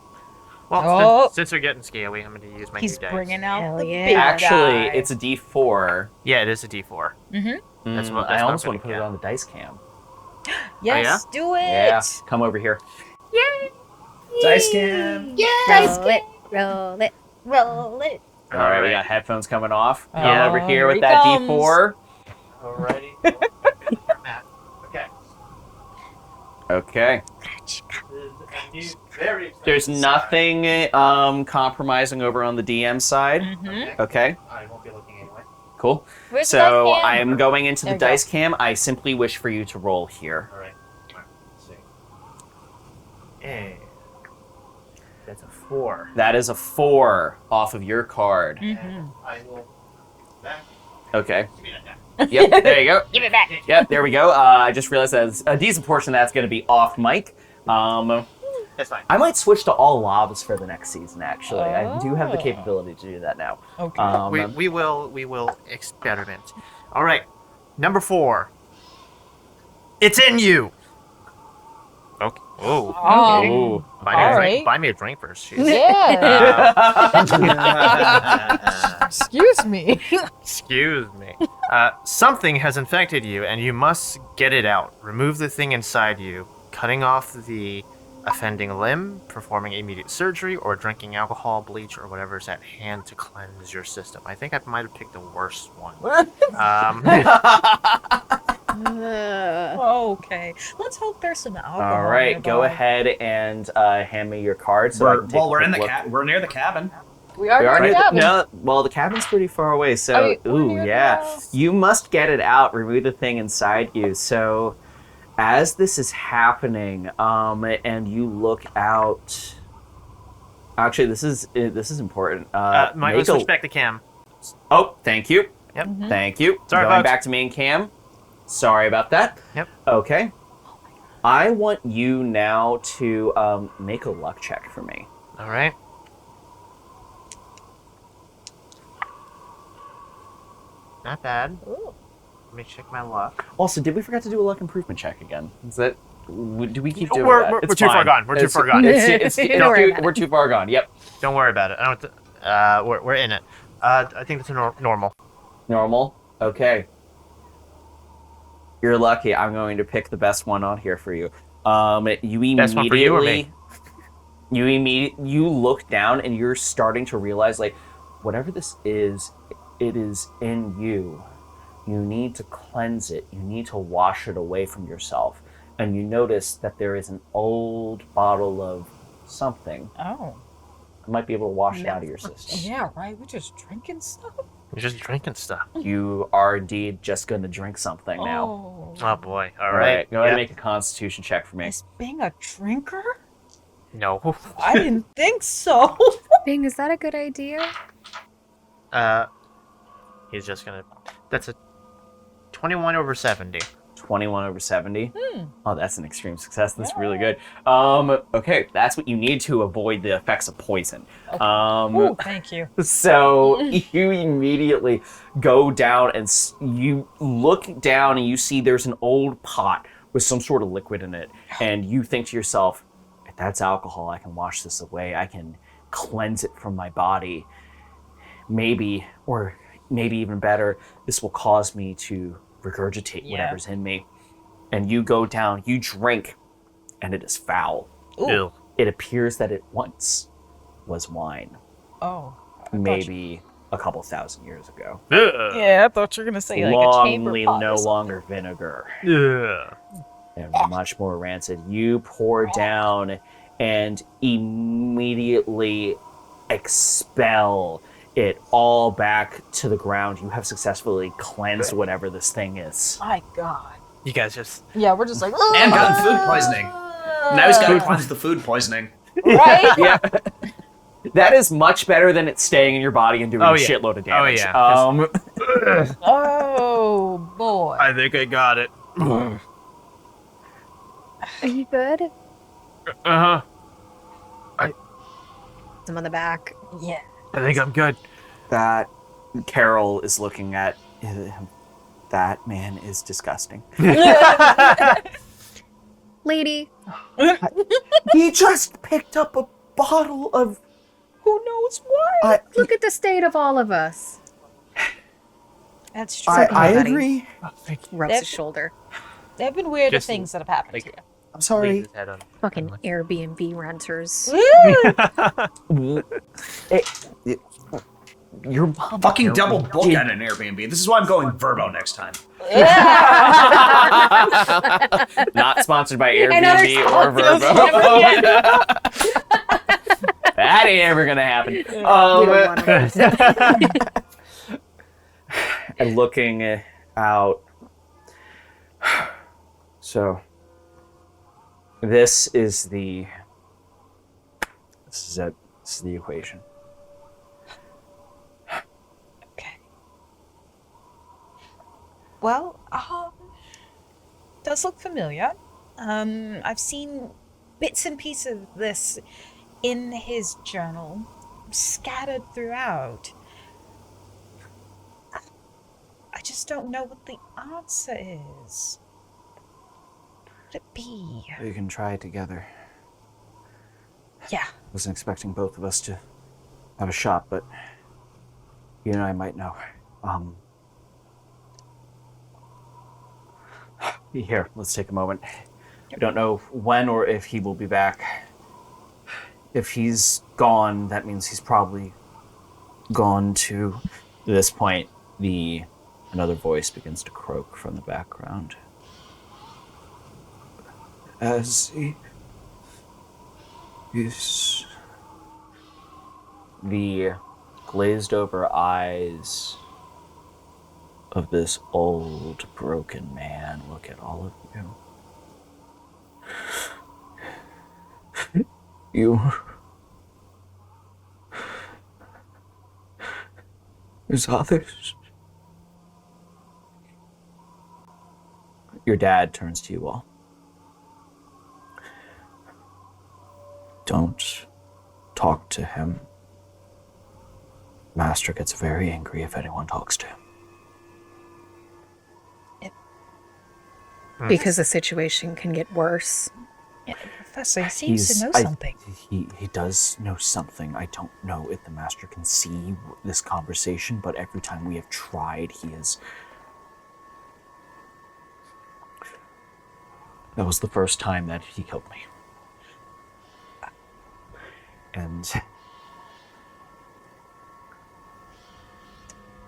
Well, since they're getting scaly, I'm going to use my He's new dice. bringing out Hell the yeah. big Actually, guy. it's a D4. Yeah, it is a d4. That's what I I'm almost gonna want to put it get. on the dice cam. Yes, do it. Yeah, come over here. Dice cam. Roll it. Roll it. Roll it. All right, we got headphones coming off. Come Yeah. over here Here with he that comes. D4. Alrighty. Okay. Okay. Very There's nothing compromising over on the DM side. Mm-hmm. Okay. I won't be looking anyway. Cool. Where's the So dice cam? I am going into There the we go. dice cam. I simply wish for you to roll here. All right. Let's see. Hey. That's a 4. That is a 4 off of your card. And I will back. Okay. Yep, there you go. Give it back. Yep, there we go. I just realized that a decent portion of that's going to be off mic. That's fine. I might switch to all lavs for the next season, actually. I do have the capability to do that now. Okay. We will experiment. All right. Number 4. It's in you. Okay. Oh. Oh. Buy me a drink first. Jeez. Yeah. Excuse me. Excuse me. Something has infected you, and you must get it out. Remove the thing inside you, cutting off the offending limb, performing immediate surgery, or drinking alcohol, bleach, or whatever is at hand to cleanse your system. I think I might have picked the worst one. Okay. Let's hope there's some alcohol. All right, nearby. go ahead and hand me your card. So I can take we're a in the quick look. we're near the cabin. We are, We are near near the cabin. no, well, the cabin's pretty far away, so we're near the yeah. house. You must get it out, remove the thing inside you. So as this is happening, and you look out. Actually, this is important. Let's switch back to Cam. Oh, thank you. Yep. Thank you. Sorry, Going folks. back to main cam. Sorry about that. Yep. Okay. I want you now to make a luck check for me. All right. Not bad. Ooh. Let me check my luck. Also, did we forget to do a luck improvement check again? Is that do we keep doing We're- that? we're It's too far fine. gone. We're too far gone. Don't worry about We're too far gone. Yep. Don't worry about it. I don't. We're in it. I think it's normal. Normal. Okay. You're lucky. I'm going to pick the best one on here for you. You Best one for you or immediately. You look down and you're starting to realize, like, whatever this is, it is in you. You need to cleanse it. You need to wash it away from yourself. And you notice that there is an old bottle of something. Oh. I might be able to wash it out of your system. Yeah, right. We're just drinking stuff. You're just drinking stuff. You are indeed just going to drink something now. Oh. Oh boy. All All right. right. Go ahead and make a Constitution check for me. Is Bing a drinker? No. I didn't think so. Bing, is that a good idea? He's just gonna. That's a 21 over 70. 21 over 70. Oh, that's an extreme success. That's really good. Okay, that's what you need to avoid the effects of poison. Ooh, thank you. So you immediately go down and you look down and you see there's an old pot with some sort of liquid in it. And you think to yourself, if that's alcohol, I can wash this away. I can cleanse it from my body. Maybe even better, this will cause me to regurgitate whatever's in me. And you go down, you drink, and it is foul. Ew. It appears that it once was wine. Oh. Maybe a couple thousand years ago. Yeah, I thought you were gonna say like a chamber Longly pot no or something. longer vinegar. Yeah. And much more rancid. You pour down and immediately expel it all back to the ground. You have successfully cleansed whatever this thing is. My God. You guys just. Yeah, we're just like. And gotten food poisoning. Now he's got to cleanse the food poisoning. Right? Yeah. That is much better than it staying in your body and doing a shitload of damage. Oh, yeah. Oh boy. I think I got it. Are you good? Uh huh. I'm on the back. Yeah. I think I'm good. That Carol is looking at that man is disgusting. Lady, He just picked up a bottle of who knows what. look at the state of all of us. That's true. I buddy. agree. Rubs his shoulder. There have been weirder Just, things that have happened to you. I'm sorry. Leans his head on. Fucking Airbnb renters. Your mom Fucking double book at an Airbnb. This is why I'm going Verbo next time. not sponsored by I know Airbnb there's or Verbo. That ain't ever gonna happen. and looking out. So, this is the equation. Okay. Well, does look familiar. I've seen bits and pieces of this in his journal, scattered throughout. I just don't know what the answer is. What would it be? We can try it together. Yeah. Wasn't expecting both of us to have a shot, but you and I might know. Here, let's take a moment. We don't know when or if he will be back. If he's gone, that means he's probably gone to... At this point, another voice begins to croak from the background. As he is... The glazed over eyes of this old, broken man look at all of you. There's others. Your dad turns to you all. Don't talk to him. Master gets very angry if anyone talks to him. Because the situation can get worse. Yeah, Professor, he seems to know something. He does know something. I don't know if the Master can see this conversation, but every time we have tried, he has... That was the first time that he killed me. And...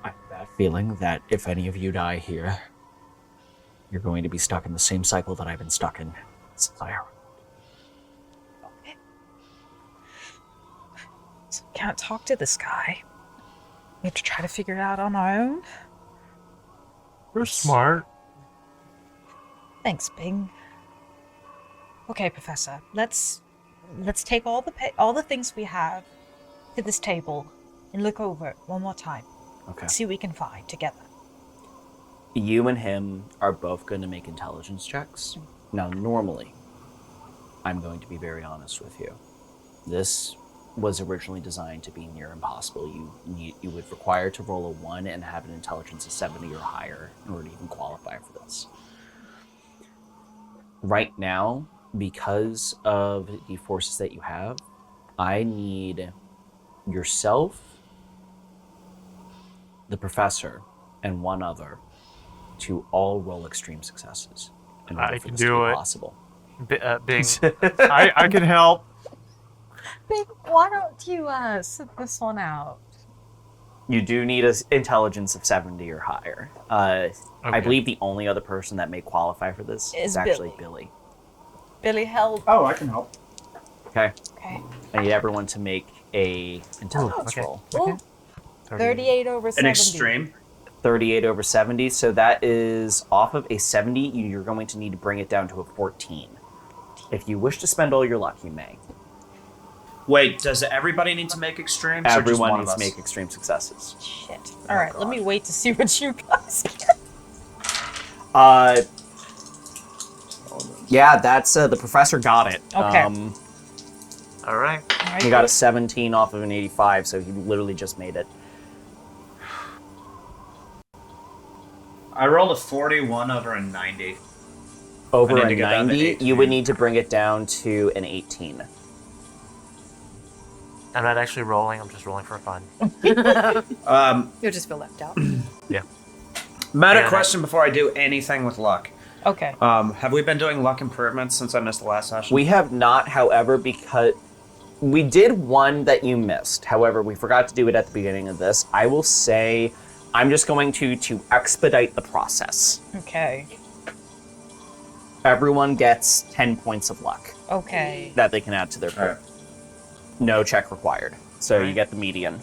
I have that feeling that if any of you die here, you're going to be stuck in the same cycle that I've been stuck in since I arrived. Okay. So we can't talk to this guy. We have to try to figure it out on our own. You're smart. Thanks, Bing. Okay, Professor. Let's take all the things we have to this table and look over it one more time. Okay. See what we can find together. You and him are both going to make intelligence checks. Now, normally, I'm going to be very honest with you. This was originally designed to be near impossible. You would require to roll a 1 and have an intelligence of 70 or higher in order to even qualify for this. Right now, because of the forces that you have, I need yourself, the professor, and one other to all roll extreme successes. I can do it. Possible. Bing, I can help. Bing, why don't you sit this one out? You do need an intelligence of 70 or higher. I Okay. believe the only other person that may qualify for this is actually Billy. Billy held. Oh, I can help. Okay. Okay. I need everyone to make a intelligence roll. Ooh, 38 over 70. An extreme. 38 over 70, so that is off of a 70, you're going to need to bring it down to a 14. If you wish to spend all your luck, you may. Wait, does everybody need to make extremes? or just Everyone one needs of to us? make extreme successes. Shit. All right, let me wait to see what you guys get. Yeah, that's the professor got it. Okay. All right. He got a 17 off of an 85, so he literally just made it. I rolled a 41 over a 90. Over I need a to get down to 90, 18. you would need to bring it down to an 18. I'm not actually rolling. I'm just rolling for fun. You'll just feel left out. Yeah. Meta Yeah, question before I do anything with luck. Okay. Have we been doing luck improvements since I missed the last session? We have not, however, because we did one that you missed. However, we forgot to do it at the beginning of this. I will say I'm just going to expedite the process. Okay. Everyone gets 10 points of luck Okay. that they can add to their pool. No check required. So you get the median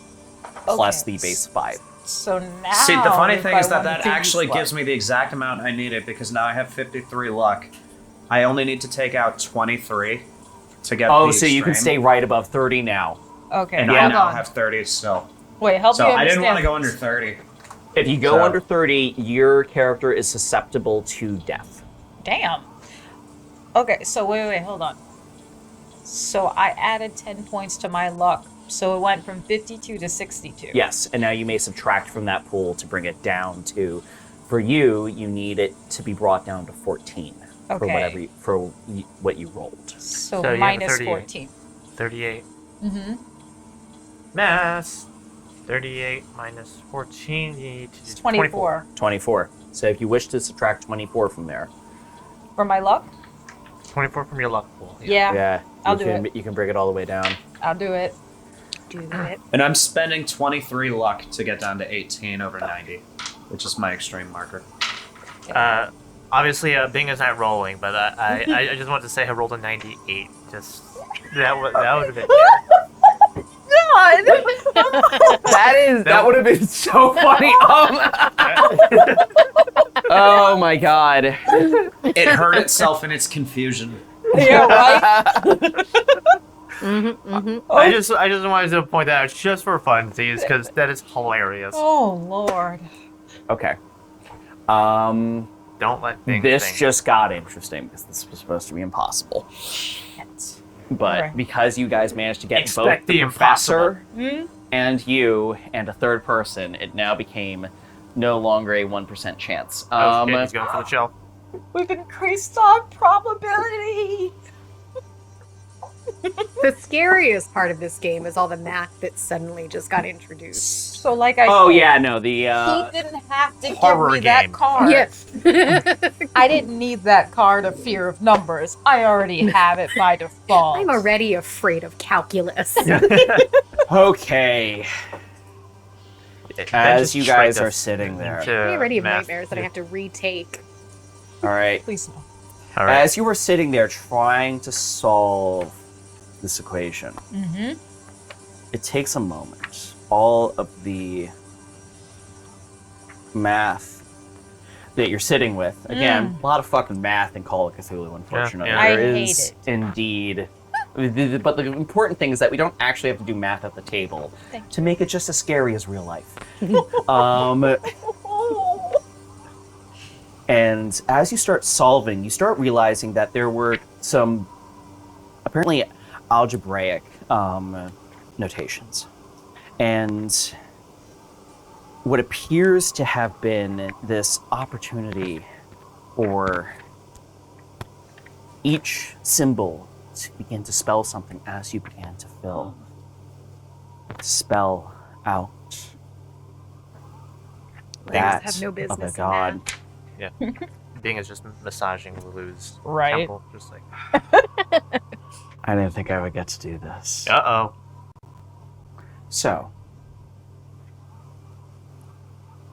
plus the base 5. So now. See, the funny if thing I is that wanted that to actually use gives me the exact amount I needed because now I have 53 luck. I only need to take out 23 to get Oh, the so you can extreme, stay right above 30 now. Okay, and hold I now on. have 30 still. Wait, help So me I understand. didn't want to go under 30. If you go So- under 30, your character is susceptible to death. Damn. Okay, so wait, hold on. So I added 10 points to my luck, so it went from 52 to 62. Yes, and now you may subtract from that pool to bring it down to. For you, you need it to be brought down to 14 for Okay. what you rolled. So, So you have minus 38. 14. 38. Mm-hmm. Mass. 38 minus 14. You need to do It's 24. 24. So if you wish to subtract 24 from there, For my luck? 24 from your luck pool. Yeah. I'll do you can bring it all the way down. I'll do it. Do that. And I'm spending 23 luck to get down to 18 over 90, which is my extreme marker. Obviously, Bing is not rolling, but I just wanted to say I rolled a 98. Just that would have been. That would have been so funny. Oh my god. It hurt itself in its confusion. Yeah, right? I just wanted to point that out just for funsies because that is hilarious. Oh, Lord. Okay. Don't let Bing This think. just got interesting because this was supposed to be impossible. But Alright. because you guys managed to get Expect both the the professor Hmm? and you and a third person, it now became no longer a 1% chance. Oh shit, he's going for the shell. We've increased our probability. The scariest part of this game is all the math that suddenly just got introduced. So, like I Oh said, yeah, no, the he didn't have to give horror me that game. card. Yes. I didn't need that card of fear of numbers. I already have it by default. I'm already afraid of calculus. okay. That As just you tried guys to are sitting there. into I already have math. nightmares that I have to retake. All right. Please no. All right. As you were sitting there trying to solve this equation, Mm-hmm. it takes a moment. All of the math that you're sitting with, again, a lot of fucking math in Call of Cthulhu, unfortunately. yeah. I There hate is it. indeed. But the important thing is that we don't actually have to do math at the table Thank to make it just as scary as real life. And as you start solving, you start realizing that there were some apparently algebraic notations. And what appears to have been this opportunity for each symbol to begin to spell something as you began to spell out that have no of business a in god. Yeah. Bing is just massaging Lulu's Right. temple, just like. I didn't think I would get to do this. Uh So,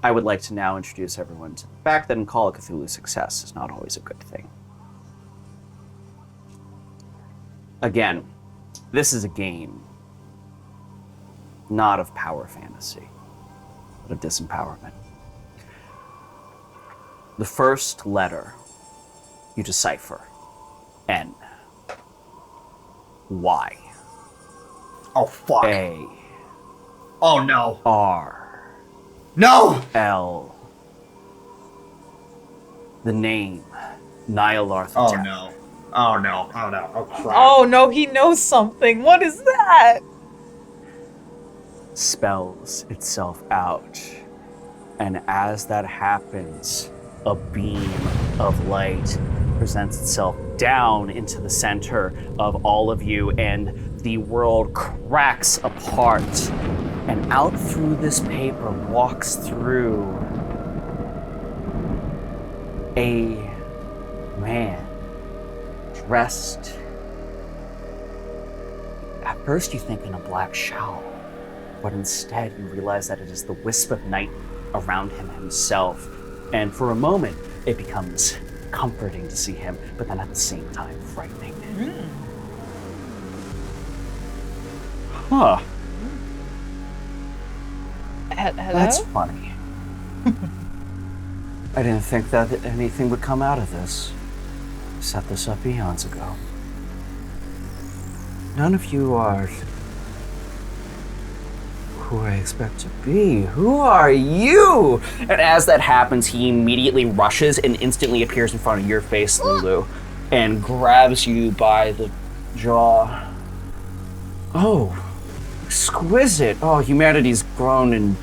I would like to now introduce everyone to the fact that in Call of Cthulhu, success is not always a good thing. Again, this is a game not of power fantasy, but of disempowerment. The first letter you decipher, N. Y. Oh, fuck. A. Oh, no. R. No! L. The name, Nyarlathotep. Oh, no. Oh, no. Oh, no. Oh, crap. Oh no, he knows something. What is that? Spells itself out. And as that happens, a beam of light presents itself down into the center of all of you, and the world cracks apart. And out through this paper walks through a man dressed. At first you think in a black shawl, but instead you realize that it is the wisp of night around him himself. And for a moment, it becomes comforting to see him, but then at the same time, frightening. Huh. Hello? That's funny. I didn't think that anything would come out of this. Set this up eons ago. None of you are who I expect to be. Who are you? And as that happens, he immediately rushes and instantly appears in front of your face, Lulu, and grabs you by the jaw. Oh, exquisite. Oh, humanity's grown in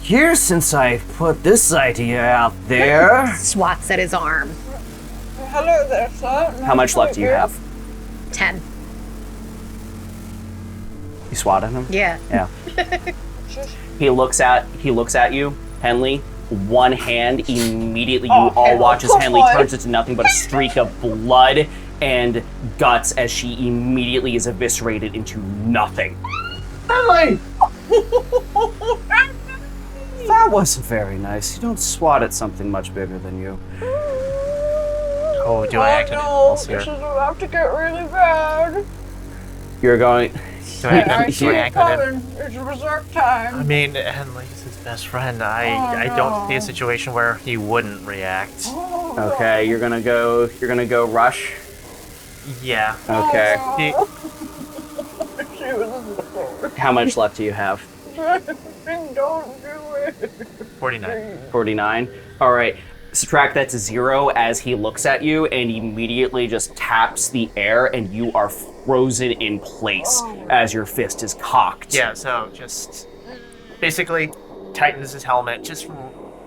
years since I put this idea out there. Swats at his arm. Hello there, sir. How much left do you have? 10. You swat at him? Yeah. Yeah. He looks at you, Henley. One hand, immediately you all watch as Henley turns into nothing but a streak of blood and guts as she immediately is eviscerated into nothing. Henley! That wasn't very nice. You don't swat at something much bigger than you. Oh, do I act on This is about to get really bad. You're going... Do I act on him? It's berserk time. I mean, Henley's his best friend. I don't see a situation where he wouldn't react. Okay, you're gonna go rush? Yeah. Okay. She was in the door. How much left do you have? Don't do it. 49. 49. All right. Subtract that to 0 as he looks at you and immediately just taps the air and you are frozen in place as your fist is cocked. Yeah, so just basically tightens his helmet, just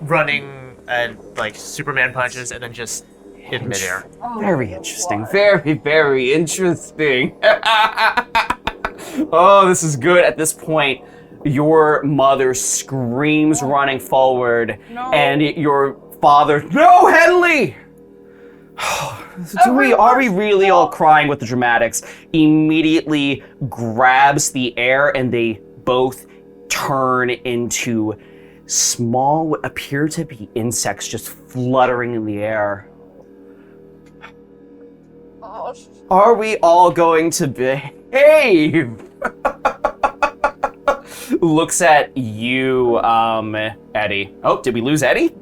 running and like Superman punches and then just in midair. Very interesting. Very, very interesting. Oh, this is good. At this point, your mother screams running forward and your father, no, Henley! Are we really all crying with the dramatics? Immediately grabs the air and they both turn into small, what appear to be insects just fluttering in the air. Are we all going to behave? Looks at you, Eddie. Oh, did we lose Eddie?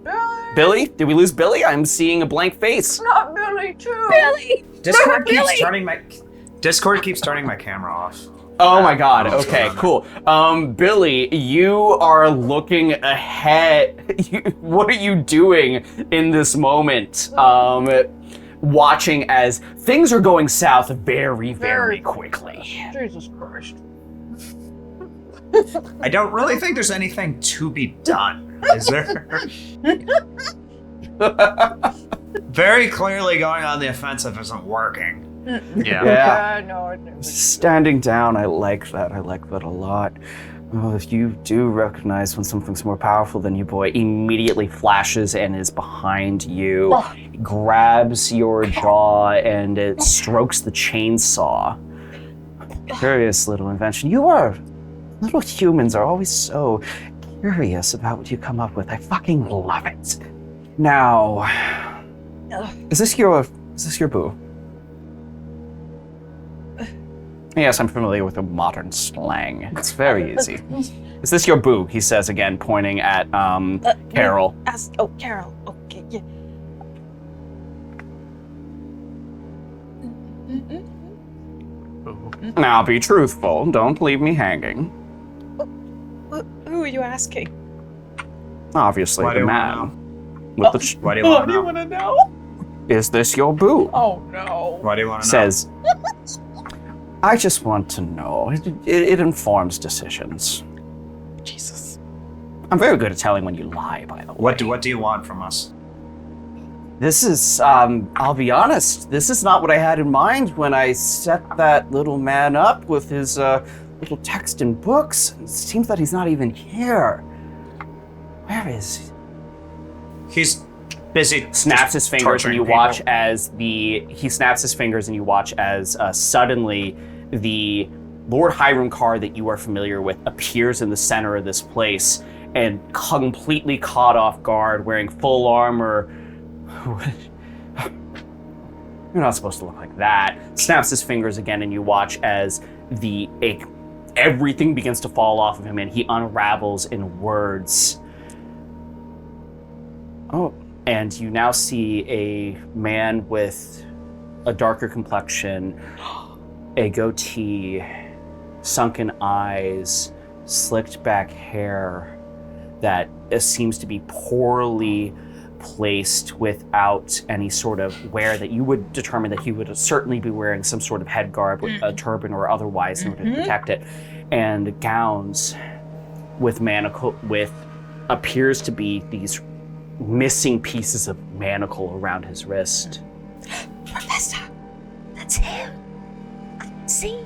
Billy? Did we lose Billy? I'm seeing a blank face. Not Billy, too. Billy! Discord keeps turning my camera off. Oh my god, okay, cool. Billy, you are looking ahead. What are you doing in this moment? Watching as things are going south very, very quickly. Jesus Christ. I don't really think there's anything to be done, is there? Very clearly going on the offensive isn't working. Yeah. No, it never. Standing down, I like that. I like that a lot. Oh, if you do recognize when something's more powerful than you, boy, Immediately flashes and is behind you, grabs your jaw and it strokes the chainsaw. curious little invention. Little humans are always so curious about what you come up with. I fucking love it. Now, is this your boo? Yes, I'm familiar with the modern slang. It's very easy. Is this your boo? He says again, pointing at Carol. Carol. Okay, yeah. Now be truthful. Don't leave me hanging. Who are you asking? Obviously, Why do the you man. wanna With the Why do you want to know? to know? Is this your boo? Oh no. Why do you want to know? Says, I just want to know. It informs decisions. Jesus. I'm very good at telling when you lie, by the way. What do you want from us? This is, I'll be honest, this is not what I had in mind when I set that little man up with his little text and books. It seems that he's not even here. Where is he? He's busy. Snaps his fingers and you torturing watch people. as he snaps his fingers and you watch as suddenly the Lord Hiram card that you are familiar with appears in the center of this place and completely caught off guard, wearing full armor. You're not supposed to look like that. Snaps his fingers again and you watch as a everything begins to fall off of him, and he unravels in words. Oh, and you now see a man with a darker complexion, a goatee, sunken eyes, slicked back hair that seems to be poorly placed without any sort of wear that you would determine that he would certainly be wearing some sort of head garb, a turban or otherwise in order to protect it, and gowns with appears to be these missing pieces of manacle around his wrist. Professor, that's him. I can see.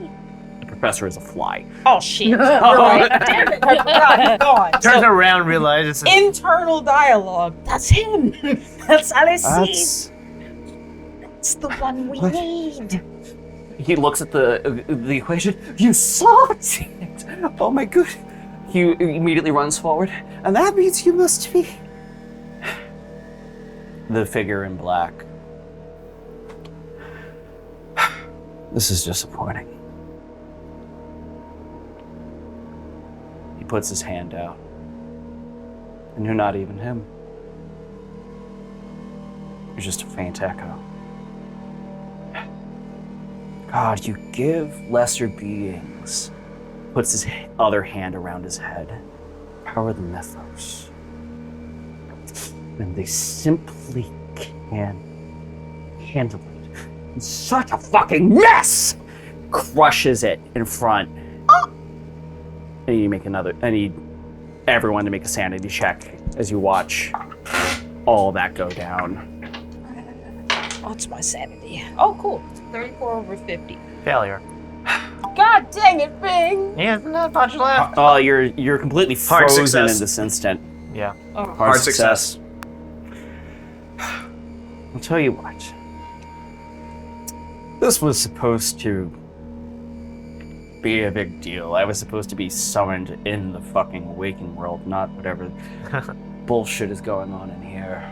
The professor is a fly. Oh shit! Right. Damn it! I forgot. He's gone. Turns around, realizes it's Internal dialogue. That's him. That's Alice. That's the one we need. He looks at the equation. You solved it! Oh my god. He immediately runs forward. And that means you must be... The figure in black. This is disappointing. He puts his hand out. And you're not even him. You're just a faint echo. God, you give lesser beings. Puts his other hand around his head. Power the Mythos. And they simply can't handle it. It's such a fucking mess! Crushes it in front. And you make I need everyone to make a sanity check as you watch all that go down. What's my sanity? Oh, cool. 34 over 50. failure. God dang it, Bing! He has not much left. Oh, you're completely Hard frozen success. in this instant. Yeah. Oh. Hard success. I'll tell you what. This was supposed to be a big deal. I was supposed to be summoned in the fucking waking world, not whatever bullshit is going on in here.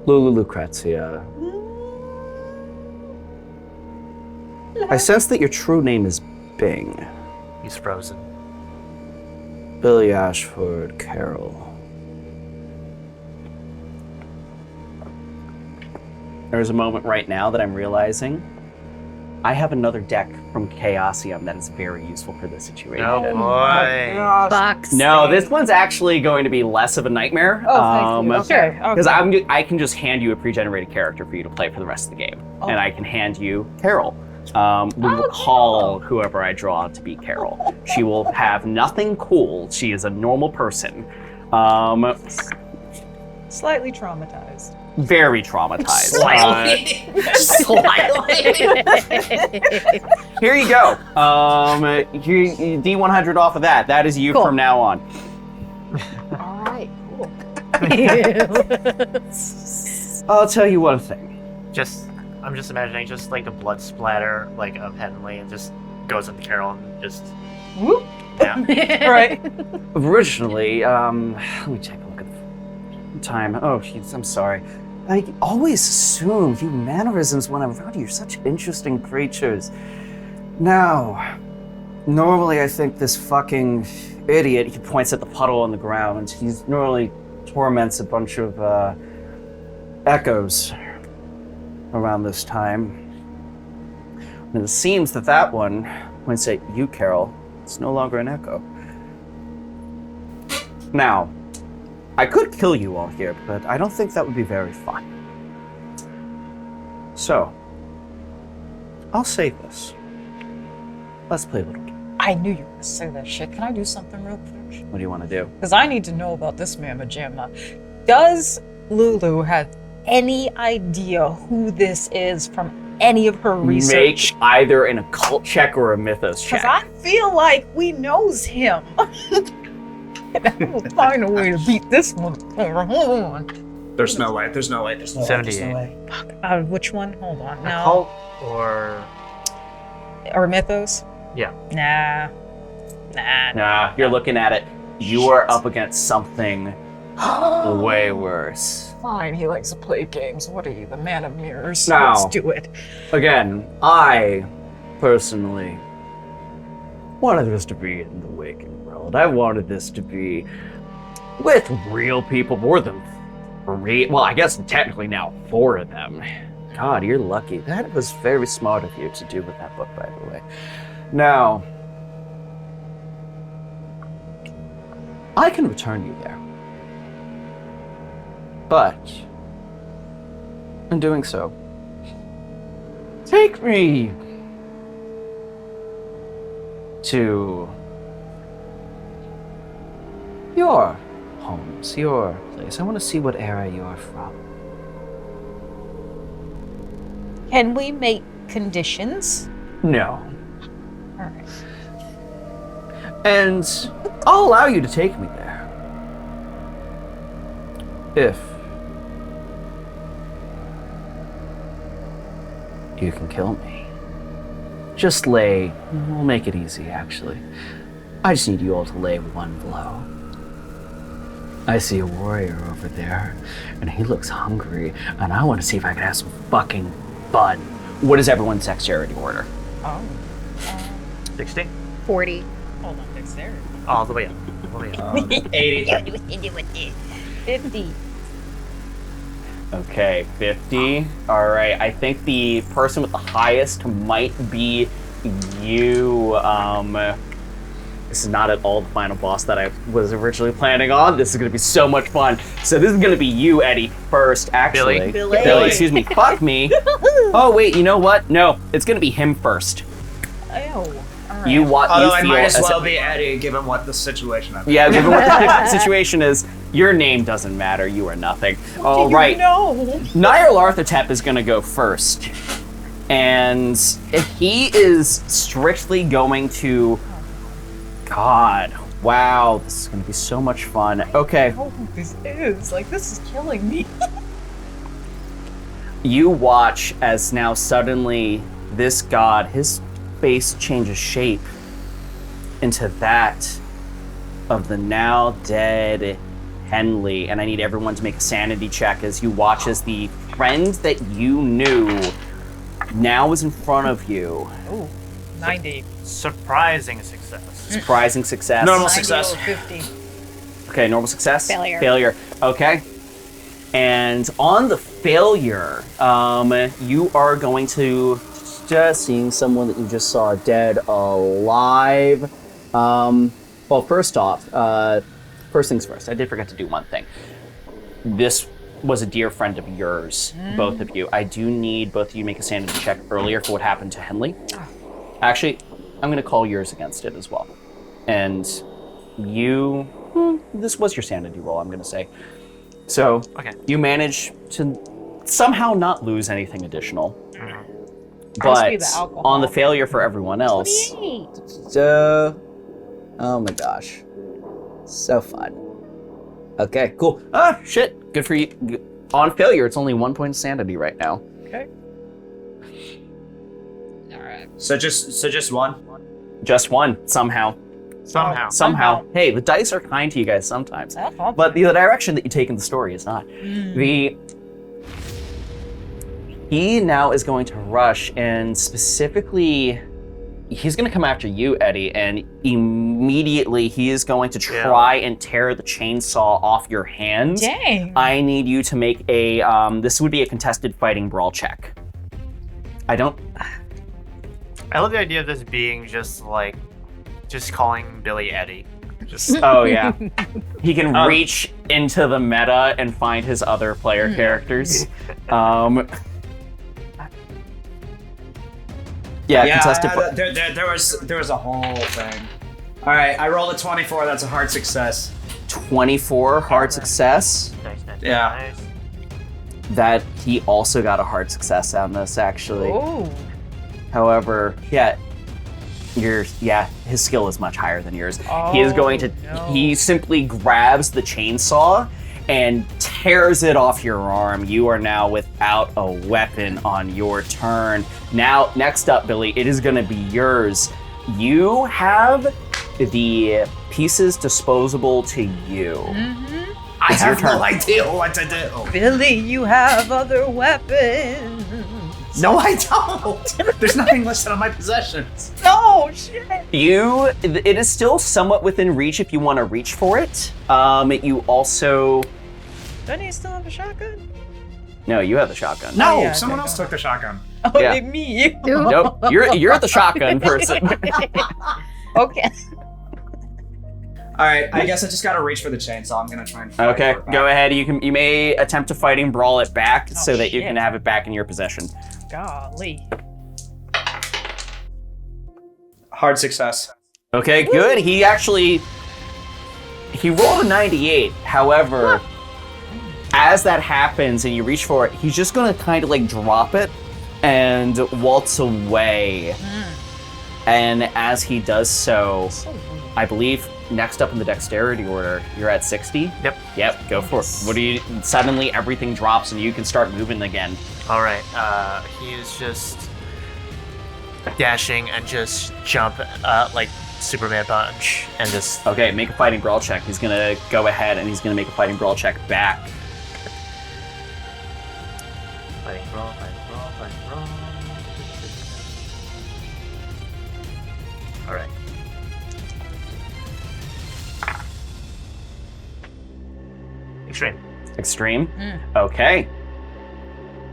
Lulu Lucrezia. I sense that your true name is Bing. He's frozen. Billy Ashford Carroll. There's a moment right now that I'm realizing I have another deck from Chaosium that is very useful for this situation. Oh boy. Bucks. No, this one's actually going to be less of a nightmare. Oh, thank you. Okay. Because I can just hand you a pre-generated character for you to play for the rest of the game. Oh. And I can hand you Carol. We will call whoever I draw to be Carol. She will have nothing cool. She is a normal person. Slightly traumatized. Very traumatized. Here you go. D100 off of that. That is you Cool. from now on. All right, cool. I'll tell you one thing. I'm just imagining just like the blood splatter like of Henley and just goes into Carol and just Whoop. yeah. All right. Originally, let me take a look at the time. Oh, jeez, I'm sorry. I always assume you mannerisms when I'm around you. You're such interesting creatures. Now, normally I think this fucking idiot, he points at the puddle on the ground, he normally torments a bunch of echoes around this time. And it seems that one points at you, Carol. It's no longer an echo. Now, I could kill you all here, but I don't think that would be very fun. So, I'll say this. Let's play a little game. I knew you were going to say that shit. Can I do something real quick? What do you want to do? Because I need to know about this mamma jamma. Does Lulu have any idea who this is from any of her research? Make either an occult check or a mythos check. Because I feel like we knows him. And I will find a way to beat this one. Hold on. There's no way. There's no way. There's no way. There's 78. no way. Fuck. Which one? Hold on. No. Occult or Or Mythos? yeah. Nah. You're looking at it. You are up against something way worse. fine. He likes to play games. What are you, the man of mirrors? Now, let's do it. Again, I personally wanted this to be in the waking world. I wanted this to be with real people, more than 3. Well, I guess technically now 4 of them. God, you're lucky. That was very smart of you to do with that book, by the way. Now, I can return you there. But, in doing so, take me to your homes, your place. I want to see what era you are from. Can we make conditions? No. All right. And I'll allow you to take me there. If you can kill me. Just we'll make it easy, actually. I just need you all to lay one blow. I see a warrior over there, and he looks hungry, and I want to see if I can have some fucking fun. What is everyone's dexterity order? Oh. 16. 40. Hold on, dexterity. All the way up. 80. 50. Okay, 50. All right, I think the person with the highest might be you. This is not at all the final boss that I was originally planning on. This is going to be so much fun. So this is going to be you, Eddie, first, actually. Billy. Excuse me. Fuck me. Oh, wait, you know what? No, it's going to be him first. Oh. Right. You want? Although you I feel might as well be Eddie, given what the situation is. Yeah, given what the situation is, your name doesn't matter. You are nothing. All right. Nyarlathotep is going to go first, and he is strictly going to. God, wow, this is going to be so much fun. Okay. Oh, this is killing me. You watch as now suddenly this god, his face changes shape into that of the now dead Henley, and I need everyone to make a sanity check as you watch as the friend that you knew now is in front of you. Ooh, 90. Surprising success. Surprising success. Normal success. 50. Okay, normal success. Failure. Okay. And on the failure, you are going to just seeing someone that you just saw dead alive. Well, first off, first things first, I did forget to do one thing. This was a dear friend of yours, both of you. I do need both of you to make a sanity check earlier for what happened to Henley. Actually, I'm going to call yours against it as well. And you, this was your sanity roll, I'm going to say. So, you managed to somehow not lose anything additional. But on the failure for everyone else, oh my gosh, so fun. Okay, cool. Ah, shit, good for you. On failure, it's only 1 point sanity right now. Okay. All right. So just one. Just one somehow. Somehow. Hey, the dice are kind to you guys sometimes, but the direction that you take in the story is not. He now is going to rush, and specifically, he's going to come after you, Eddie, and immediately he is going to try and tear the chainsaw off your hands. Dang. I need you to make a, this would be a contested fighting brawl check. I love the idea of this being just calling Billy Eddie. Oh yeah. He can reach into the meta and find his other player characters. Contested. There was a whole thing. All right, I rolled a 24. That's a hard success. 24 hard success. Yeah. That he also got a hard success on this actually. Oh. However, his skill is much higher than yours. He is going to. He simply grabs the chainsaw and tears it off your arm. You are now without a weapon on your turn. Now, next up, Billy, it is gonna be yours. You have the pieces disposable to you. I It's your have no turn. idea what to do. Billy, you have other weapons. No, I don't. There's nothing listed on my possessions. No, shit. It is still somewhat within reach if you want to reach for it. You also... Don't you still have a shotgun? No, you have the shotgun. No, yeah, someone okay, else go took the shotgun. Oh, Yeah. me. Nope, you're the shotgun person. Okay. All right, I guess I just gotta reach for the chainsaw. I'm gonna try and fight Okay, for it back. go ahead. You may attempt to fighting brawl it back Oh, so that you shit. can have it back in your possession. Golly. Hard success. Okay, good. He rolled a 98. However, as that happens and you reach for it, he's just gonna kind of like drop it and waltz away. And as he does so, I believe next up in the dexterity order, you're at 60. Yep, go for it. Suddenly everything drops and you can start moving again. All right. He is just dashing and just jump like Superman punch and just. Okay, make a fighting brawl check. He's gonna go ahead and he's gonna make a fighting brawl check back. Fighting brawl, fighting brawl, fighting brawl. All right. Extreme? Okay.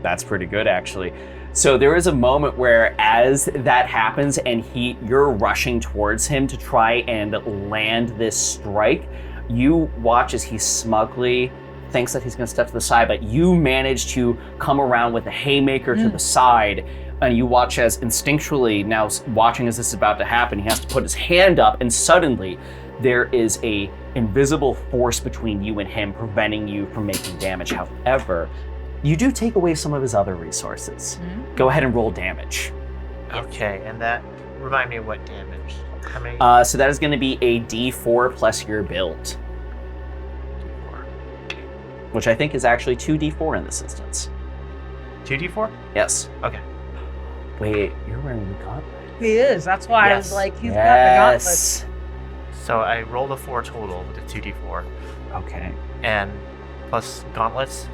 That's pretty good, actually. So there is a moment where as that happens and you're rushing towards him to try and land this strike, you watch as he smugly thinks that he's going to step to the side, but you manage to come around with a haymaker to the side, and you watch as instinctually, now watching as this is about to happen, he has to put his hand up, and suddenly there is a invisible force between you and him preventing you from making damage. However, you do take away some of his other resources. Go ahead and roll damage. Okay, and that remind me what damage. How many? So that is going to be a D4 plus your build, which I think is actually 2D4 in this instance. 2d4? Yes. Okay. Wait, you're wearing the gauntlet? He is. That's why I was Yes. like, he's got the gauntlets. So I rolled a 4 total with a 2d4. Okay. And plus gauntlets.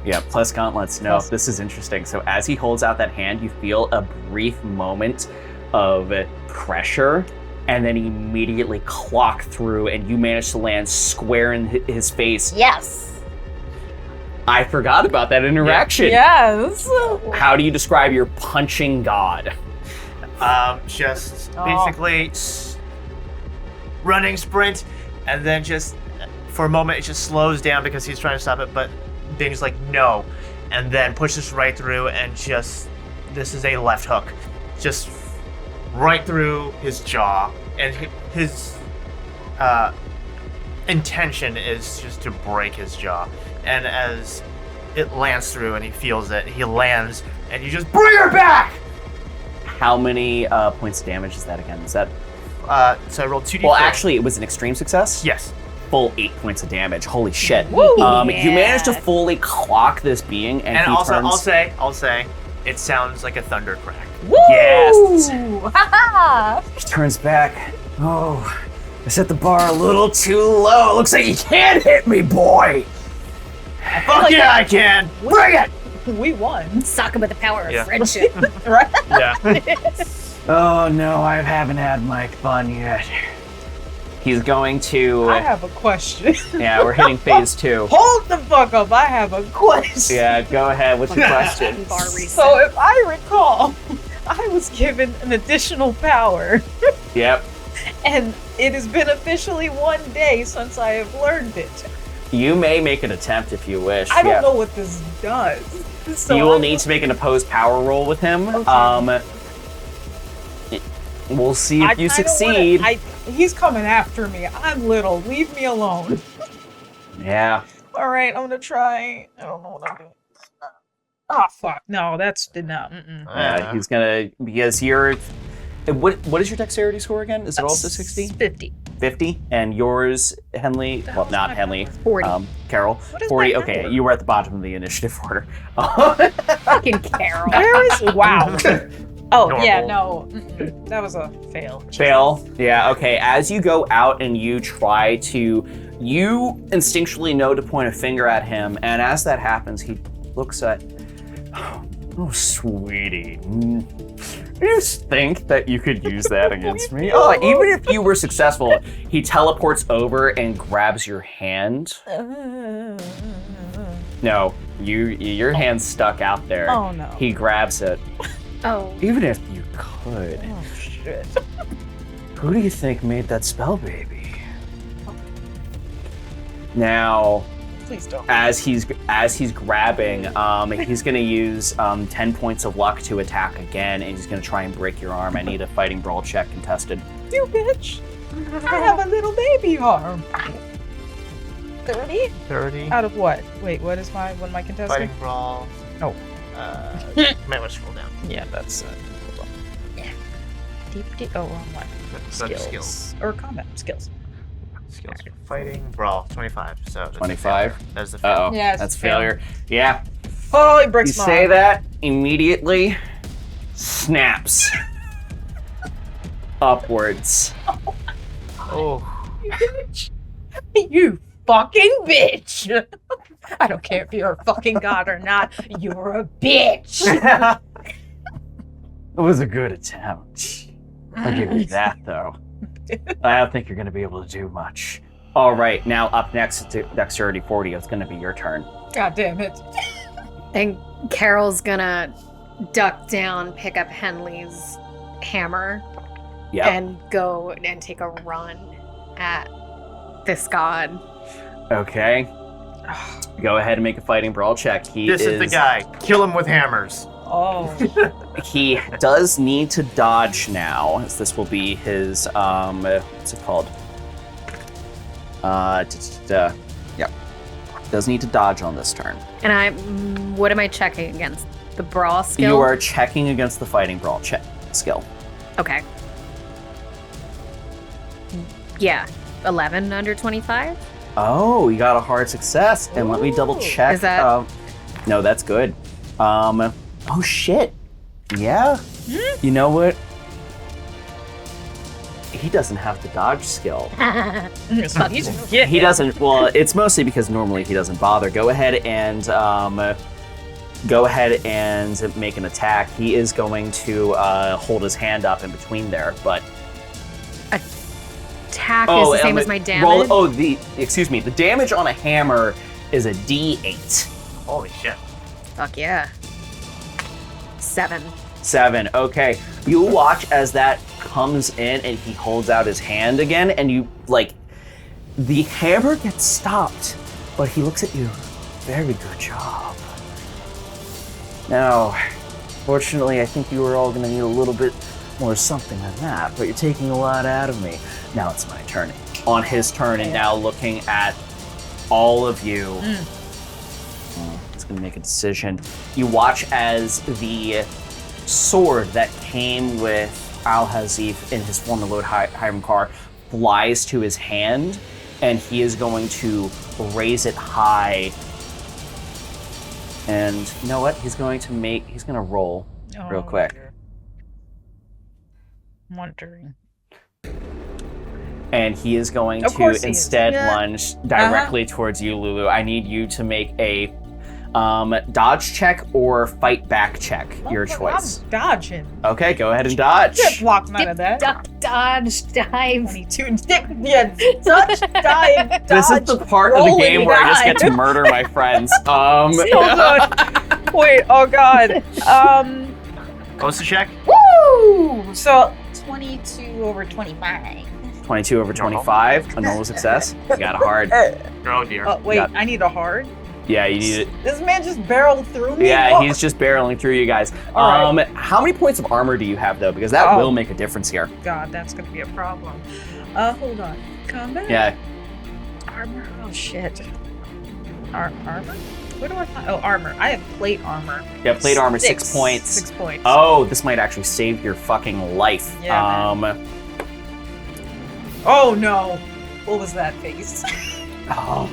Yeah, plus gauntlets. No, this is interesting. So as he holds out that hand, you feel a brief moment of pressure, and then immediately clock through, and you manage to land square in his face. Yes. I forgot about that interaction. Yes. How do you describe your punching god? Just basically running sprint, and then just for a moment it just slows down because he's trying to stop it, but Bing's like no, and then pushes right through, and just this is a left hook, just right through his jaw, and his intention is just to break his jaw. And as it lands through and he feels it, he lands, and you just bring her back. How many points of damage is that again? Is that? So I rolled 2d4. Well, actually, it was an extreme success. Yes. Full 8 points of damage. Holy shit! Woo! You managed to fully clock this being, and he also, turns. I'll say, it sounds like a thunder crack. Woo! Yes. Ha He turns back. Oh, I set the bar a little too low. Looks like you can't hit me, boy. Fuck yeah, I can. Bring it. We won. Sock him with the power of Yeah. friendship. Right? Yeah. Oh no, I haven't had my fun yet. He's going to. I have a question. Yeah, we're hitting phase 2. Hold the fuck up. I have a question. Yeah, go ahead. What's your question? Bar reset. So if I recall, I was given an additional power, Yep. and it has been officially 1 day since I have learned it. You may make an attempt if you wish. I don't yeah. know what this does. So You will I'm- need to make an opposed power roll with him. Okay. We'll see if I you kinda succeed. He's coming after me. I'm little. Leave me alone. Yeah. All right, I'm gonna try. I don't know what I'm doing. Oh fuck! No, that's did not. He's gonna because you're. What is your dexterity score again? Is it also 60? 50. 50, and yours, Henley. Well, not Henley. 40. Carol. What is 40. my Okay, number? you were at the bottom of the initiative order. Fucking Carol. Where is wow? Oh, normal. yeah, no. That was a fail. Fail. Yeah, okay. As you go out and you try to, you instinctually know to point a finger at him, and as that happens, he looks at, oh, sweetie. You think that you could use that against me? Oh, even if you were successful, he teleports over and grabs your hand. No, your hand's stuck out there. Oh, no. He grabs it. Oh. Even if you could. Oh, shit. Who do you think made that spell, baby? Now, Please don't. as he's grabbing, he's gonna use 10 points of luck to attack again, and he's gonna try and break your arm. I need a fighting brawl check contested. You bitch. I have a little baby arm. 30? 30. Out of what? Wait, what am I contesting? Fighting brawl. Oh. Might want to scroll down. Yeah, that's hold on. Yeah. Deep. Oh, wrong one. Skills. Or combat skills. Skills. Fighting brawl. 25. So that's 25. That's the fail. Uh-oh. Yeah, it's That's a fail. failure. Yeah. Oh, he breaks You my say arm. that, immediately snaps upwards. Oh. You bitch. You fucking bitch. I don't care if you're a fucking god or not. You're a bitch. It was a good attempt. I'll give you that, though. I don't think you're going to be able to do much. All right, now up next to Dexterity 40. It's going to be your turn. God damn it. And Carol's gonna duck down, pick up Henley's hammer, Yep. and go and take a run at this god. Okay. Go ahead and make a fighting brawl check. This is the guy. Kill him with hammers. Oh. He does need to dodge now, as this will be his, what's it called? Yep. Does need to dodge on this turn. And what am I checking against? The brawl skill? You are checking against the fighting brawl skill. Okay. Yeah. 11 under 25? Oh, you got a hard success. And let me double check. Is that- No, that's good. Oh shit. Yeah. You know what? He doesn't have the dodge skill. He doesn't. Well, it's mostly because normally he doesn't bother. Go ahead and make an attack. He is going to hold his hand up in between there, but Attack is the same as my damage? The damage on a hammer is a D8. Holy shit. Fuck yeah. 7. 7. Okay. You watch as that comes in and he holds out his hand again, and you, the hammer gets stopped, but he looks at you. Very good job. Now, fortunately, I think you were all going to need a little bit more something than that, but you're taking a lot out of me. Now it's my turn. On his turn, and now looking at all of you, he's going to make a decision. You watch as the sword that came with Alzif in his former load Hiram car flies to his hand, and he is going to raise it high. And you know what? He's going to roll real quick. I'm wondering. And he is going Of to course he is. instead Yeah. lunge directly towards you, Lulu. I need you to make a dodge check or fight back check. Your choice. I'm dodging. Okay, go ahead and dodge. Can't block none of that. Duck, dodge, dive. 22 dip, yeah, dodge, dive, This is the part of the roll game and where I just get to dive. murder my friends. Hold on. Wait, oh god. What's the check? Woo! So 22 over 25. 22 over 25, a normal success. You got a hard. Oh dear. Wait, Yeah. I need a hard. Yeah, you need it. This man just barreled through me. Yeah, Oh. he's just barreling through you guys. All right. How many points of armor do you have though? Because that Oh. will make a difference here. God, that's gonna be a problem. Hold on. Combat. Yeah. Armor. Oh shit. Armor. Where do I find? Oh, armor. I have plate armor. Yeah, plate armor, 6 points. 6 points. Oh, this might actually save your fucking life. Yeah, Oh no. What was that face? Oh.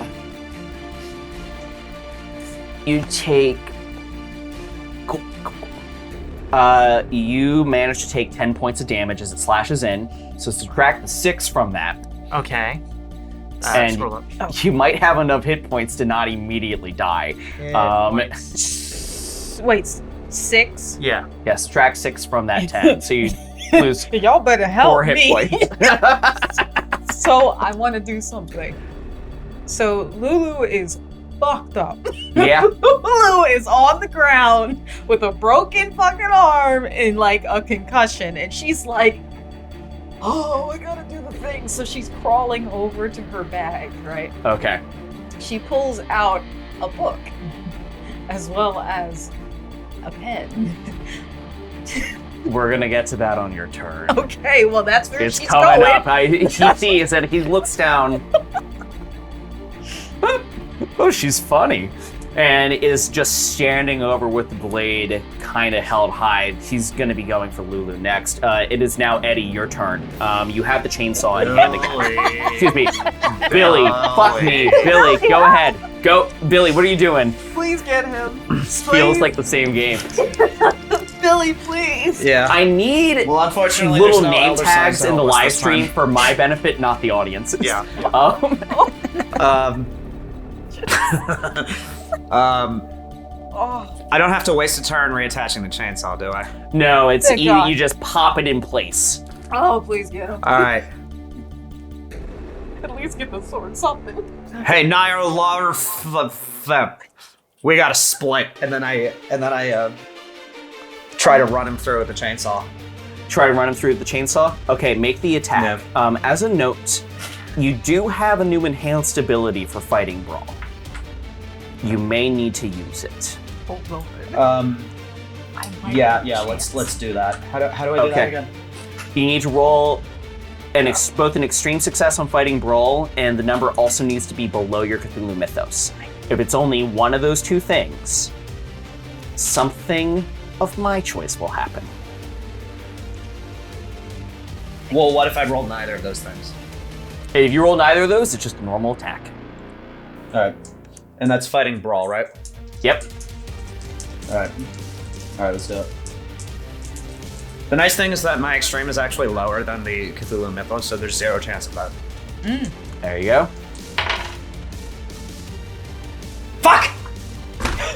You take You manage to take 10 points of damage as it slashes in. So subtract the 6 from that. Okay. And scroll up. you might have enough hit points to not immediately die. Wait, 6? Yeah. Yeah, subtract 6 from that 10. So you lose Y'all better help 4 hit me. points. So I want to do something. So Lulu is fucked up. Yeah. Lulu is on the ground with a broken fucking arm and like a concussion, and she's like, "Oh, I gotta do the thing." So she's crawling over to her bag, right? Okay. She pulls out a book as well as a pen. We're gonna get to that on your turn. Okay, well that's where It's she's coming going. up. He sees and he looks down. Oh, she's funny. And is just standing over with the blade kind of held high. He's going to be going for Lulu next. It is now Eddie, your turn. You have the chainsaw in hand. Excuse me. Billy, fuck me. Billy, go ahead. Go. Billy, what are you doing? Please get him. Feels like the same game. Billy, please. Yeah. I need unfortunately, little there's no name Elder tags Signs in the Elvis live this stream time. for my benefit, not the audience's. Yeah. I don't have to waste a turn reattaching the chainsaw, do I? No, it's Thank God. you just pop it in place. Oh, please get him. All right. At least get the sword, something. Hey, Nyarlathotep, we got to split, and then I try to run him through with the chainsaw. Try to run him through the chainsaw? Okay, make the attack. As a note, you do have a new enhanced ability for fighting brawl. You may need to use it. Yeah. Let's do that. How do I do that again? You need to roll both an extreme success on fighting brawl, and the number also needs to be below your Cthulhu Mythos. If it's only one of those two things, something of my choice will happen. Well, what if I roll neither of those things? If you roll neither of those, it's just a normal attack. All right. And that's fighting brawl, right? Yep. All right, let's do it. The nice thing is that my extreme is actually lower than the Cthulhu Mythos, so there's 0 chance of that. There you go. Fuck!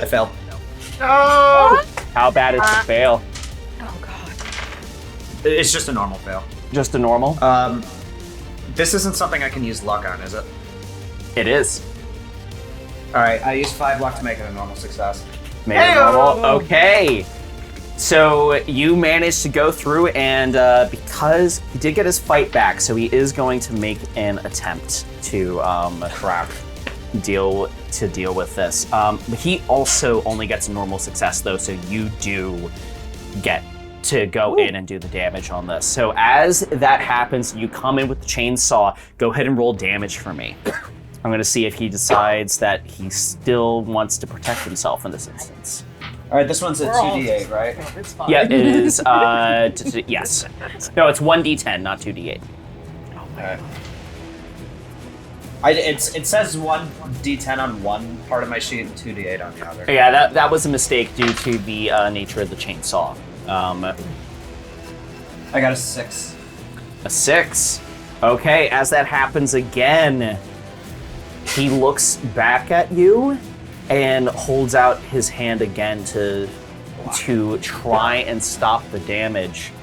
I failed. No! How bad is the fail? Oh god. It's just a normal fail. Just a normal? This isn't something I can use luck on, is it? It is. All right, I used 5 luck to make it a normal success. Made it normal. Okay. So you managed to go through, and because he did get his fight back, so he is going to make an attempt to deal with this. But he also only gets a normal success though, so you do get to go in and do the damage on this. So as that happens, you come in with the chainsaw. Go ahead and roll damage for me. I'm going to see if he decides that he still wants to protect himself in this instance. All right, this one's a 2d8, right? It's fine. Yeah, it is. Yes. No, it's 1d10, not 2d8. All right. It says 1d10 on one part of my sheet and 2d8 on the other. Yeah, that was a mistake due to the nature of the chainsaw. I got a 6. A 6. Okay, as that happens again, he looks back at you and holds out his hand again to try and stop the damage.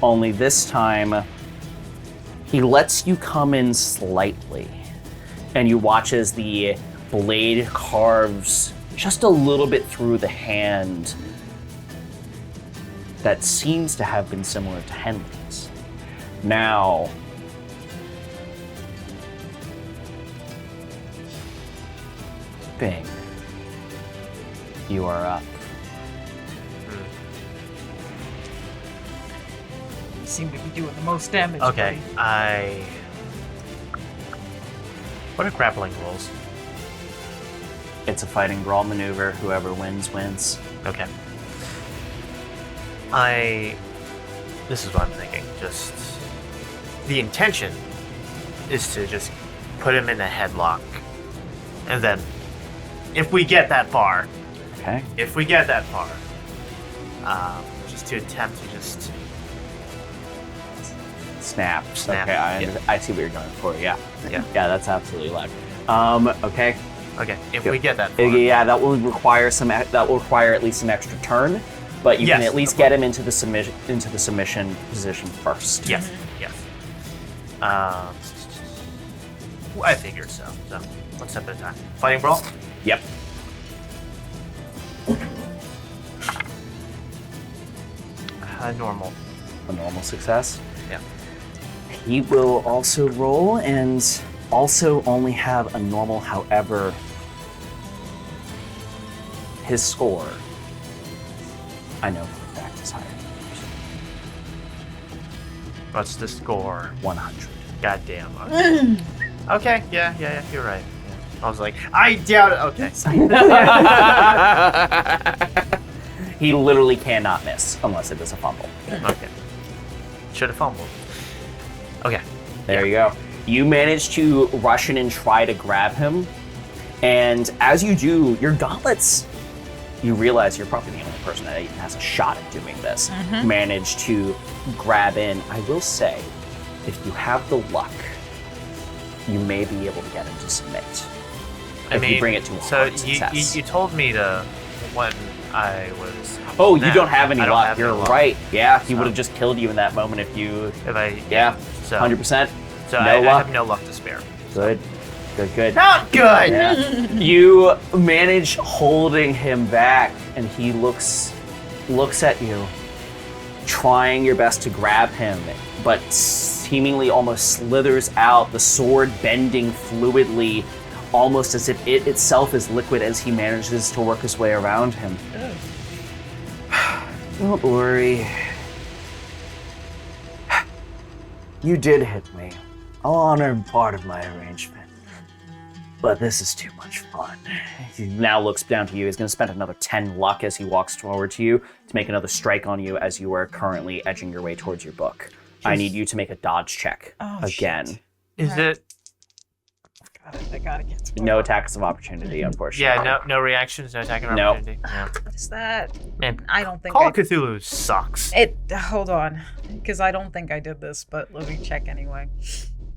Only this time, he lets you come in slightly, and you watch as the blade carves just a little bit through the hand that seems to have been similar to Henley's. Now, Bing, you are up. You seem to be doing the most damage. Okay, what are grappling rules? It's a fighting brawl maneuver. Whoever wins, wins. Okay. This is what I'm thinking. Just the intention is to just put him in a headlock, and then if we get that far, Okay. just to attempt to just Snap. Snap, Okay, yeah. I see what you're going for. Yeah. Yeah. Yeah, that's absolutely luck. Okay. Okay, if Good. we get that far. Yeah, that will require at least an extra turn, but you can Yes, at least of get him into the submission position first. Yes, yes. I figured so. So, one step at a time. Fighting brawl? Yep. Normal. A normal success. Yeah. He will also roll and also only have a normal, however, his score, I know for a fact, is higher. What's the score? 100. Goddamn. Okay, yeah, you're right. Yeah. I was like, I doubt it. Okay. He literally cannot miss unless it is a fumble. Okay. Should have fumbled. Okay. There you go. You manage to rush in and try to grab him. And as you do, your gauntlets, you realize you're probably the only person that even has a shot at doing this. Manage to grab in. I will say, if you have the luck, you may be able to get him to submit. If you bring it to a hard success. you told me to when I was. Oh, you don't have any I don't luck. have You're any luck. right. Yeah, he So- would have just killed you in that moment if you. If I. Yeah, So 100%. So No I luck. have no luck to spare. Good. Good. Not good. Yeah. You manage holding him back, and he looks at you, trying your best to grab him, but seemingly almost slithers out, the sword bending fluidly, almost as if it itself is liquid as he manages to work his way around him. Don't worry. You did hit me. I'll honor part of my arrangement. But this is too much fun. He now looks down to you. He's going to spend another 10 luck as he walks forward to you to make another strike on you as you are currently edging your way towards your book. I need you to make a dodge check again. Shit. Is it? I gotta get to No attacks of opportunity, unfortunately. Yeah, no reactions, no attack of No. opportunity. Yeah. What is that? And I don't think Call of Cthulhu sucks. Hold on, because I don't think I did this, but let me check anyway.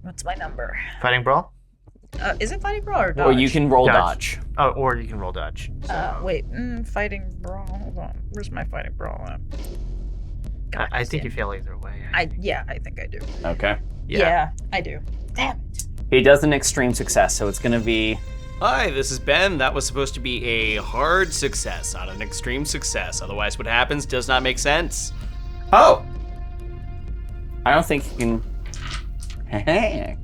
What's my number? Fighting brawl? Is it fighting brawl or dodge? Or you can roll dodge. Oh, or you can roll dodge. Wait, fighting brawl. Hold on, where's my fighting brawl at? God, I think you fail either way. I think I do. Okay. Yeah, I do. Damn it. He does an extreme success, so it's going to be... Hi, this is Ben. That was supposed to be a hard success, not an extreme success. Otherwise, what happens does not make sense. Oh! I don't think you can...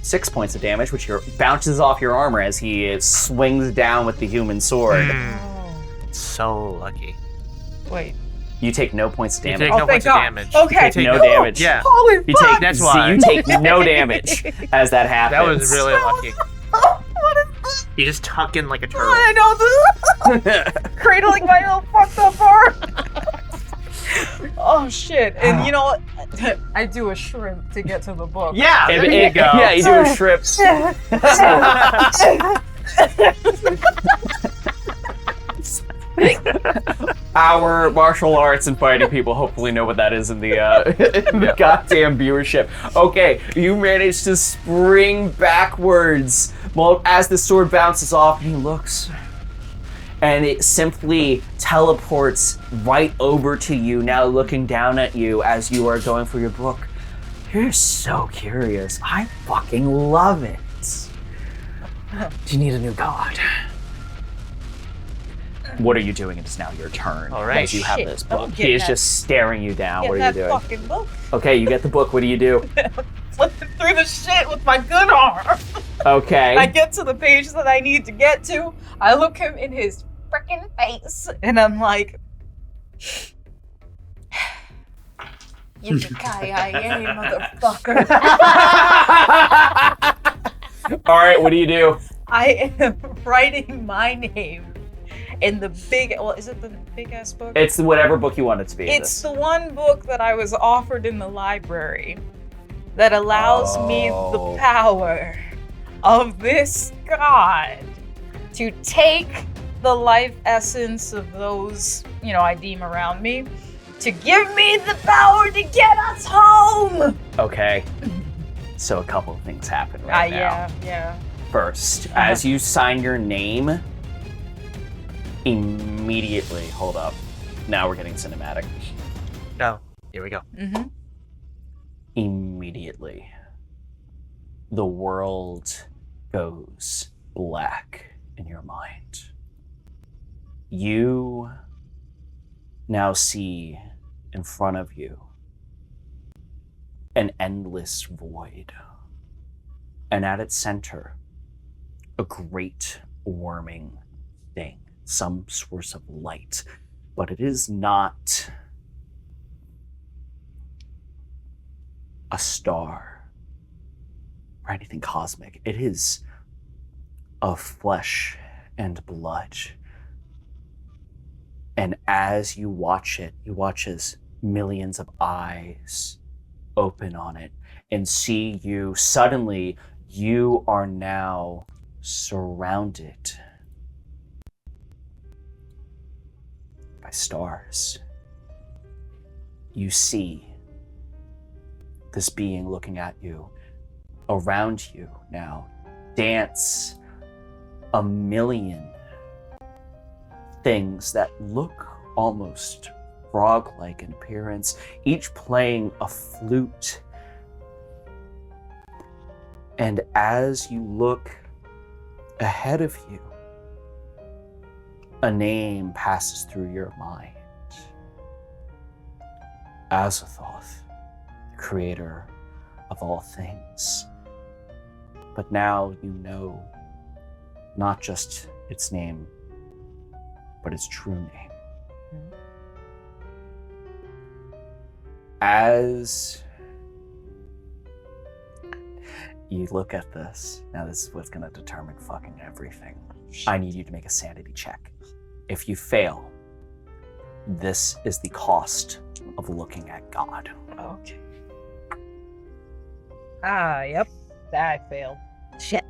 6 points of damage, which bounces off your armor as he swings down with the human sword. So lucky. Wait. You take no points of damage. You take no points of damage. Okay. You take no damage. Yeah. Holy You fuck! take, That's why. You take no damage as that happens. That was really lucky. You just tuck in like a turtle. I know this. Cradling my little fucked up arm. Oh shit! And you know what? I do a shrimp to get to the book. Yeah, there you go. Yeah, you do a shrimp. Our martial arts and fighting people hopefully know what that is in the, in the goddamn viewership. Okay, you manage to spring backwards as the sword bounces off, and he looks, and it simply teleports right over to you, now looking down at you as you are going for your book. You're so curious. I fucking love it. Do you need a new god? What are you doing? It is now your turn. All right. As you have Shit, this I'm book. He getting is that- just staring you down. Get What are you that doing? fucking book. Okay, you get the book. What do you do? Flipping through the shit with my good arm. Okay. I get to the page that I need to get to. I look him in his freaking face, and I'm like, "Yippee-ki-yay, motherfucker!" All right, what do you do? I am writing my name in the big. Well, is it the big ass book? It's whatever book you want it to be. It's the one book that I was offered in the library that allows me Oh. the power of this god to take the life essence of those, I deem around me to give me the power to get us home. Okay. So a couple of things happen right now. Yeah. First, as you sign your name, immediately, hold up. Now we're getting cinematic. No. Here we go. Mm-hmm. Immediately, the world goes black in your mind. You now see in front of you an endless void. And at its center, a great warming thing, some source of light. But it is not a star or anything cosmic. It is of flesh and blood. And as you watch it, you watch as millions of eyes open on it and see you. Suddenly, you are now surrounded by stars. You see this being looking at you. Around you now dance a million things that look almost frog-like in appearance, each playing a flute. And as you look ahead of you, a name passes through your mind. Azathoth, the creator of all things. But now you know not just its name, but its true name. Mm-hmm. As you look at this, now this is what's going to determine fucking everything. I need you to make a sanity check. If you fail, this is the cost of looking at God. Okay. Yep. I failed. Shit.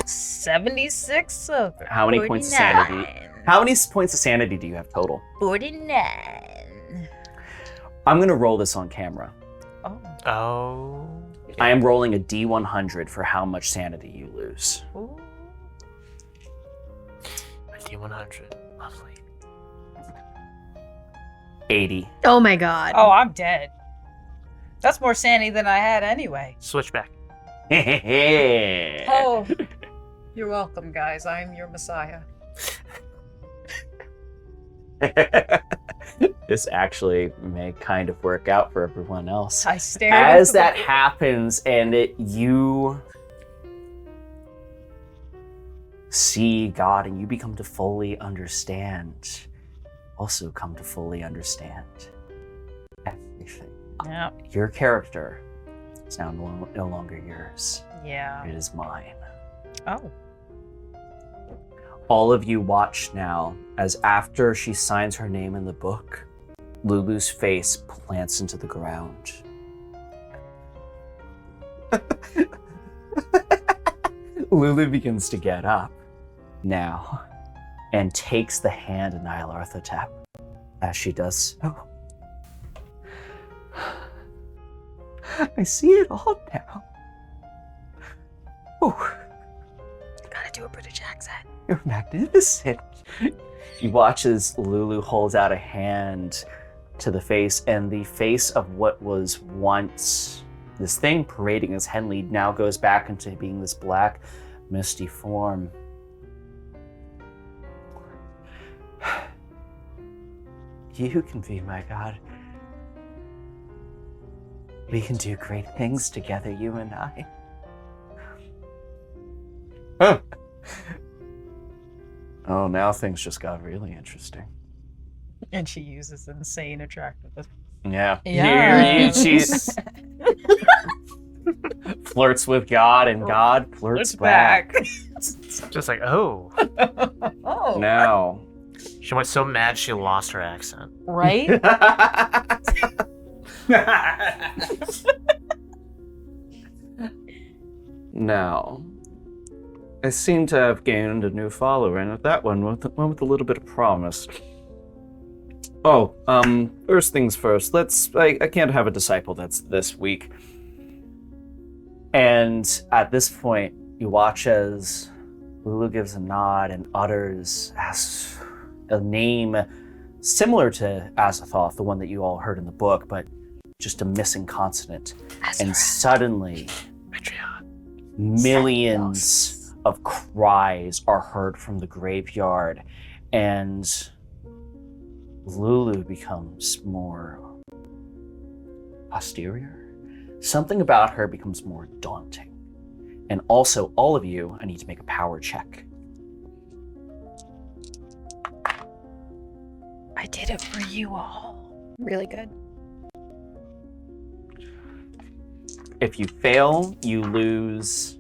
76 of How many 49. points of sanity? How many points of sanity do you have total? 49. I'm going to roll this on camera. Oh. I am rolling a D100 for how much sanity you lose. Ooh. A D100. Lovely. 80. Oh my god. Oh, I'm dead. That's more sanity than I had anyway. Switchback. Oh, you're welcome, guys. I'm your messiah. This actually may kind of work out for everyone else. I stared. As that happens and you see God and you become to fully understand, also come to fully understand everything. Yeah. Your character is now no longer yours. Yeah. It is mine. Oh. All of you watch now as after she signs her name in the book, Lulu's face plants into the ground. Lulu begins to get up now and takes the hand of Nyarlathotep. As she does so, I see it all now. Oh. Gotta do a British accent. You're magnificent. You watch as Lulu holds out a hand to the face, and the face of what was once this thing parading as Henley now goes back into being this black, misty form. You can be my God. We can do great things together, you and I. Huh. Oh, now things just got really interesting. And she uses insane attractiveness. Yeah. Yeah. She flirts with God, and God flirts back. Just like, oh. Oh. Now. She went so mad she lost her accent. Right? Now, I seem to have gained a new follower, and that one with a little bit of promise. Oh, first things first. I can't have a disciple that's this weak. And at this point, you watch as Lulu gives a nod and utters a name similar to Azathoth, the one that you all heard in the book, but just a missing consonant. And suddenly, millions of cries are heard from the graveyard, and Lulu becomes more posterior. Something about her becomes more daunting. And also, all of you, I need to make a power check. I did it for you all. Really good. If you fail, you lose.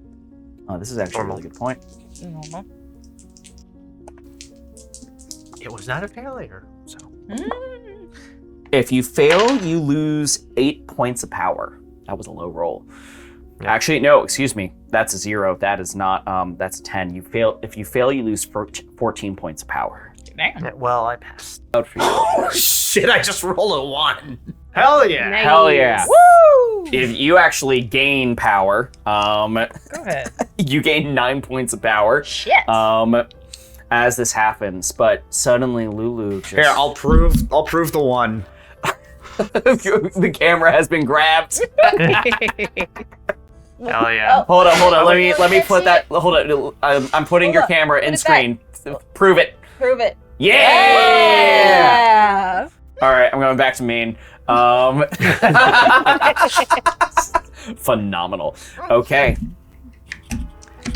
Oh, this is actually a really good point. Normal. It was not a failure, so. If you fail, you lose 8 points of power. That was a low roll. Yeah. Actually, no, excuse me. That's a 0. That is not, that's a 10. If you fail, you lose 14 points of power. Damn. Well, I passed. Out for you. Oh, shit, I just rolled a 1. Hell yeah. Nice. Hell yeah. Woo! If you actually gain power, Go ahead. you gain 9 points of power. Shit. As this happens, but suddenly Lulu just... Here, I'll prove the 1. The camera has been grabbed. Hell yeah. Hold on. Let me put that. Hold on. I'm putting your camera in screen. Prove it. Prove it. Yeah! All right, I'm going back to main. Phenomenal. Okay.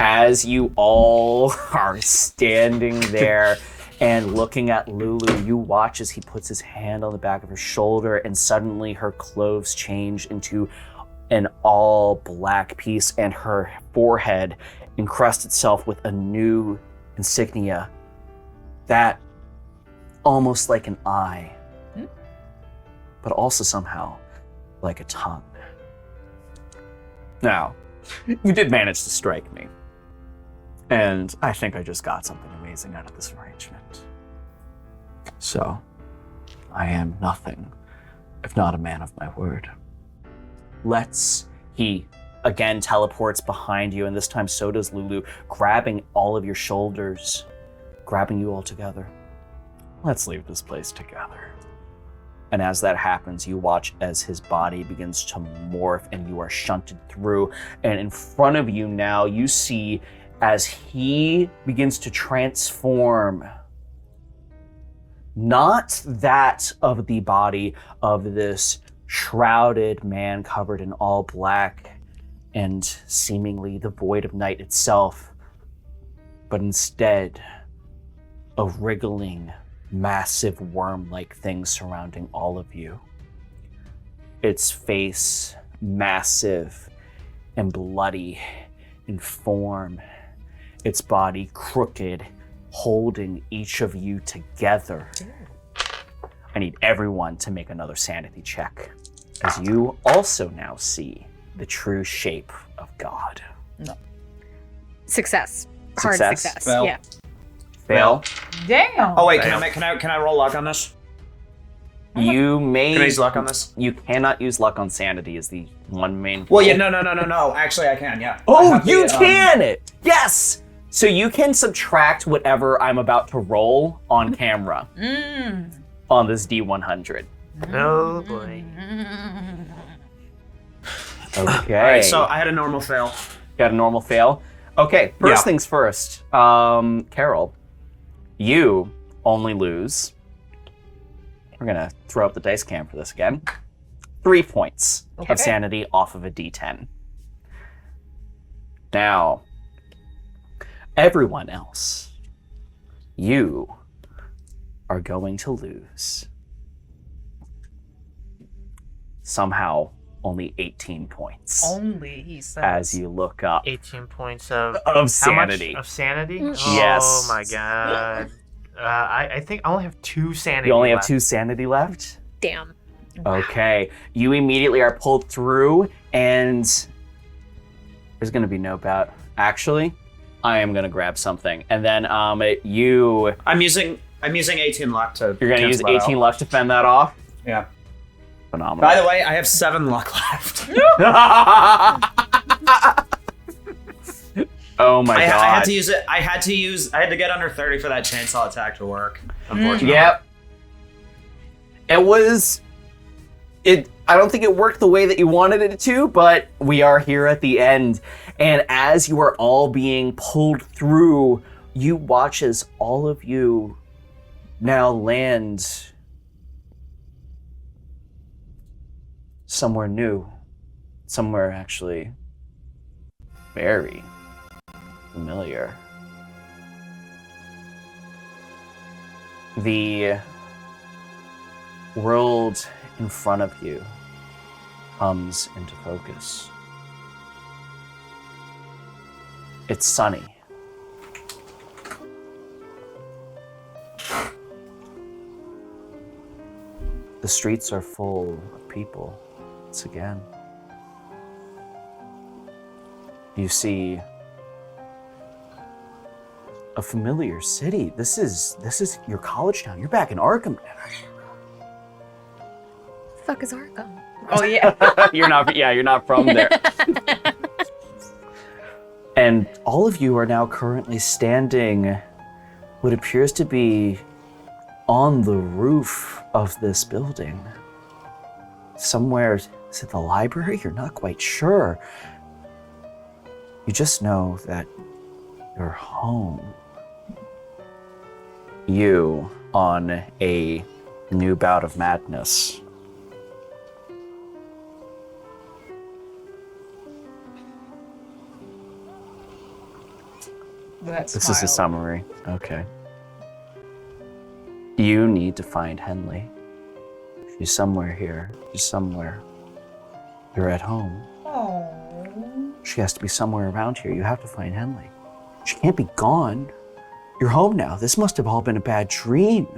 As you all are standing there and looking at Lulu, you watch as he puts his hand on the back of her shoulder, and suddenly her clothes change into an all black piece, and her forehead encrusts itself with a new insignia that almost like an eye, but also somehow like a tongue. Now, you did manage to strike me, and I think I just got something amazing out of this arrangement. So, I am nothing if not a man of my word. He again teleports behind you, and this time so does Lulu, grabbing all of your shoulders, grabbing you all together. Let's leave this place together. And as that happens, you watch as his body begins to morph and you are shunted through. And in front of you now, you see as he begins to transform, not that of the body of this shrouded man covered in all black and seemingly the void of night itself, but instead a wriggling, massive worm-like thing surrounding all of you. Its face massive and bloody in form, its body crooked, holding each of you together. I need everyone to make another sanity check, as you also now see the true shape of God. No. Success. Success? Hard success. Fail. Yeah. Fail. Damn. Oh wait, can I roll luck on this? You may. Can I use luck on this? You cannot use luck on sanity as the one main. Well, yeah, no. Actually, I can. Yeah. Oh, you can! Yes. So you can subtract whatever I'm about to roll on camera on this D100. Oh boy. Okay. All right, so I had a normal fail. Got a normal fail. Okay. First things first. Carol, you only lose. We're gonna throw up the dice cam for this again. 3 points of sanity off of a D10. Now, everyone else, you are going to lose somehow only 18 points. Only, he says. As you look up. 18 points of sanity. How much of sanity? Yes. Oh my god. I think I only have 2 sanity. You only left. have 2 sanity left? Damn. Okay. You immediately are pulled through, and there's going to be no bout. Actually, I am gonna grab something, and then you. I'm using 18 luck to. You're gonna use 18 luck to fend that off. Yeah. Phenomenal. By the way, I have 7 luck left. Oh my god! I had to use it. I had to get under 30 for that chainsaw attack to work. Unfortunately. Yep. It was. I don't think it worked the way that you wanted it to, but we are here at the end. And as you are all being pulled through, you watch as all of you now land somewhere new. Somewhere actually very familiar. The world in front of you comes into focus. It's sunny. The streets are full of people once again. You see a familiar city. This is your college town. You're back in Arkham. Fuck is Arkham? Oh yeah. You're not from there. And all of you are now currently standing what appears to be on the roof of this building. Somewhere, is it the library? You're not quite sure. You just know that you're home. You on a new bout of madness. This is a summary. Okay. You need to find Henley. She's somewhere here. She's somewhere. You're at home. Aww. She has to be somewhere around here. You have to find Henley. She can't be gone. You're home now. This must have all been a bad dream.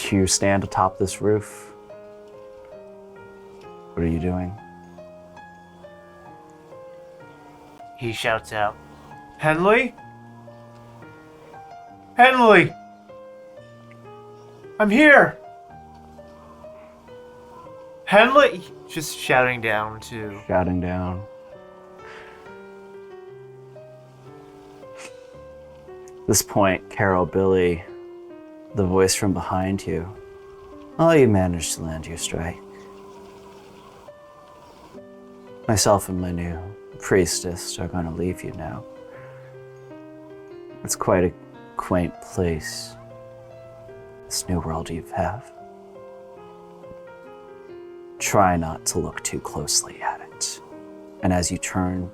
You stand atop this roof. What are you doing? He shouts out, Henley? Henley! I'm here! Henley! Just shouting down to... Shouting down. At this point, Carol, Billy, the voice from behind you. Oh, you managed to land your strike. Myself and my new Preiststess are going to leave you now. It's quite a quaint place, this new world you have. Try not to look too closely at it. And as you turn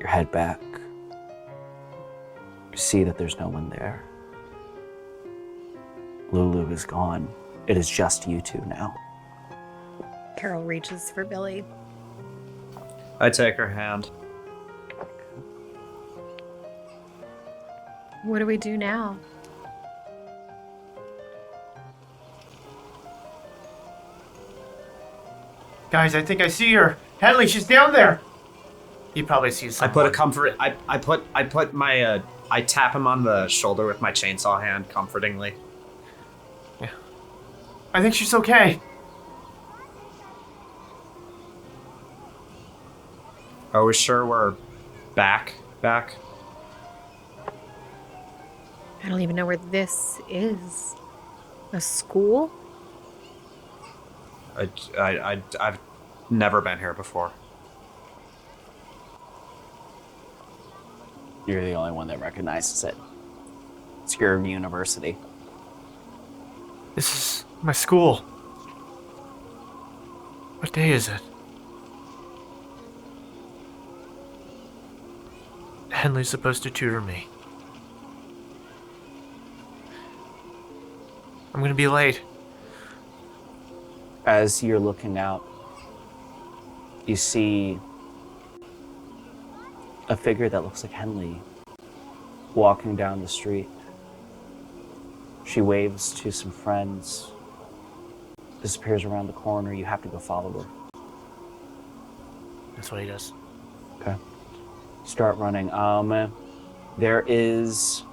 your head back, you see that there's no one there. Lulu is gone. It is just you two now. Carol reaches for Billy. I take her hand. What do we do now? Guys, I think I see her. Henley, she's down there. He probably sees someone. I put a comfort. I tap him on the shoulder with my chainsaw hand, comfortingly. Yeah. I think she's okay. Are we sure we're back? I don't even know where this is. A school? I've never been here before. You're the only one that recognizes it. It's your university. This is my school. What day is it? Henley's supposed to tutor me. I'm gonna be late. As you're looking out, you see a figure that looks like Henley walking down the street. She waves to some friends disappears around the corner. You have to go follow her. That's what he does. Okay. Start running. There is...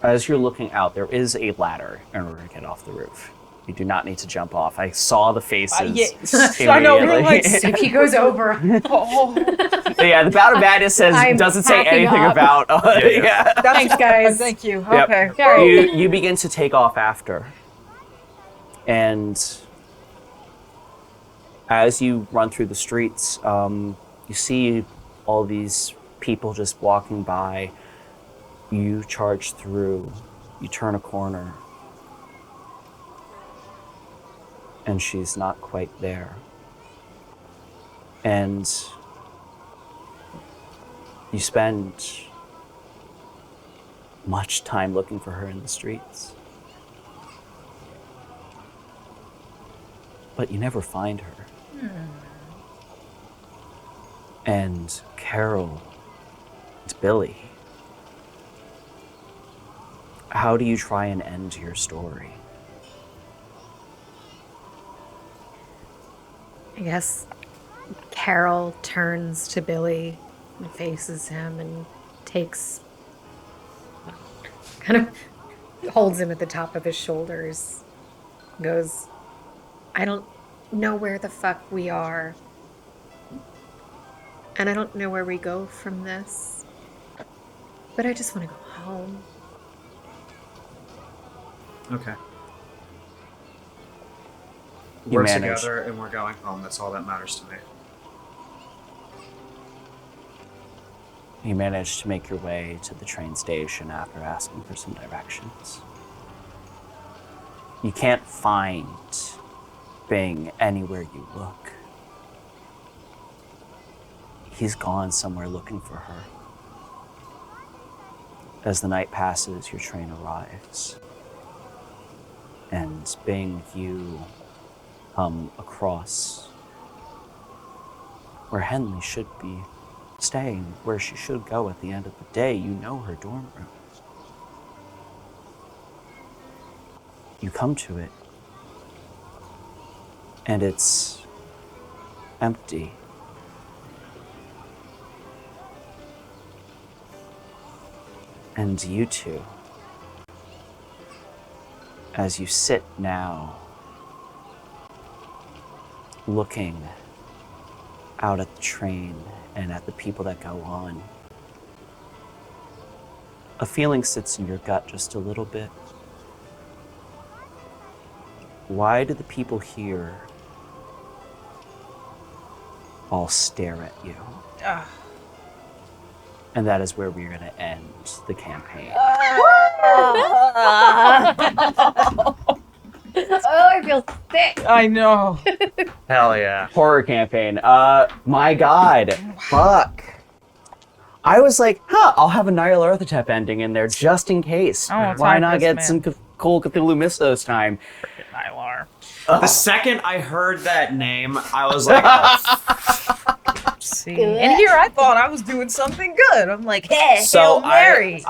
As you're looking out, there is a ladder in order to get off the roof. You do not need to jump off. I saw the faces. I know, we're like, If he goes over. Yeah, the Bout of Madness doesn't say anything about... yeah. Thanks, guys. Thank you. Yep. Okay. Sorry. You begin to take off after. And as you run through the streets, you see all these people just walking by. You charge through. You turn a corner. And she's not quite there. And you spend much time looking for her in the streets. But you never find her. And Carol and Billy, how do you try and end your story? I guess Carol turns to Billy and faces him and kind of holds him at the top of his shoulders. Goes, I don't know where the fuck we are. And I don't know where we go from this. But I just want to go home. Okay. You We're manage. together and we're going home. That's all that matters to me. You manage to make your way to the train station after asking for some directions. You can't find Bing anywhere you look. He's gone somewhere looking for her. As the night passes, your train arrives. And Bing, you come across where Henley should be staying, where she should go at the end of the day. You know her dorm room. You come to it, and it's empty. And you two, as you sit now, looking out at the train and at the people that go on, a feeling sits in your gut just a little bit. Why do the people here all stare at you? And that is where we're going to end the campaign. Oh, I feel sick. I know. Hell yeah. Horror campaign. My God. Fuck. I was like, I'll have a Nyarlathotep ending in there just in case. Why not get some Call of Cthulhu Mythos time? Nylar. The second I heard that name, I was like, oh. See, and here I thought I was doing something good. I'm like, hey, So Hail Mary.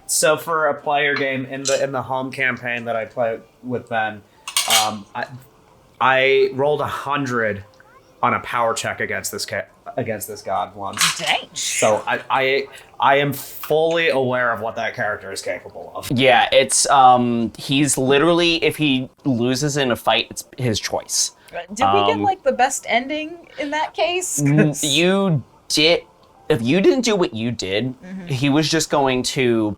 So for a player game in the home campaign that I play with Ben, I rolled 100 on a power check against this god once. Dang. So I am fully aware of what that character is capable of. Yeah, it's he's literally, if he loses in a fight, it's his choice. Did we get like the best ending in that case? You did. If you didn't do what you did, he was just going to.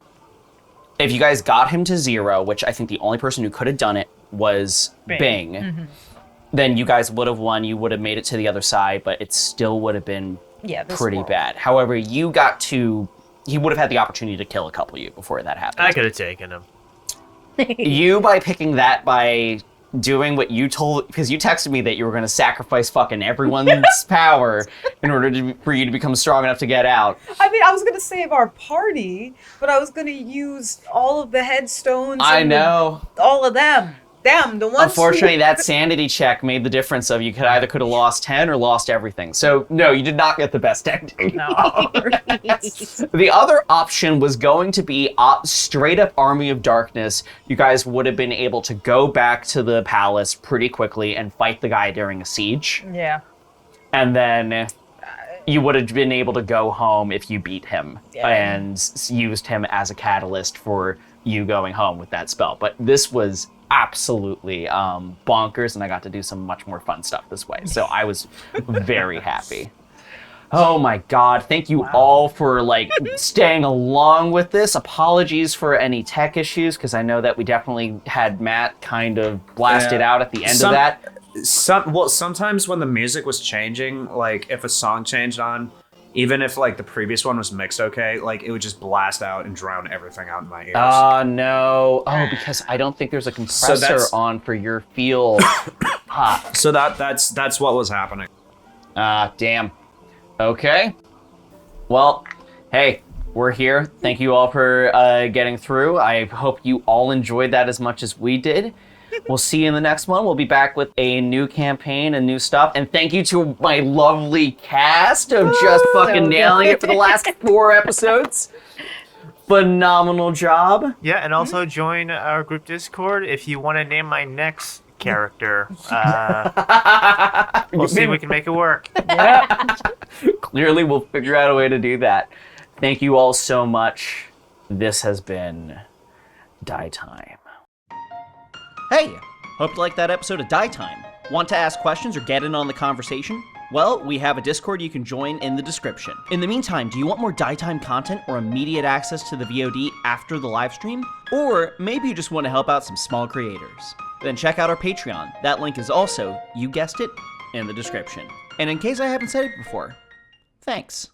If you guys got him to 0, which I think the only person who could have done it was Bing, then you guys would have won. You would have made it to the other side, but it still would have been pretty bad. However, you got to. He would have had the opportunity to kill a couple of you before that happened. I could have taken him. You, by picking that, by doing what you told, because you texted me that you were going to sacrifice fucking everyone's power in order for you to become strong enough to get out. I mean, I was going to save our party, but I was going to use all of the headstones. I know. All of them. Damn, the ones. Unfortunately, that sanity check made the difference of you could have lost 10 or lost everything. So, no, you did not get the best ending. No. The other option was going to be straight up Army of Darkness. You guys would have been able to go back to the palace pretty quickly and fight the guy during a siege. Yeah. And then you would have been able to go home if you beat him and used him as a catalyst for you going home with that spell. But this was absolutely bonkers, and I got to do some much more fun stuff this way. So I was very happy. Oh my God, thank you all for staying along with this. Apologies for any tech issues, because I know that we definitely had Matt kind of blasted out at the end of that. Sometimes when the music was changing, if a song changed on, even if the previous one was mixed okay, it would just blast out and drown everything out in my ears. Oh no! Oh, because I don't think there's a compressor on for your field. So that's what was happening. Damn. Okay. Well, hey, we're here. Thank you all for getting through. I hope you all enjoyed that as much as we did. We'll see you in the next one. We'll be back with a new campaign and new stuff. And thank you to my lovely cast of just fucking nailing it for the last 4 episodes. Phenomenal job. Yeah, and also join our group Discord if you want to name my next character. We'll see if we can make it work. Yeah. Clearly, we'll figure out a way to do that. Thank you all so much. This has been Die Time. Hey, hope you liked that episode of Die Time. Want to ask questions or get in on the conversation? Well, we have a Discord you can join in the description. In the meantime, do you want more Die Time content or immediate access to the VOD after the live stream? Or maybe you just want to help out some small creators? Then check out our Patreon. That link is also, you guessed it, in the description. And in case I haven't said it before, thanks.